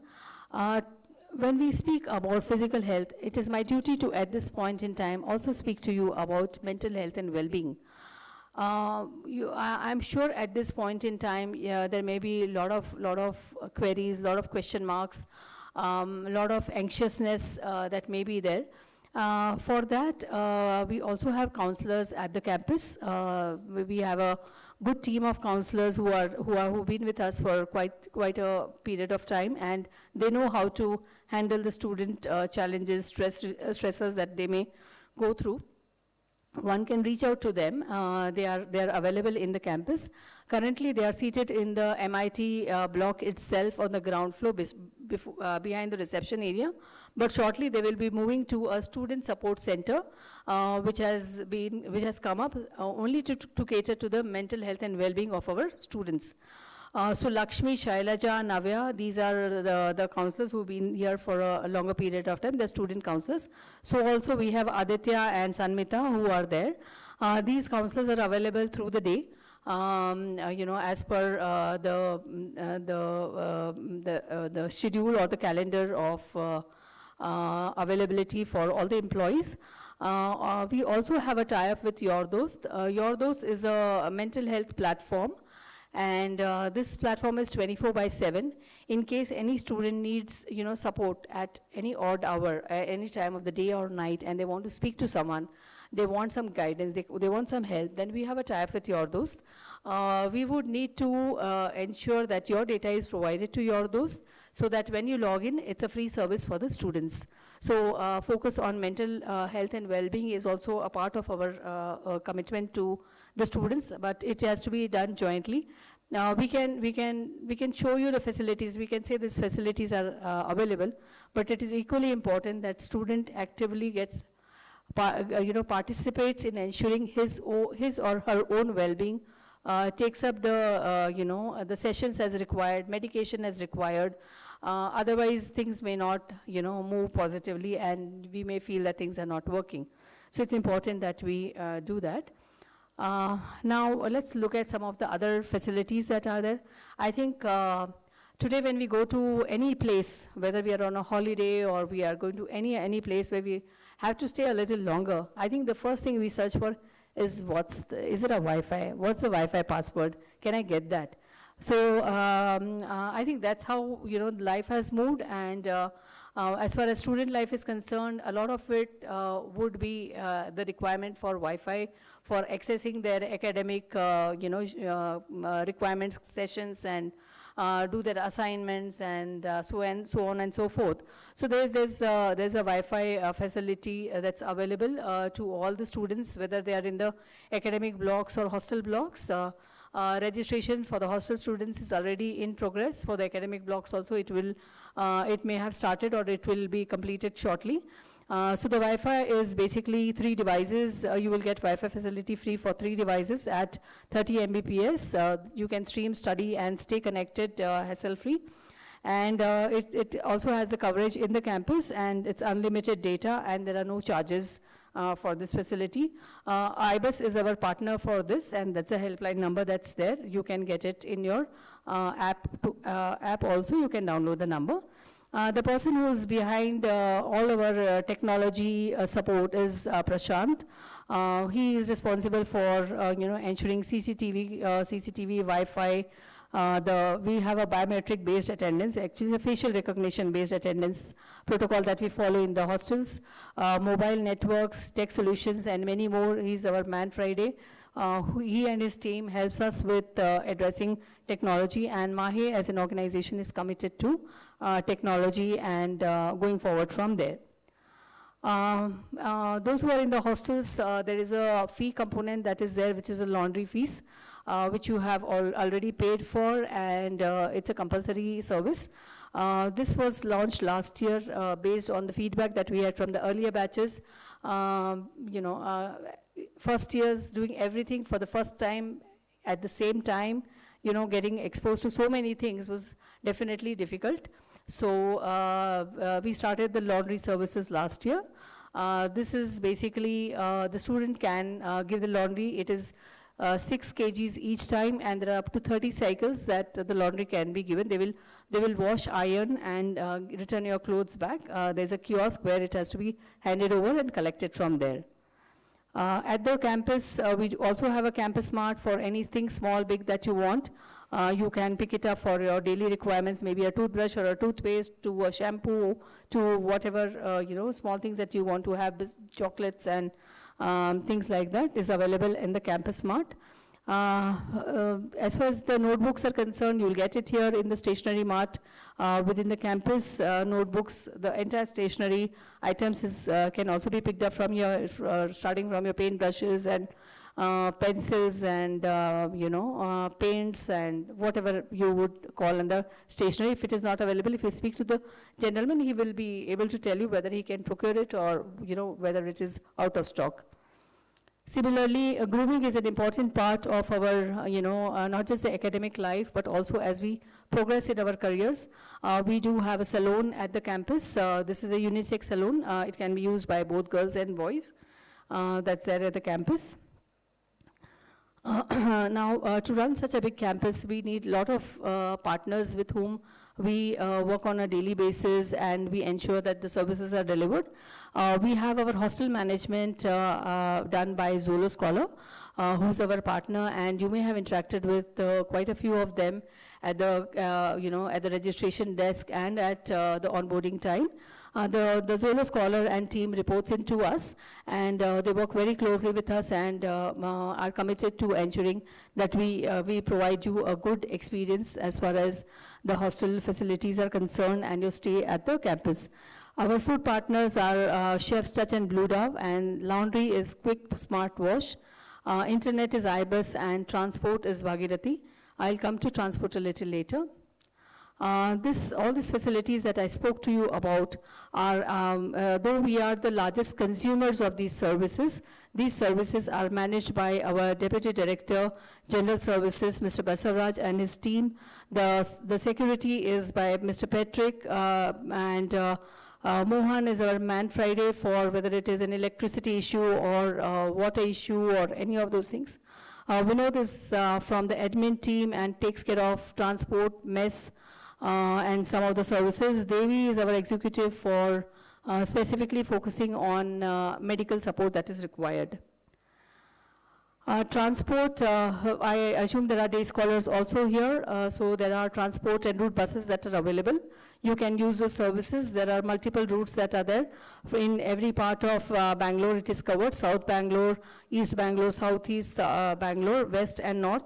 When we speak about physical health, it is my duty to, at this point in time, also speak to you about mental health and well-being. I'm sure at this point in time, there may be a lot of queries, a lot of question marks, a lot of anxiousness that may be there. For that, we also have counselors at the campus. We have a good team of counselors who've been with us for quite a period of time, and they know how to handle the student challenges, stressors that they may go through. One can reach out to them. They are available in the campus. Currently, they are seated in the MIT block itself on the ground floor behind the reception area. But shortly, they will be moving to a student support center, which has come up only to cater to the mental health and well-being of our students. So Lakshmi, Shailaja, Navya, these are the counselors who've been here for a longer period of time, the student counselors. So also we have Aditya and Sanmita who are there. These counselors are available through the day, as per the schedule or the calendar of availability for all the employees. We also have a tie-up with Your Dost. Your Dost is a mental health platform. And this platform is 24/7. In case any student needs, support at any odd hour, any time of the day or night, and they want to speak to someone, they want some guidance, they want some help, then we have a tie-up with Your Dost. We would need to ensure that your data is provided to Your Dost, so that when you log in, it's a free service for the students. So focus on mental health and well-being is also a part of our commitment to the students, but it has to be done jointly. Now we can show you the facilities. We can say these facilities are available, but it is equally important that student actively gets, participates in ensuring his or her own well-being, takes up the sessions as required, medication as required. Otherwise, things may not, move positively, and we may feel that things are not working. So it's important that we do that. Now, let's look at some of the other facilities that are there. I think today when we go to any place, whether we are on a holiday or we are going to any place where we have to stay a little longer, I think the first thing we search for is is it a Wi-Fi? What's the Wi-Fi password? Can I get that? So I think that's how life has moved, and as far as student life is concerned, a lot of it would be the requirement for Wi-Fi for accessing their academic requirements, sessions, and do their assignments, and so on and so forth. So there's a Wi-Fi facility that's available to all the students, whether they are in the academic blocks or hostel blocks. Registration for the hostel students is already in progress. For the academic blocks also, it may have started or it will be completed shortly. So the Wi-Fi is basically 3 devices. You will get Wi-Fi facility free for 3 devices at 30 Mbps. You can stream, study, and stay connected hassle-free. And it also has the coverage in the campus, and it's unlimited data, and there are no charges for this facility. IBUS is our partner for this, and that's a helpline number that's there. You can get it in your app also. You can download the number. The person who's behind all of our technology support is Prashant. He is responsible for ensuring CCTV, Wi-Fi. We have a biometric-based attendance, actually a facial recognition-based attendance protocol that we follow in the hostels, mobile networks, tech solutions, and many more. He's our Man Friday. He and his team helps us with addressing technology, and Mahe as an organization is committed to technology and going forward from there. Those who are in the hostels, there is a fee component that is there, which is the laundry fees, which you have already paid for, and it's a compulsory service. This was launched last year based on the feedback that we had from the earlier batches. First years doing everything for the first time at the same time, getting exposed to so many things was definitely difficult. So we started the laundry services last year. This is basically, the student can give the laundry. It is 6 kgs each time, and there are up to 30 cycles that the laundry can be given. They will wash, iron, and return your clothes back. There's a kiosk where it has to be handed over and collected from there. At the campus, we also have a campus smart for anything small, big that you want. You can pick it up for your daily requirements, maybe a toothbrush or a toothpaste, to a shampoo, to whatever, small things that you want to have, chocolates and things like that is available in the campus smart. As far as the notebooks are concerned, you'll get it here in the stationery mart within the campus. Notebooks, the entire stationery items can also be picked up from your, starting from your paintbrushes and pencils and paints and whatever you would call in the stationery. If it is not available, if you speak to the gentleman, he will be able to tell you whether he can procure it or whether it is out of stock. Similarly, grooming is an important part of our, not just the academic life, but also as we progress in our careers. We do have a salon at the campus. This is a unisex salon. It can be used by both girls and boys. That's there at the campus. Now, to run such a big campus, we need a lot of partners with whom we work on a daily basis, and we ensure that the services are delivered. We have our hostel management done by Zolo Scholar, who's our partner, and you may have interacted with quite a few of them at the, at the registration desk and at the onboarding time. The Zolo Scholar and team reports into us, and they work very closely with us and are committed to ensuring that we provide you a good experience as far as the hostel facilities are concerned and your stay at the campus. Our food partners are Chef's Touch and Blue Dove, and laundry is Quick Smart Wash. Internet is IBUS, and transport is Bhagirathi. I'll come to transport a little later. All these facilities that I spoke to you about are, though we are the largest consumers of these services are managed by our Deputy Director, General Services, Mr. Basavaraj, and his team. The security is by Mr. Patrick, and Mohan is our Man Friday for whether it is an electricity issue or water issue or any of those things. Vinod is from the admin team and takes care of transport, mess, and some of the services. Devi is our executive for specifically focusing on medical support that is required. Transport, I assume there are day scholars also here, so there are transport and route buses that are available. You can use those services. There are multiple routes that are there. In every part of Bangalore it is covered: South Bangalore, East Bangalore, Southeast Bangalore, West and North.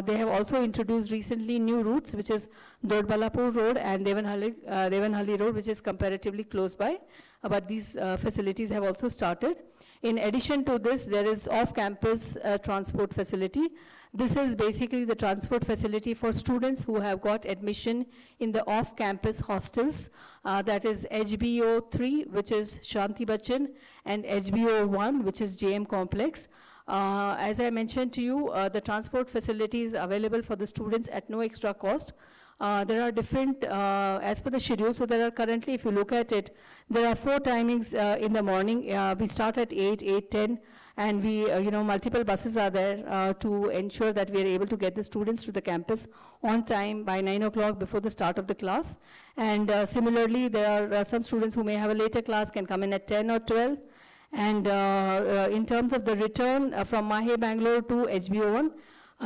They have also introduced recently new routes, which is Dodbalapur Road and Devanhalli Road, which is comparatively close by, but these facilities have also started. In addition to this, there is off-campus transport facility. This is basically the transport facility for students who have got admission in the off-campus hostels. That is HBO 3, which is Shanti Bachchan, and HBO 1, which is JM Complex. As I mentioned to you, the transport facility is available for the students at no extra cost. There are different, as per the schedule, so there are currently, if you look at it, there are 4 timings in the morning. We start at 8, 8:10, and we, multiple buses are there to ensure that we are able to get the students to the campus on time by 9 o'clock before the start of the class. And similarly, there are some students who may have a later class can come in at 10 or 12. And in terms of the return from Mahe Bengaluru to HBO1,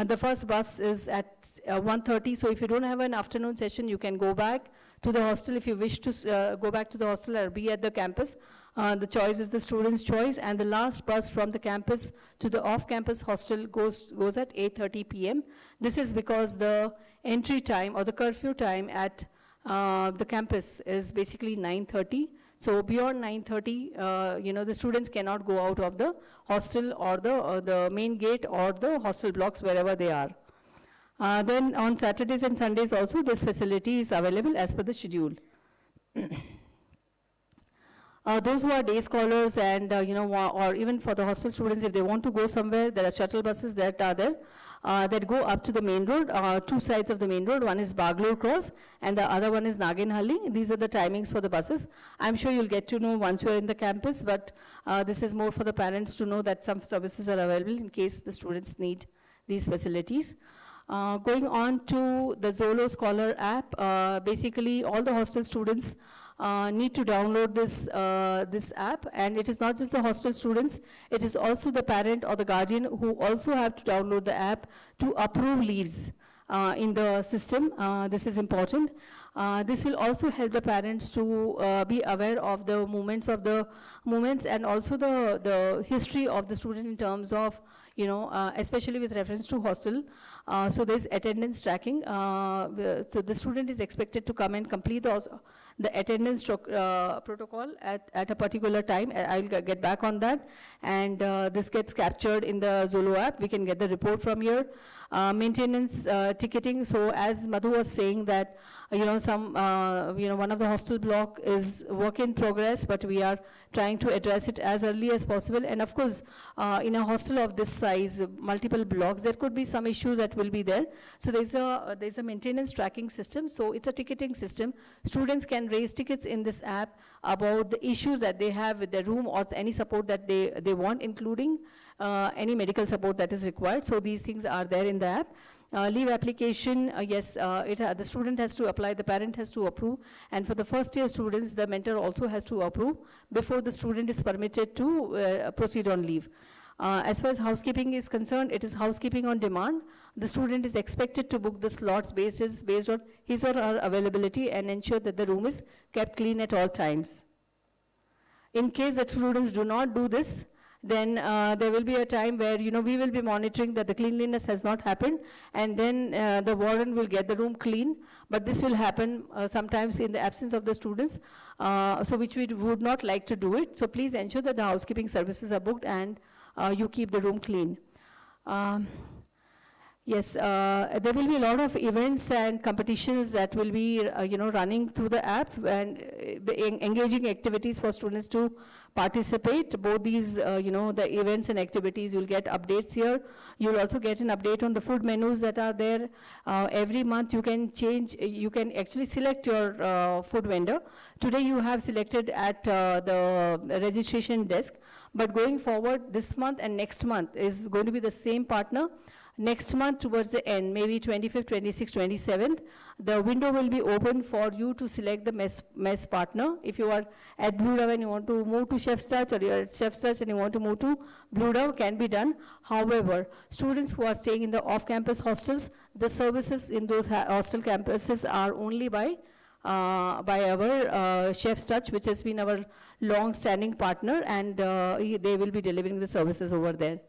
the first bus is at 1:30, so if you don't have an afternoon session, you can go back to the hostel. If you wish to go back to the hostel or be at the campus, the choice is the student's choice, and the last bus from the campus to the off-campus hostel goes at 8:30 p.m. This is because the entry time or the curfew time at the campus is basically 9:30. So beyond 9:30, the students cannot go out of the hostel or the main gate or the hostel blocks wherever they are. Then on Saturdays and Sundays also, this facility is available as per the schedule. Those who are day scholars and, or even for the hostel students, if they want to go somewhere, there are shuttle buses that are there that go up to the main road, 2 sides of the main road. One is Bengaluru Cross and the other one is Naginhalli. These are the timings for the buses. I'm sure you'll get to know once you're in the campus, but this is more for the parents to know that some services are available in case the students need these facilities. Going on to the Zolo Scholar app, basically all the hostel students need to download this app, and it is not just the hostel students, it is also the parent or the guardian who also have to download the app to approve leaves in the system. This is important. This will also help the parents to be aware of the movements and also the history of the student in terms of, especially with reference to hostel. So there's attendance tracking. So the student is expected to come and complete the attendance protocol at a particular time. I'll get back on that. And this gets captured in the Zolo app. We can get the report from here. Maintenance ticketing. So as Madhu was saying that, one of the hostel block is work in progress, but we are trying to address it as early as possible. And of course, in a hostel of this size, multiple blocks, there could be some issues that will be there. So there's a maintenance tracking system. So it's a ticketing system. Students can raise tickets in this app about the issues that they have with their room or any support that they want, including any medical support that is required. So these things are there in the app. Leave application, yes, the student has to apply, the parent has to approve, and for the first year students, the mentor also has to approve before the student is permitted to proceed on leave. As far as housekeeping is concerned, it is housekeeping on demand. The student is expected to book the slots based on his or her availability and ensure that the room is kept clean at all times. In case the students do not do this, then there will be a time where, we will be monitoring that the cleanliness has not happened, and then the warden will get the room clean, but this will happen sometimes in the absence of the students, so which we would not like to do it. So please ensure that the housekeeping services are booked and you keep the room clean. Yes, there will be a lot of events and competitions that will be, running through the app, and engaging activities for students to participate. Both these, the events and activities, you'll get updates here. You'll also get an update on the food menus that are there. Every month you can actually select your food vendor. Today you have selected at the registration desk, but going forward, this month and next month is going to be the same partner. Next month towards the end, maybe 25th, 26th, 27th, the window will be open for you to select the mess partner. If you are at Blue Dove and you want to move to Chef's Touch, or you are at Chef's Touch and you want to move to Blue Dove, can be done. However, students who are staying in the off-campus hostels, the services in those hostel campuses are only by our Chef's Touch, which has been our long-standing partner, and they will be delivering the services over there.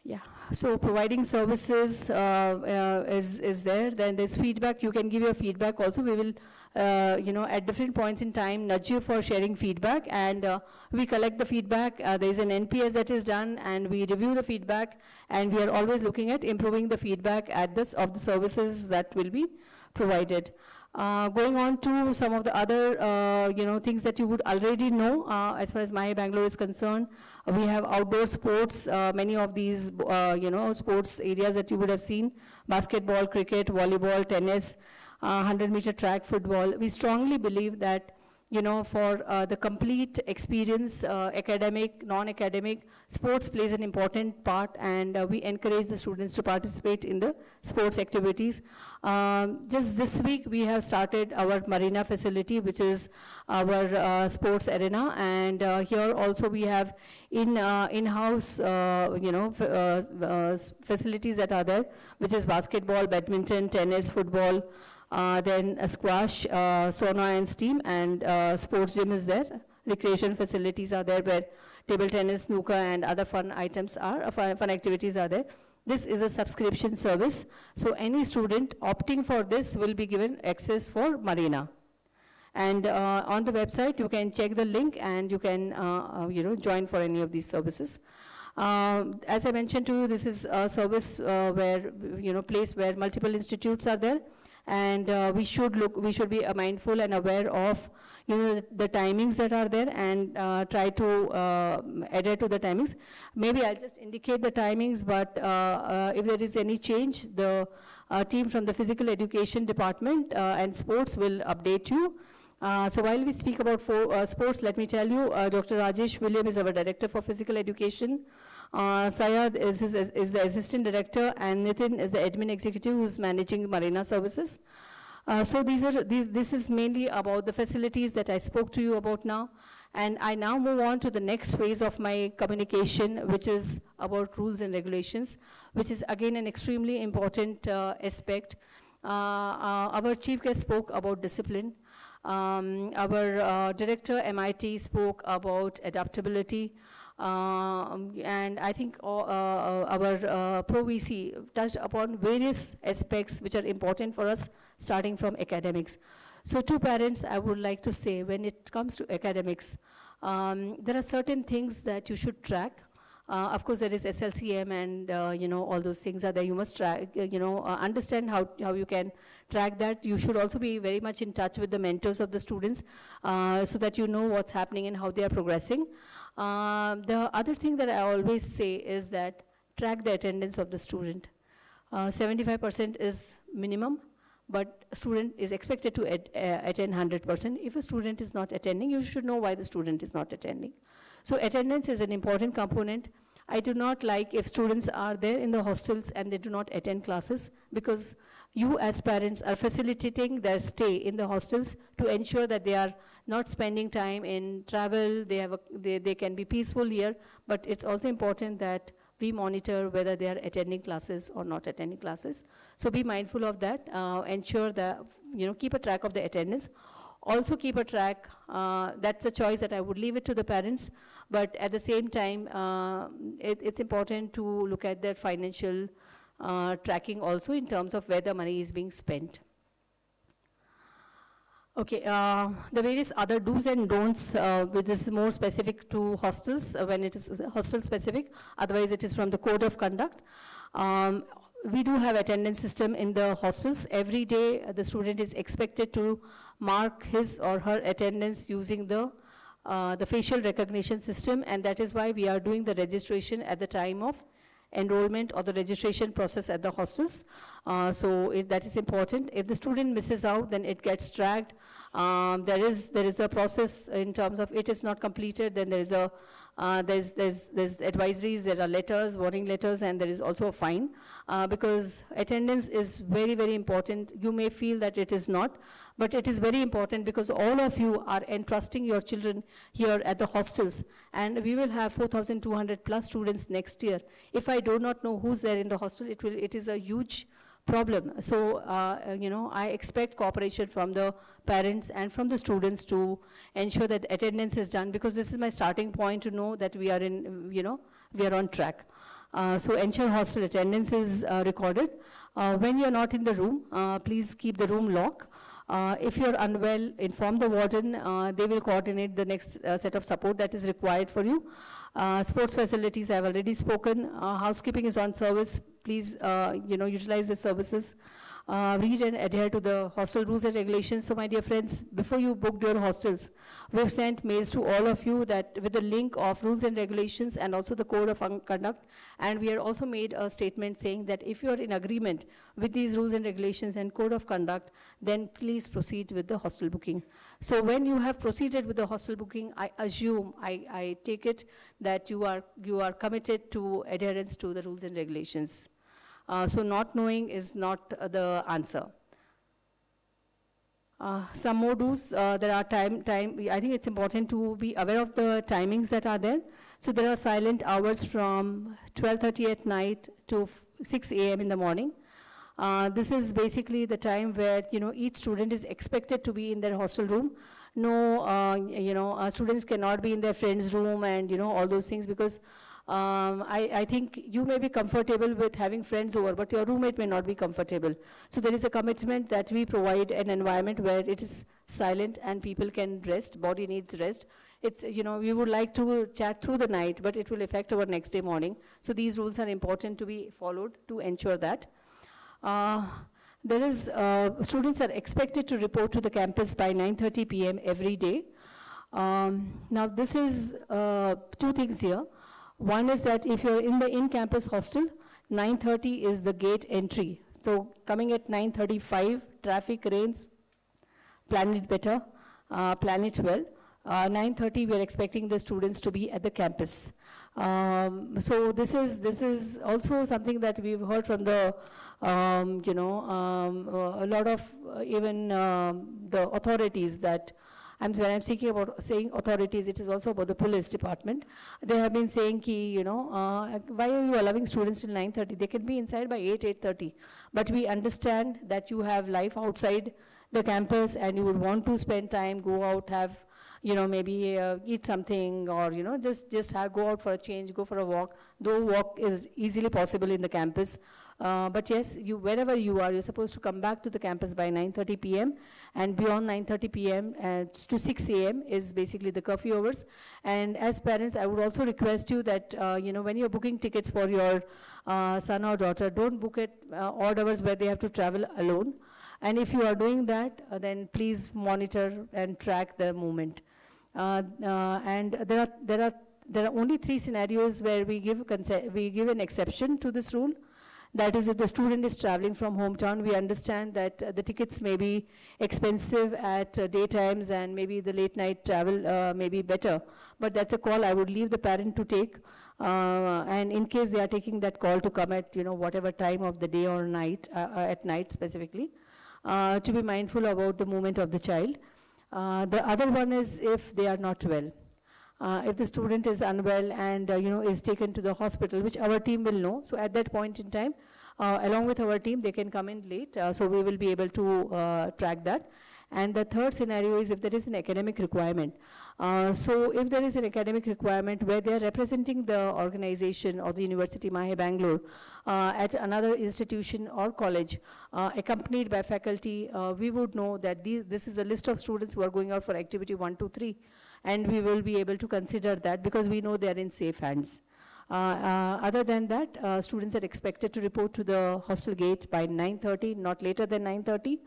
Yeah, so providing services is there. Then there's feedback. You can give your feedback also. We will, at different points in time, nudge you for sharing feedback, and we collect the feedback. There's an NPS that is done, and we review the feedback, and we are always looking at improving the feedback of the services that will be provided. Going on to some of the other, things that you would already know as far as Mahe Bengaluru is concerned. We have outdoor sports, many of these, sports areas that you would have seen, basketball, cricket, volleyball, tennis, 100-meter track, football. We strongly believe that, for the complete experience, academic, non-academic, sports plays an important part, and we encourage the students to participate in the sports activities. Just this week, we have started our marina facility, which is our sports arena, and here also we have in-house, facilities that are there, which is basketball, badminton, tennis, football, then a squash, sauna and steam, and sports gym is there. Recreation facilities are there where table tennis, snooker, and other fun items are, fun activities are there. This is a subscription service, so any student opting for this will be given access for marina. And on the website, you can check the link and you can, join for any of these services. As I mentioned to you, this is a service where, place where multiple institutes are there. And we should be mindful and aware of, the timings that are there, and try to adhere to the timings. Maybe I'll just indicate the timings, but if there is any change, the team from the physical education department and sports will update you. So while we speak about sports, let me tell you, Dr. Rajesh William is our director for physical education. Syed is the assistant director, and Nitin is the admin executive who's managing marina services. So this is mainly about the facilities that I spoke to you about now. And I now move on to the next phase of my communication, which is about rules and regulations, which is again an extremely important aspect. Our chief guest spoke about discipline. Our director, MIT, spoke about adaptability. And I think our Pro-VC touched upon various aspects which are important for us, starting from academics. So to parents, I would like to say, when it comes to academics, there are certain things that you should track. Of course, there is SLCM and, all those things are there. You must track, understand how you can track that. You should also be very much in touch with the mentors of the students so that you know what's happening and how they are progressing. The other thing that I always say is that track the attendance of the student. 75% is minimum, but a student is expected to attend 100%. If a student is not attending, you should know why the student is not attending. So attendance is an important component. I do not like if students are there in the hostels and they do not attend classes, because you as parents are facilitating their stay in the hostels to ensure that they are not spending time in travel, they can be peaceful here, but it's also important that we monitor whether they are attending classes or not attending classes. So be mindful of that, ensure that, keep a track of the attendance. Also keep a track, that's a choice that I would leave it to the parents, but at the same time, it's important to look at their financial tracking also in terms of where the money is being spent. Okay, the various other do's and don'ts, this is more specific to hostels when it is hostel specific, otherwise it is from the code of conduct. We do have attendance system in the hostels. Every day the student is expected to mark his or her attendance using the facial recognition system, and that is why we are doing the registration at the time of enrollment or the registration process at the hostels. That is important. If the student misses out, then it gets tracked. There is a process in terms of it is not completed, then there is a there's advisories, there are letters, warning letters, and there is also a fine, because attendance is very, very important. You may feel that it is not, but it is very important because all of you are entrusting your children here at the hostels, and we will have 4,200 plus students next year. If I do not know who's there in the hostel, it is a huge problem. So, I expect cooperation from the parents and from the students to ensure that attendance is done, because this is my starting point to know that we are we are on track. So ensure hostel attendance is recorded. When you're not in the room, please keep the room locked. If you're unwell, inform the warden. They will coordinate the next set of support that is required for you. Sports facilities, I've already spoken. Housekeeping is on service. Please, utilize the services. read and adhere to the hostel rules and regulations. So my dear friends, before you booked your hostels, we've sent mails to all of you that with the link of rules and regulations and also the code of conduct. And we have also made a statement saying that if you're in agreement with these rules and regulations and code of conduct, then please proceed with the hostel booking. So when you have proceeded with the hostel booking, I assume, I take it that you are committed to adherence to the rules and regulations. So not knowing is not the answer. Some more do's, there are I think it's important to be aware of the timings that are there. So there are silent hours from 12:30 at night to 6 a.m. in the morning. This is basically the time where, each student is expected to be in their hostel room. No, students cannot be in their friend's room and, all those things, because I think you may be comfortable with having friends over, but your roommate may not be comfortable. So there is a commitment that we provide an environment where it is silent and people can rest, body needs rest. It's, we would like to chat through the night, but it will affect our next day morning. So these rules are important to be followed to ensure that. Students are expected to report to the campus by 9:30 p.m. every day. Now this is two things here. One is that if you're in the in-campus hostel, 9:30 is the gate entry. So coming at 9:35, traffic, rains, plan it better, plan it well. 9:30, we are expecting the students to be at the campus. So this is also something that we've heard from the, a lot of even the authorities that, when I'm speaking about saying authorities, it is also about the police department. They have been saying, why are you allowing students till 9:30? They can be inside by 8:30. But we understand that you have life outside the campus and you would want to spend time, go out, have, maybe eat something, or, just go out for a change, go for a walk. Though walk is easily possible in the campus. But yes, wherever you are, you're supposed to come back to the campus by 9:30 p.m. and beyond 9:30 p.m. To 6 a.m. is basically the curfew hours. And as parents, I would also request you that, when you're booking tickets for your son or daughter, don't book it odd hours where they have to travel alone. And if you are doing that, then please monitor and track the movement. And there are only 3 scenarios where we give an exception to this rule. That is, if the student is traveling from hometown, we understand that the tickets may be expensive at daytimes and maybe the late night travel may be better. But that's a call I would leave the parent to take. And in case they are taking that call to come at whatever time of the day or night, at night specifically, to be mindful about the movement of the child. The other one is if they are not well. If the student is unwell and is taken to the hospital, which our team will know. So at that point in time, along with our team, they can come in late. So we will be able to track that. And the third scenario is if there is an academic requirement. So if there is an academic requirement where they are representing the organization or the University Mahe Bengaluru at another institution or college, accompanied by faculty, we would know that this is a list of students who are going out for activity 1, 2, 3. And we will be able to consider that because we know they are in safe hands. Other than that, students are expected to report to the hostel gate by 9:30, not later than 9:30,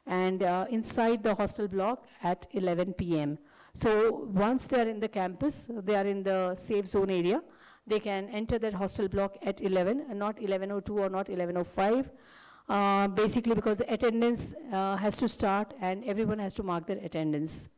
and inside the hostel block at 11 p.m. So once they are in the campus, they are in the safe zone area, they can enter that hostel block at 11, and not 11:02 or not 11:05, basically because the attendance has to start and everyone has to mark their attendance.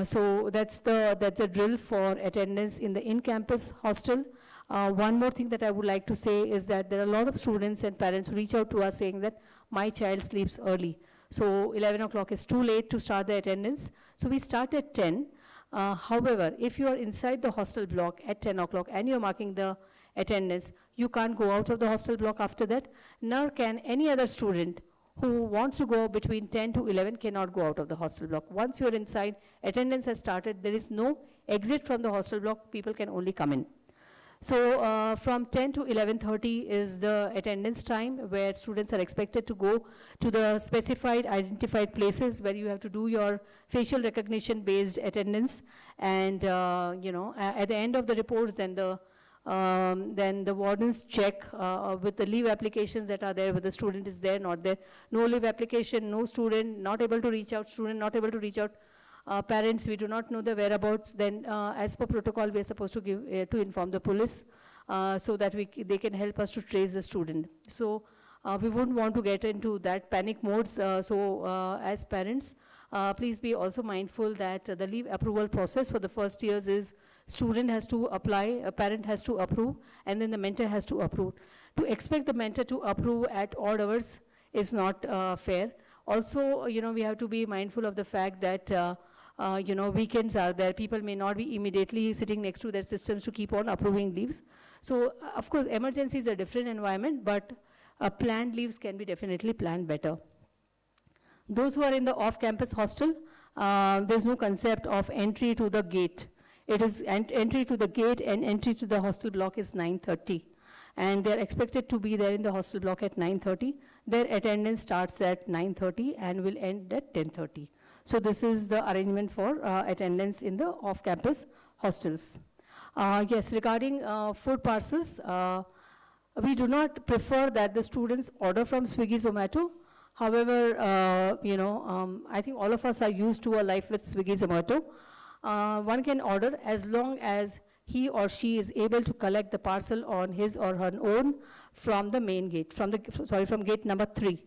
So that's a drill for attendance in the in-campus hostel. One more thing that I would like to say is that there are a lot of students and parents who reach out to us saying that my child sleeps early. So 11 o'clock is too late to start the attendance. So we start at 10. However, if you are inside the hostel block at 10 o'clock and you're marking the attendance, you can't go out of the hostel block after that, nor can any other student who wants to go between 10 to 11 cannot go out of the hostel block. Once you're inside, attendance has started, there is no exit from the hostel block, people can only come in. So from 10 to 11:30 is the attendance time where students are expected to go to the specified identified places where you have to do your facial recognition based attendance. And at the end of the reports, then the Then the wardens check with the leave applications that are there, whether the student is there, not there. No leave application, no student, not able to reach out, student not able to reach out. Parents, we do not know the whereabouts. Then as per protocol, we are supposed to give to inform the police so that they can help us to trace the student. So we wouldn't want to get into that panic modes. As parents, please be also mindful that the leave approval process for the first years is student has to apply, a parent has to approve, and then the mentor has to approve. To expect the mentor to approve at odd hours is not fair. Also, we have to be mindful of the fact that weekends are there. People may not be immediately sitting next to their systems to keep on approving leaves. So, of course, emergency is a different environment, but planned leaves can be definitely planned better. Those who are in the off-campus hostel, there's no concept of entry to the gate. It is entry to the gate and entry to the hostel block is 9:30. And they're expected to be there in the hostel block at 9:30. Their attendance starts at 9:30 and will end at 10:30. So this is the arrangement for attendance in the off-campus hostels. Yes, regarding food parcels, we do not prefer that the students order from Swiggy, Zomato. However, I think all of us are used to a life with Swiggy, Zomato. One can order as long as he or she is able to collect the parcel on his or her own from the main gate, from gate number 3.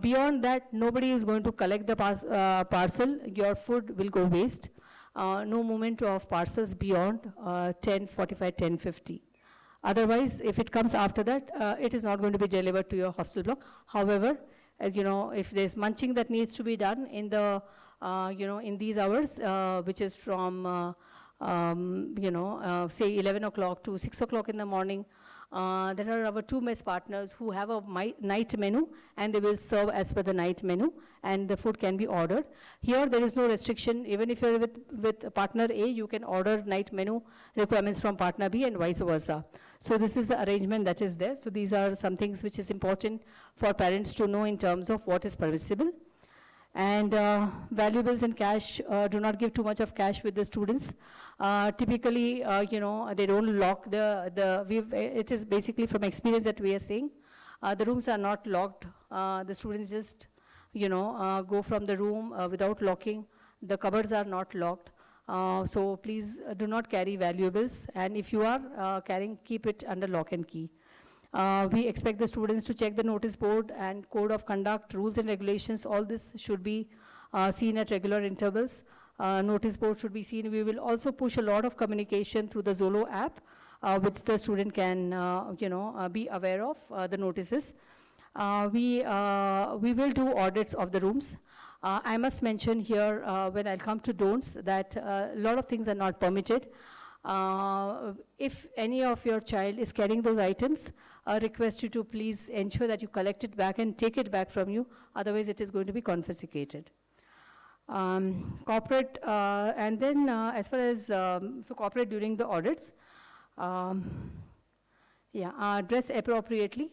Beyond that, nobody is going to collect the parcel. Your food will go waste. No movement of parcels beyond 10:45, 10:50. Otherwise, if it comes after that, it is not going to be delivered to your hostel block. However, as you know, if there's munching that needs to be done in the, in these hours, which is from, say 11 o'clock to 6 o'clock in the morning, there are our 2 mess partners who have a night menu, and they will serve as per the night menu, and the food can be ordered. Here, there is no restriction. Even if you're with partner A, you can order night menu requirements from partner B and vice versa. So this is the arrangement that is there. So these are some things which is important for parents to know in terms of what is permissible. And valuables and cash, do not give too much of cash with the students. Typically, they don't lock it is basically from experience that we are seeing. The rooms are not locked. The students just, go from the room without locking. The cupboards are not locked. So please do not carry valuables. And if you are carrying, keep it under lock and key. We expect the students to check the notice board and code of conduct, rules and regulations. All this should be seen at regular intervals. Notice board should be seen. We will also push a lot of communication through the Zolo app, which the student can, be aware of the notices. We will do audits of the rooms. I must mention here, when I'll come to don'ts, that a lot of things are not permitted. If any of your child is carrying those items, I request you to please ensure that you collect it back and take it back from you. Otherwise, it is going to be confiscated. Corporate, and then as far as, corporate during the audits, dress appropriately.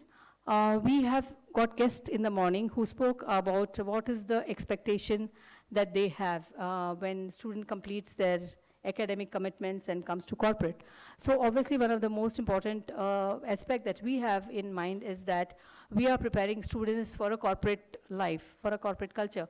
We have got guests in the morning who spoke about what is the expectation that they have when student completes their academic commitments and comes to corporate. So obviously one of the most important aspect that we have in mind is that we are preparing students for a corporate life, for a corporate culture.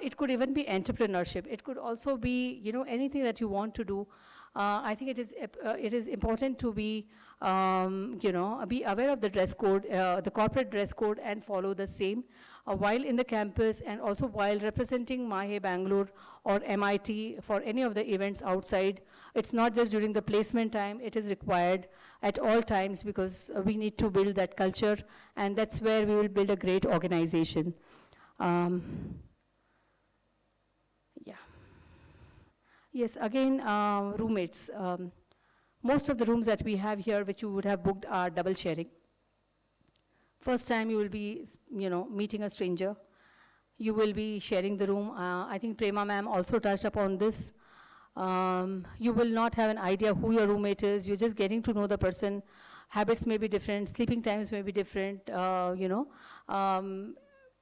It could even be entrepreneurship. It could also be, anything that you want to do. I think it is important to be, be aware of the dress code, the corporate dress code, and follow the same while in the campus and also while representing Mahe Bengaluru or MIT for any of the events outside. It's not just during the placement time, it is required at all times because we need to build that culture, and that's where we will build a great organization. Yes, again, roommates. Most of the rooms that we have here, which you would have booked, are double sharing. First time you will be, meeting a stranger. You will be sharing the room. I think T.M.A ma'am also touched upon this. You will not have an idea who your roommate is. You're just getting to know the person. Habits may be different. Sleeping times may be different.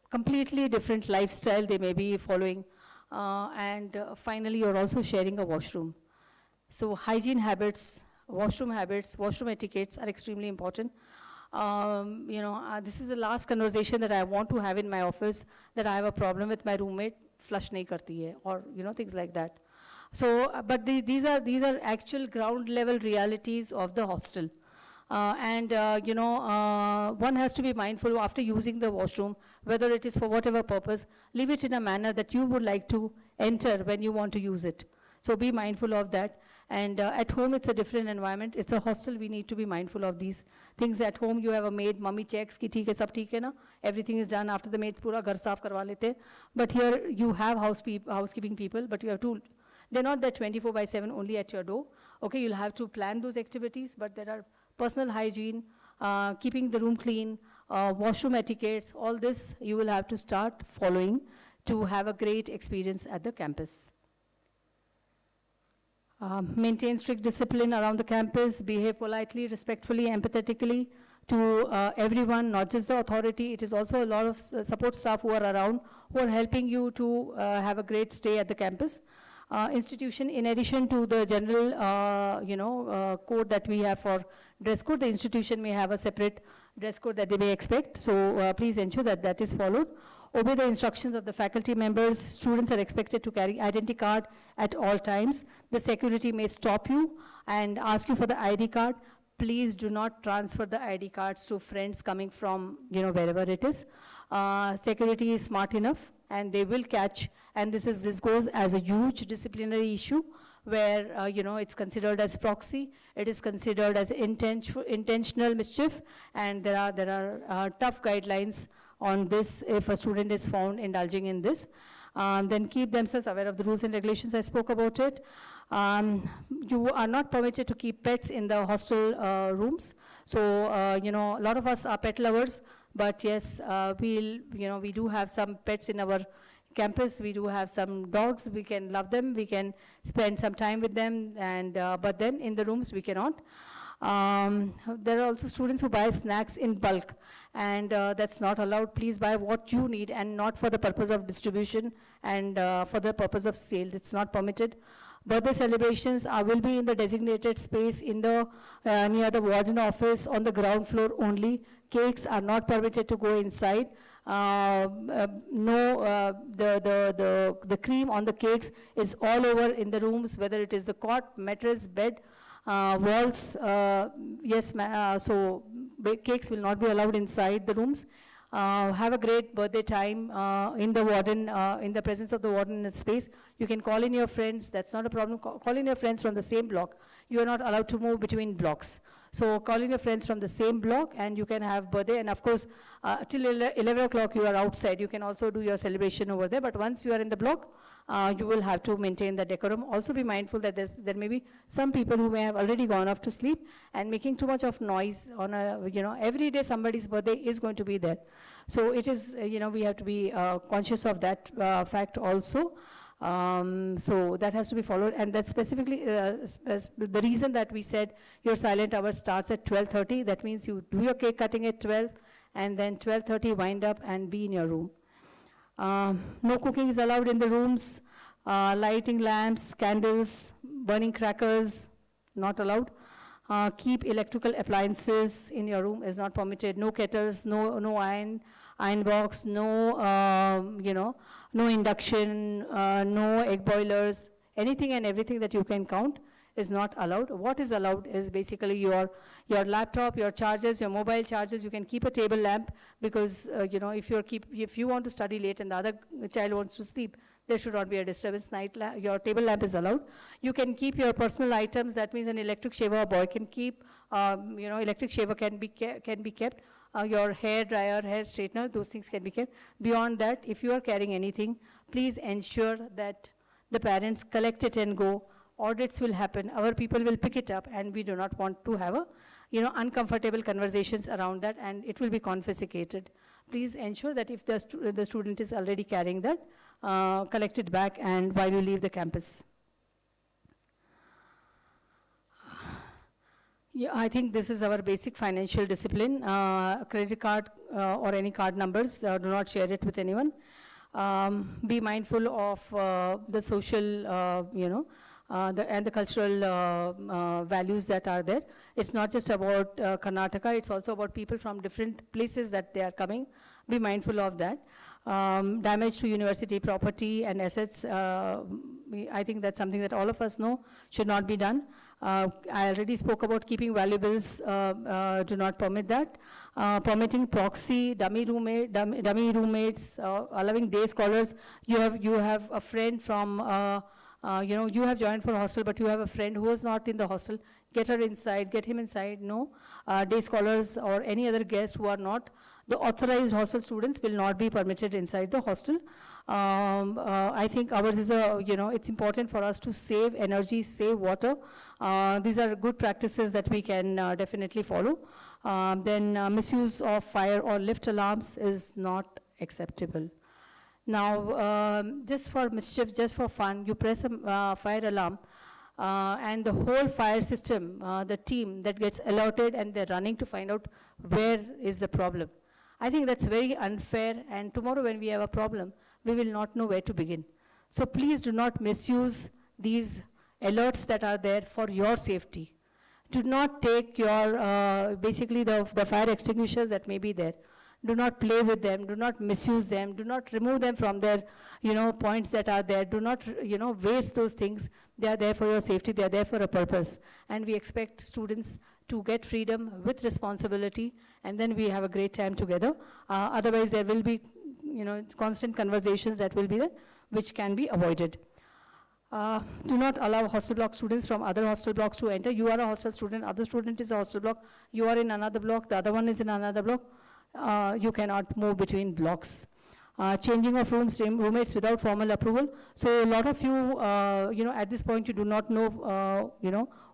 Completely different lifestyle they may be following. And finally, you're also sharing a washroom. So hygiene habits washroom habits, washroom etiquettes are extremely important. This is the last conversation that I want to have in my office, that I have a problem with my roommate, flush nahi karti hai, or things like that. So, but these are actual ground level realities of the hostel. One has to be mindful after using the washroom, whether it is for whatever purpose, leave it in a manner that you would like to enter when you want to use it. So be mindful of that. And at home, it's a different environment. It's a hostel. We need to be mindful of these things. At home, you have a maid, mummy checks, ki theek hai, sab theek hai na? Everything is done after the maid pura ghar saaf karwa lete. But here, you have housekeeping people, but you have to, they're not there 24/7 only at your door. Okay, you'll have to plan those activities, but there are personal hygiene, keeping the room clean, washroom etiquettes, all this you will have to start following to have a great experience at the campus. Maintain strict discipline around the campus, behave politely, respectfully, empathetically to everyone, not just the authority. It is also a lot of support staff who are around, who are helping you to have a great stay at the campus. Institution, in addition to the general, code that we have for dress code, the institution may have a separate dress code that they may expect. So please ensure that that is followed. Obey the instructions of the faculty members. Students are expected to carry identity card at all times. The security may stop you and ask you for the ID card. Please do not transfer the ID cards to friends coming from, wherever it is. Security is smart enough, and they will catch. And this goes as a huge disciplinary issue where, it's considered as proxy. It is considered as intentional mischief, and there are tough guidelines on this if a student is found indulging in this. Then keep themselves aware of the rules and regulations. I spoke about it. You are not permitted to keep pets in the hostel rooms. So, a lot of us are pet lovers, but yes, we do have some pets in our campus. We do have some dogs. We can love them. We can spend some time with them, and but then in the rooms we cannot. There are also students who buy snacks in bulk, and that's not allowed. Please buy what you need and not for the purpose of distribution and for the purpose of sale. It's not permitted. Birthday celebrations will be in the designated space in the near the warden office on the ground floor only. Cakes are not permitted to go inside. The cream on the cakes is all over in the rooms, whether it is the cot, mattress, bed, walls. So cakes will not be allowed inside the rooms. Have a great birthday time in the warden, in the presence of the warden in that space. You can call in your friends, that's not a problem. Call in your friends from the same block. You are not allowed to move between blocks. So call in your friends from the same block and you can have birthday. And of course, till 11 o'clock you are outside. You can also do your celebration over there. But once you are in the block, you will have to maintain the decorum. Also be mindful that there may be some people who may have already gone off to sleep and making too much of noise on every day somebody's birthday is going to be there. So it is, we have to be conscious of that fact also. So that has to be followed, and that's specifically the reason that we said your silent hour starts at 12:30. That means you do your cake cutting at 12, and then 12:30 wind up and be in your room. No cooking is allowed in the rooms. Lighting lamps, candles, burning crackers, not allowed. Keep electrical appliances in your room is not permitted. No kettles, no iron box, no induction, no egg boilers. Anything and everything that you can count is not allowed. What is allowed is basically your laptop, your chargers, your mobile chargers. You can keep a table lamp because if you want to study late and the other child wants to sleep, there should not be a disturbance. Your table lamp is allowed. You can keep your personal items. That means an electric shaver. A boy can keep. Electric shaver can be kept. Your hair dryer, hair straightener, those things can be kept. Beyond that, if you are carrying anything, please ensure that the parents collect it and go. Audits will happen. Our people will pick it up, and we do not want to have uncomfortable conversations around that, and it will be confiscated. Please ensure that if the student is already carrying that, collect it back and while you leave the campus. Yeah, I think this is our basic financial discipline. Credit card or any card numbers, do not share it with anyone. Be mindful of the social, and the cultural values that are there. It's not just about Karnataka, it's also about people from different places that they are coming. Be mindful of that. Damage to university property and assets, I think that's something that all of us know should not be done. I already spoke about keeping valuables, do not permit that. Permitting proxy, dummy roommates, allowing day scholars. You have a friend from, you have joined for hostel, but you have a friend who was not in the hostel. Get her inside, get him inside. No, day scholars or any other guest who are not the authorized hostel students will not be permitted inside the hostel. I think ours is it's important for us to save energy, save water. These are good practices that we can definitely follow. Then misuse of fire or lift alarms is not acceptable. Now, just for mischief, just for fun, you press a fire alarm and the whole fire system, the team that gets alerted and they're running to find out where is the problem. I think that's very unfair, and tomorrow when we have a problem, we will not know where to begin. So please do not misuse these alerts that are there for your safety. Do not take your, basically the fire extinguishers that may be there. Do not play with them, do not misuse them, do not remove them from their, points that are there. Do not, waste those things. They are there for your safety, they are there for a purpose. And we expect students to get freedom with responsibility, and then we have a great time together. Otherwise, there will be, constant conversations that will be there, which can be avoided. Do not allow hostel block students from other hostel blocks to enter. You are a hostel student, other student is a hostel block, you are in another block, the other one is in another block. You cannot move between blocks. Changing of roommates without formal approval. So a lot of you, at this point you do not know,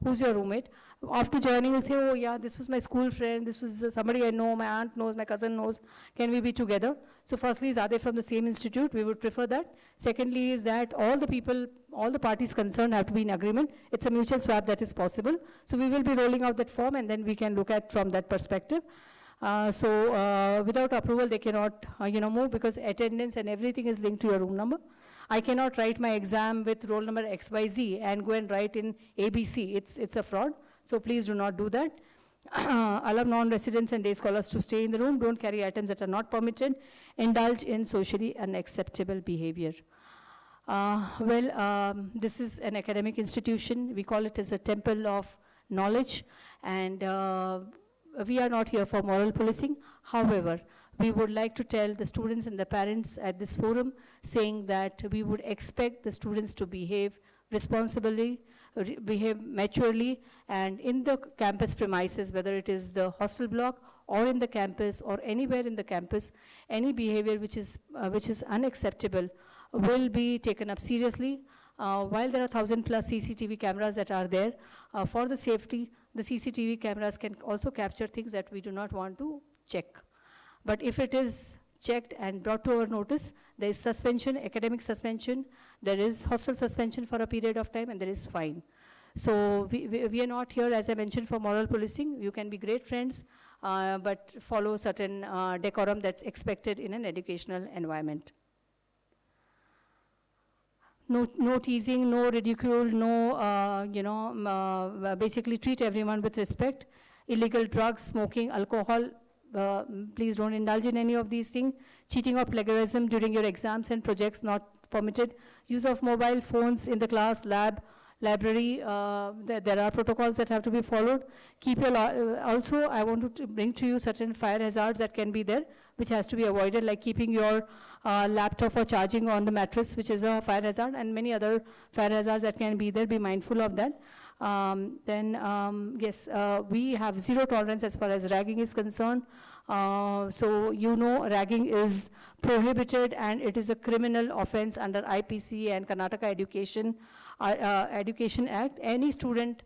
who's your roommate. After joining, you'll say, oh yeah, this was my school friend, this was somebody I know, my aunt knows, my cousin knows, can we be together? So firstly is, are they from the same institute? We would prefer that. Secondly is that all the people, all the parties concerned have to be in agreement. It's a mutual swap that is possible. So we will be rolling out that form and then we can look at from that perspective. Without approval, they cannot, move, because attendance and everything is linked to your room number. I cannot write my exam with roll number XYZ and go and write in ABC. It's a fraud. So please do not do that. Allow non-residents and day scholars to stay in the room. Don't carry items that are not permitted. Indulge in socially unacceptable behavior. This is an academic institution. We call it as a temple of knowledge, and we are not here for moral policing. However, we would like to tell the students and the parents at this forum, saying that we would expect the students to behave responsibly, behave maturely, and in the campus premises, whether it is the hostel block or in the campus or anywhere in the campus, any behavior which is unacceptable will be taken up seriously. While there are 1,000+ CCTV cameras that are there, for the safety, the CCTV cameras can also capture things that we do not want to check. But if it is checked and brought to our notice, there is suspension, academic suspension, there is hostel suspension for a period of time, and there is fine. So we are not here, as I mentioned, for moral policing. You can be great friends, but follow certain decorum that's expected in an educational environment. No teasing, no ridicule, basically treat everyone with respect. Illegal drugs, smoking, alcohol, please don't indulge in any of these things. Cheating or plagiarism during your exams and projects not permitted. Use of mobile phones in the class, library, there are protocols that have to be followed. Keep your, also I want to bring to you certain fire hazards that can be there, which has to be avoided, like keeping your laptop or charging on the mattress, which is a fire hazard, and many other fire hazards that can be there. Be mindful of that. Yes, we have zero tolerance as far as ragging is concerned. So ragging is prohibited, and it is a criminal offense under IPC and Karnataka Education Act. Any student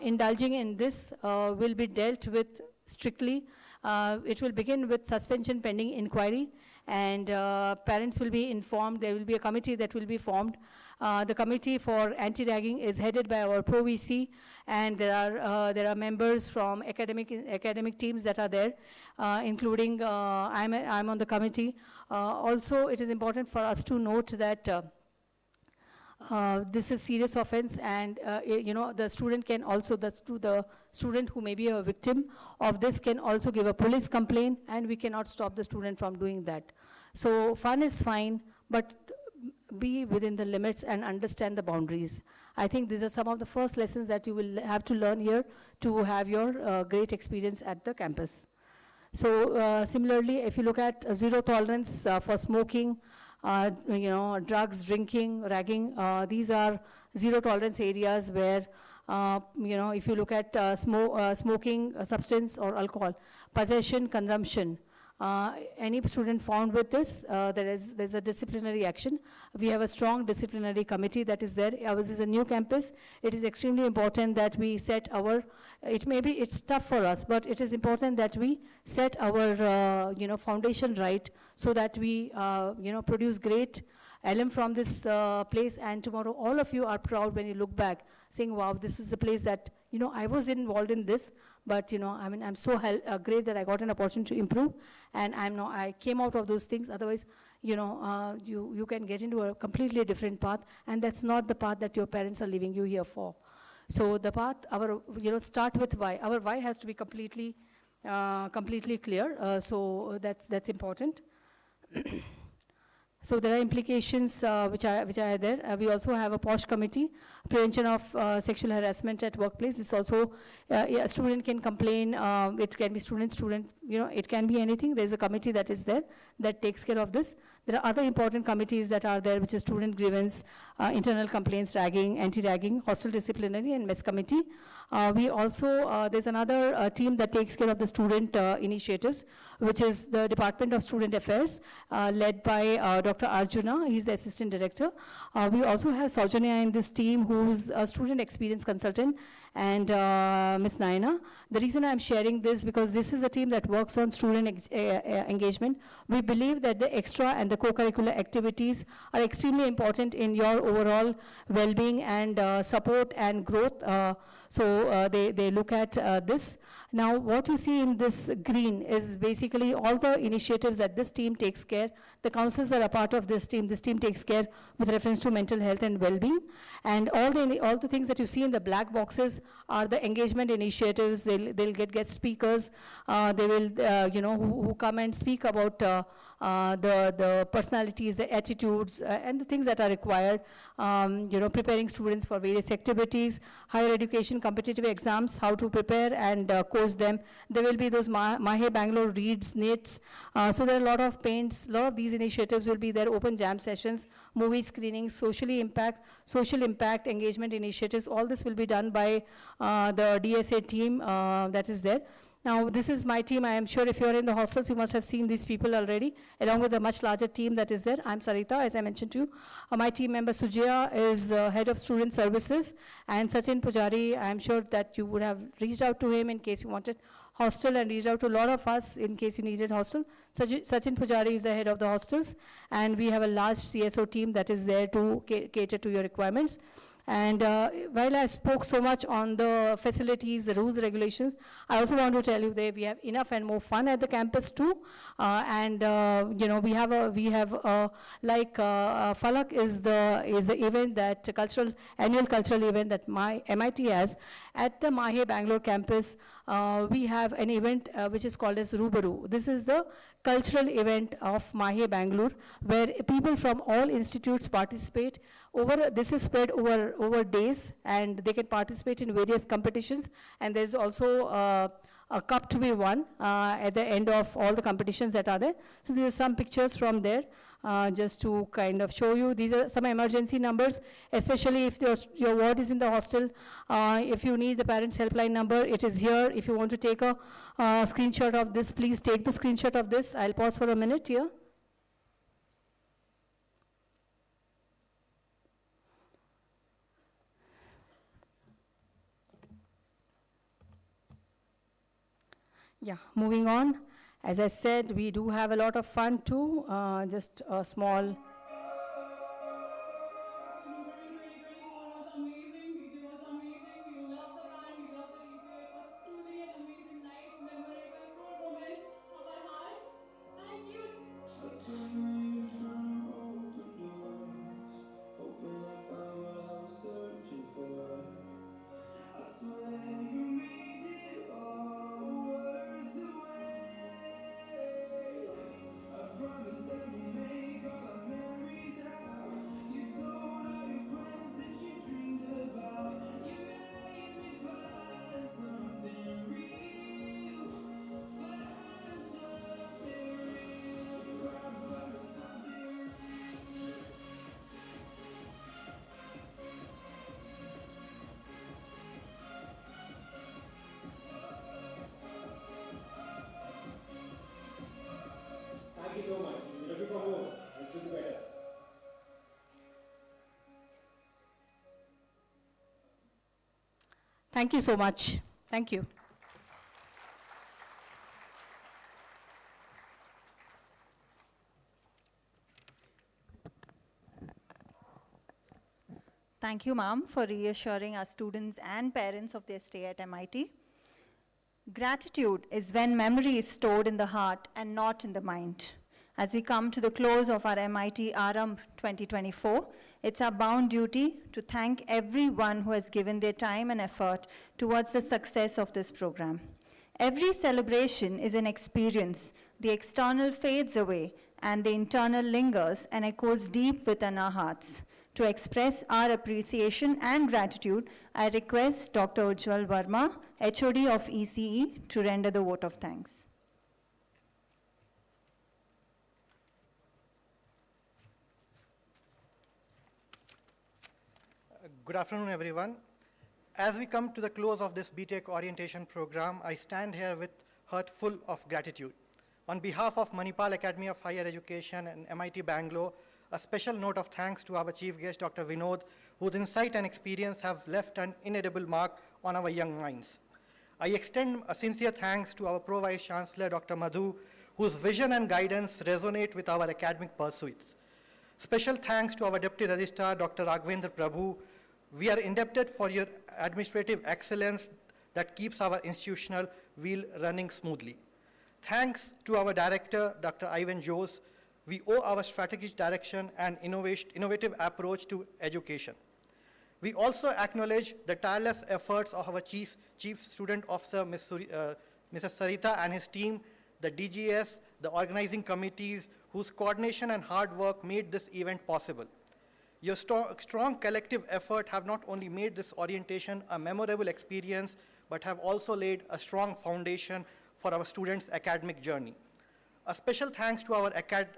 indulging in this will be dealt with strictly. It will begin with suspension pending inquiry, and parents will be informed. There will be a committee that will be formed. The committee for anti-ragging is headed by our Pro-VC, and there are members from academic teams that are there, including I'm on the committee. Also, it is important for us to note that this is serious offense, and the student can also, the student who may be a victim of this can also give a police complaint, and we cannot stop the student from doing that. So fun is fine, but be within the limits and understand the boundaries. I think these are some of the first lessons that you will have to learn here to have your great experience at the campus. So similarly, if you look at zero tolerance for smoking, drugs, drinking, ragging, these are zero tolerance areas where, if you look at smoking, substance or alcohol, possession, consumption, any student found with this, there's a disciplinary action. We have a strong disciplinary committee that is there. Ours is a new campus. It is extremely important that we set our, it's tough for us, but it is important that we set our, foundation right so that we, produce great alum from this place, and tomorrow all of you are proud when you look back saying, wow, this was the place that, I was involved in this, but I'm so great that I got an opportunity to improve, and I came out of those things. Otherwise, you can get into a completely different path, and that's not the path that your parents are leaving you here for. So the path, start with why. Our why has to be completely clear. So that's important. So there are implications which are there. We also have a POSH committee, prevention of sexual harassment at workplace. This also, a student can complain. It can be student, it can be anything. There's a committee that is there that takes care of this. There are other important committees that are there, which is student grievance, internal complaints, ragging, anti-ragging, hostel disciplinary, and mess committee. We also, there's another team that takes care of the student initiatives, which is the Department of Student Affairs, led by Dr. Arjuna. He's the assistant director. We also have Saujanya in this team, who's a student experience consultant, and Ms. Naina. The reason I'm sharing this, because this is a team that works on student engagement. We believe that the extra and the co-curricular activities are extremely important in your overall well-being and support and growth. So they look at this. Now, what you see in this green is basically all the initiatives that this team takes care. The councils are a part of this team. This team takes care with reference to mental health and well-being. And all the things that you see in the black boxes are the engagement initiatives. They'll get guest speakers. They will, who come and speak about the personalities, the attitudes, and the things that are required. Preparing students for various activities, higher education competitive exams, how to prepare and course them. There will be those Mahe Bengaluru reads, knits. So there are a lot of paints. A lot of these initiatives will be there. Open jam sessions, movie screenings, social impact engagement initiatives. All this will be done by the DSA team that is there. Now, this is my team. I am sure if you're in the hostels, you must have seen these people already, along with a much larger team that is there. I'm Sarita, as I mentioned to you. My team member Sujaya is head of student services, and Sachin Pujari, I'm sure that you would have reached out to him in case you wanted hostel, and reached out to a lot of us in case you needed hostel. Sachin Pujari is the head of the hostels, and we have a large CSO team that is there to cater to your requirements. And while I spoke so much on the facilities, the rules, regulations, I also want to tell you that we have enough and more fun at the campus too. We have Falak is the event that annual cultural event that MIT has at the Mahe Bengaluru campus. We have an event which is called as Rubaru. This is the cultural event of Mahe Bengaluru, where people from all institutes participate. This is spread over days, and they can participate in various competitions. And there's also a cup to be won at the end of all the competitions that are there. So these are some pictures from there. Just to kind of show you, these are some emergency numbers, especially if your ward is in the hostel. If you need the parents' helpline number, it is here. If you want to take a screenshot of this, please take the screenshot of this. I'll pause for a minute here. Yeah, moving on. As I said, we do have a lot of fun too, just a small. Hoping I found you so much. We're looking for more. Let's do better. Thank you so much. Thank you. Thank you, ma'am, for reassuring our students and parents of their stay at MIT. Gratitude is when memory is stored in the heart and not in the mind. As we come to the close of our MIT Arambh 2024, it's our bound duty to thank everyone who has given their time and effort towards the success of this program. Every celebration is an experience. The external fades away and the internal lingers and echoes deep within our hearts. To express our appreciation and gratitude, I request Dr. Ujjwal Verma, HOD of ECE, to render the vote of thanks. Good afternoon, everyone. As we come to the close of this BTech orientation program, I stand here with heart full of gratitude. On behalf of Manipal Academy of Higher Education and MIT Bangalore, a special note of thanks to our chief guest, Dr. Vinod, whose insight and experience have left an inedible mark on our young minds. I extend a sincere thanks to our Pro-Vice Chancellor, Dr. Madhu, whose vision and guidance resonate with our academic pursuits. Special thanks to our Deputy Registrar, Dr. Raghavendra Prabhu. We are indebted for your administrative excellence that keeps our institutional wheel running smoothly. Thanks to our Director, Dr. Ivan Jose. We owe our strategic direction and innovative approach to education. We also acknowledge the tireless efforts of our Chief Student Officer, Mrs. Sarita, and his team, the DGS, the organizing committees, whose coordination and hard work made this event possible. Your strong collective effort have not only made this orientation a memorable experience, but have also laid a strong foundation for our students' academic journey. A special thanks to our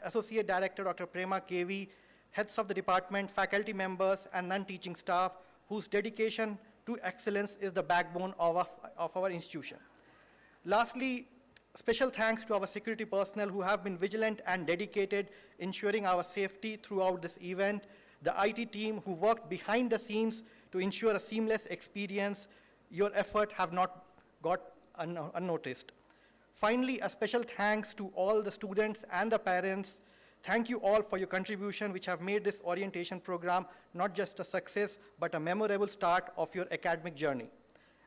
Associate Director, Dr. T.M.A Pai, heads of the department, faculty members, and non-teaching staff, whose dedication to excellence is the backbone of our institution. Lastly, special thanks to our security personnel who have been vigilant and dedicated, ensuring our safety throughout this event, the IT team who worked behind the scenes to ensure a seamless experience. Your effort have not got unnoticed. Finally, a special thanks to all the students and the parents. Thank you all for your contribution, which have made this orientation program not just a success, but a memorable start of your academic journey.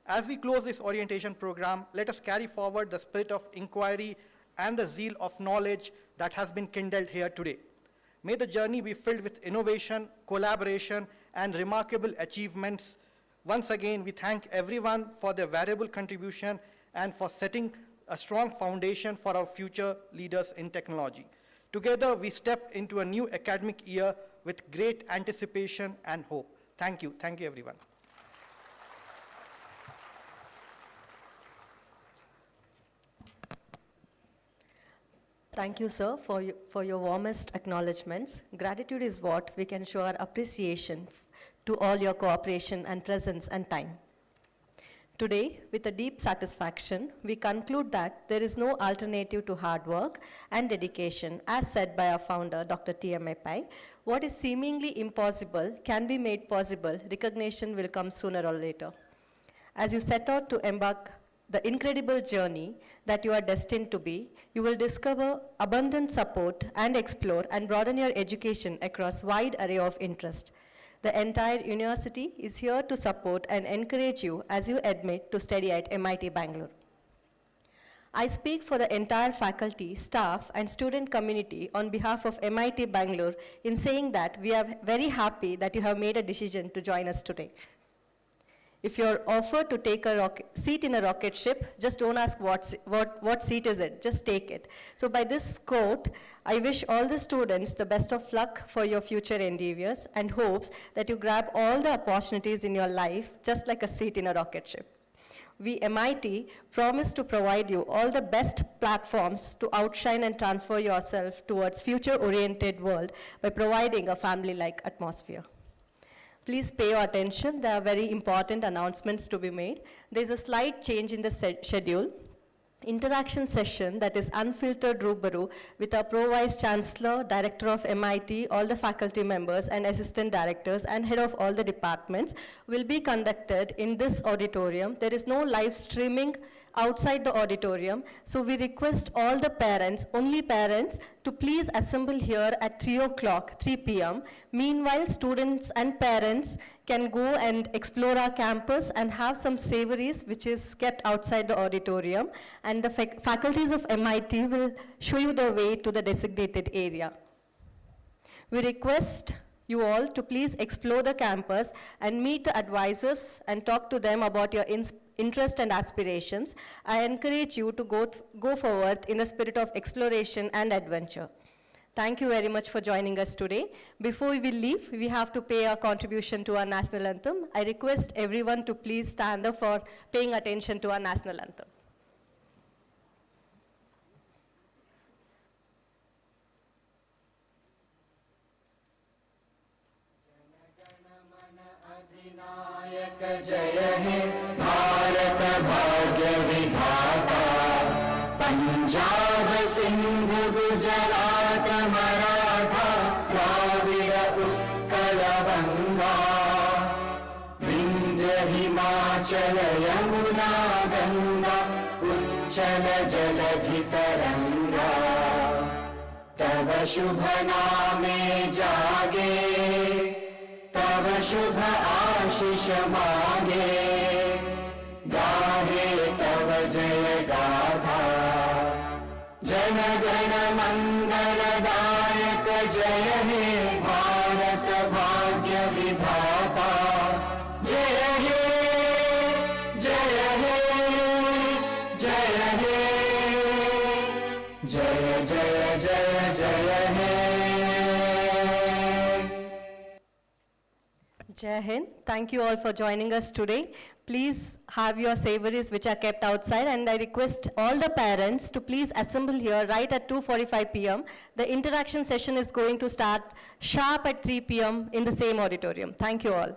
As we close this orientation program, let us carry forward the spirit of inquiry and the zeal of knowledge that has been kindled here today. May the journey be filled with innovation, collaboration, and remarkable achievements. Once again, we thank everyone for their valuable contribution and for setting a strong foundation for our future leaders in technology. Together, we step into a new academic year with great anticipation and hope. Thank you. Thank you, everyone. Thank you, sir, for your warmest acknowledgements. Gratitude is what we can show our appreciation to all your cooperation and presence and time. Today, with a deep satisfaction, we conclude that there is no alternative to hard work and dedication, as said by our founder, Dr. T.M.A Pai. What is seemingly impossible can be made possible. Recognition will come sooner or later. As you set out to embark the incredible journey that you are destined to be, you will discover abundant support and explore and broaden your education across a wide array of interest. The entire university is here to support and encourage you as you admit to study at MIT Bangalore. I speak for the entire faculty, staff, and student community on behalf of MIT Bangalore in saying that we are very happy that you have made a decision to join us today. If you're offered to take a seat in a rocket ship, just don't ask what seat is it, just take it. So by this quote, I wish all the students the best of luck for your future endeavors and hopes that you grab all the opportunities in your life, just like a seat in a rocket ship. We, MIT, promise to provide you all the best platforms to outshine and transfer yourself towards future-oriented world by providing a family-like atmosphere. Please pay your attention. There are very important announcements to be made. There's a slight change in the schedule. interaction session that is unfiltered rubaru with our Pro Vice Chancellor, Director of MIT, all the faculty members and assistant directors and head of all the departments will be conducted in this auditorium. There is no live streaming outside the auditorium, so we request all the parents, only parents, to please assemble here at 3 p.m. Meanwhile, students and parents can go and explore our campus and have some savories which is kept outside the auditorium, and the faculties of MIT will show you the way to the designated area. We request you all to please explore the campus and meet the advisors and talk to them about your interest and aspirations. I encourage you to go forward in the spirit of exploration and adventure. Thank you very much for joining us today. Before we leave, we have to pay our contribution to our national anthem. I request everyone to please stand up for paying attention to our national anthem. जय हे भारत भाग्य विधाता पंजाब सिंध गुजरात मराठा द्राविड उत्कल गंगा विंध्य हिमाचल यमुना गंगा उच्चल जलधि तरंगा तव शुभ नामे जागे तव शुभ आशीष मांगे गाहे तव जय गाथा जन गण मंगलदायक जय हे भारत भाग्य विधाता जय हे जय हे जय हे जय जय जय जय हे Jai Hind. Thank you all for joining us today. Please have your savories which are kept outside, and I request all the parents to please assemble here right at 2:45 p.m. The interaction session is going to start sharp at 3 p.m. in the same auditorium. Thank you all.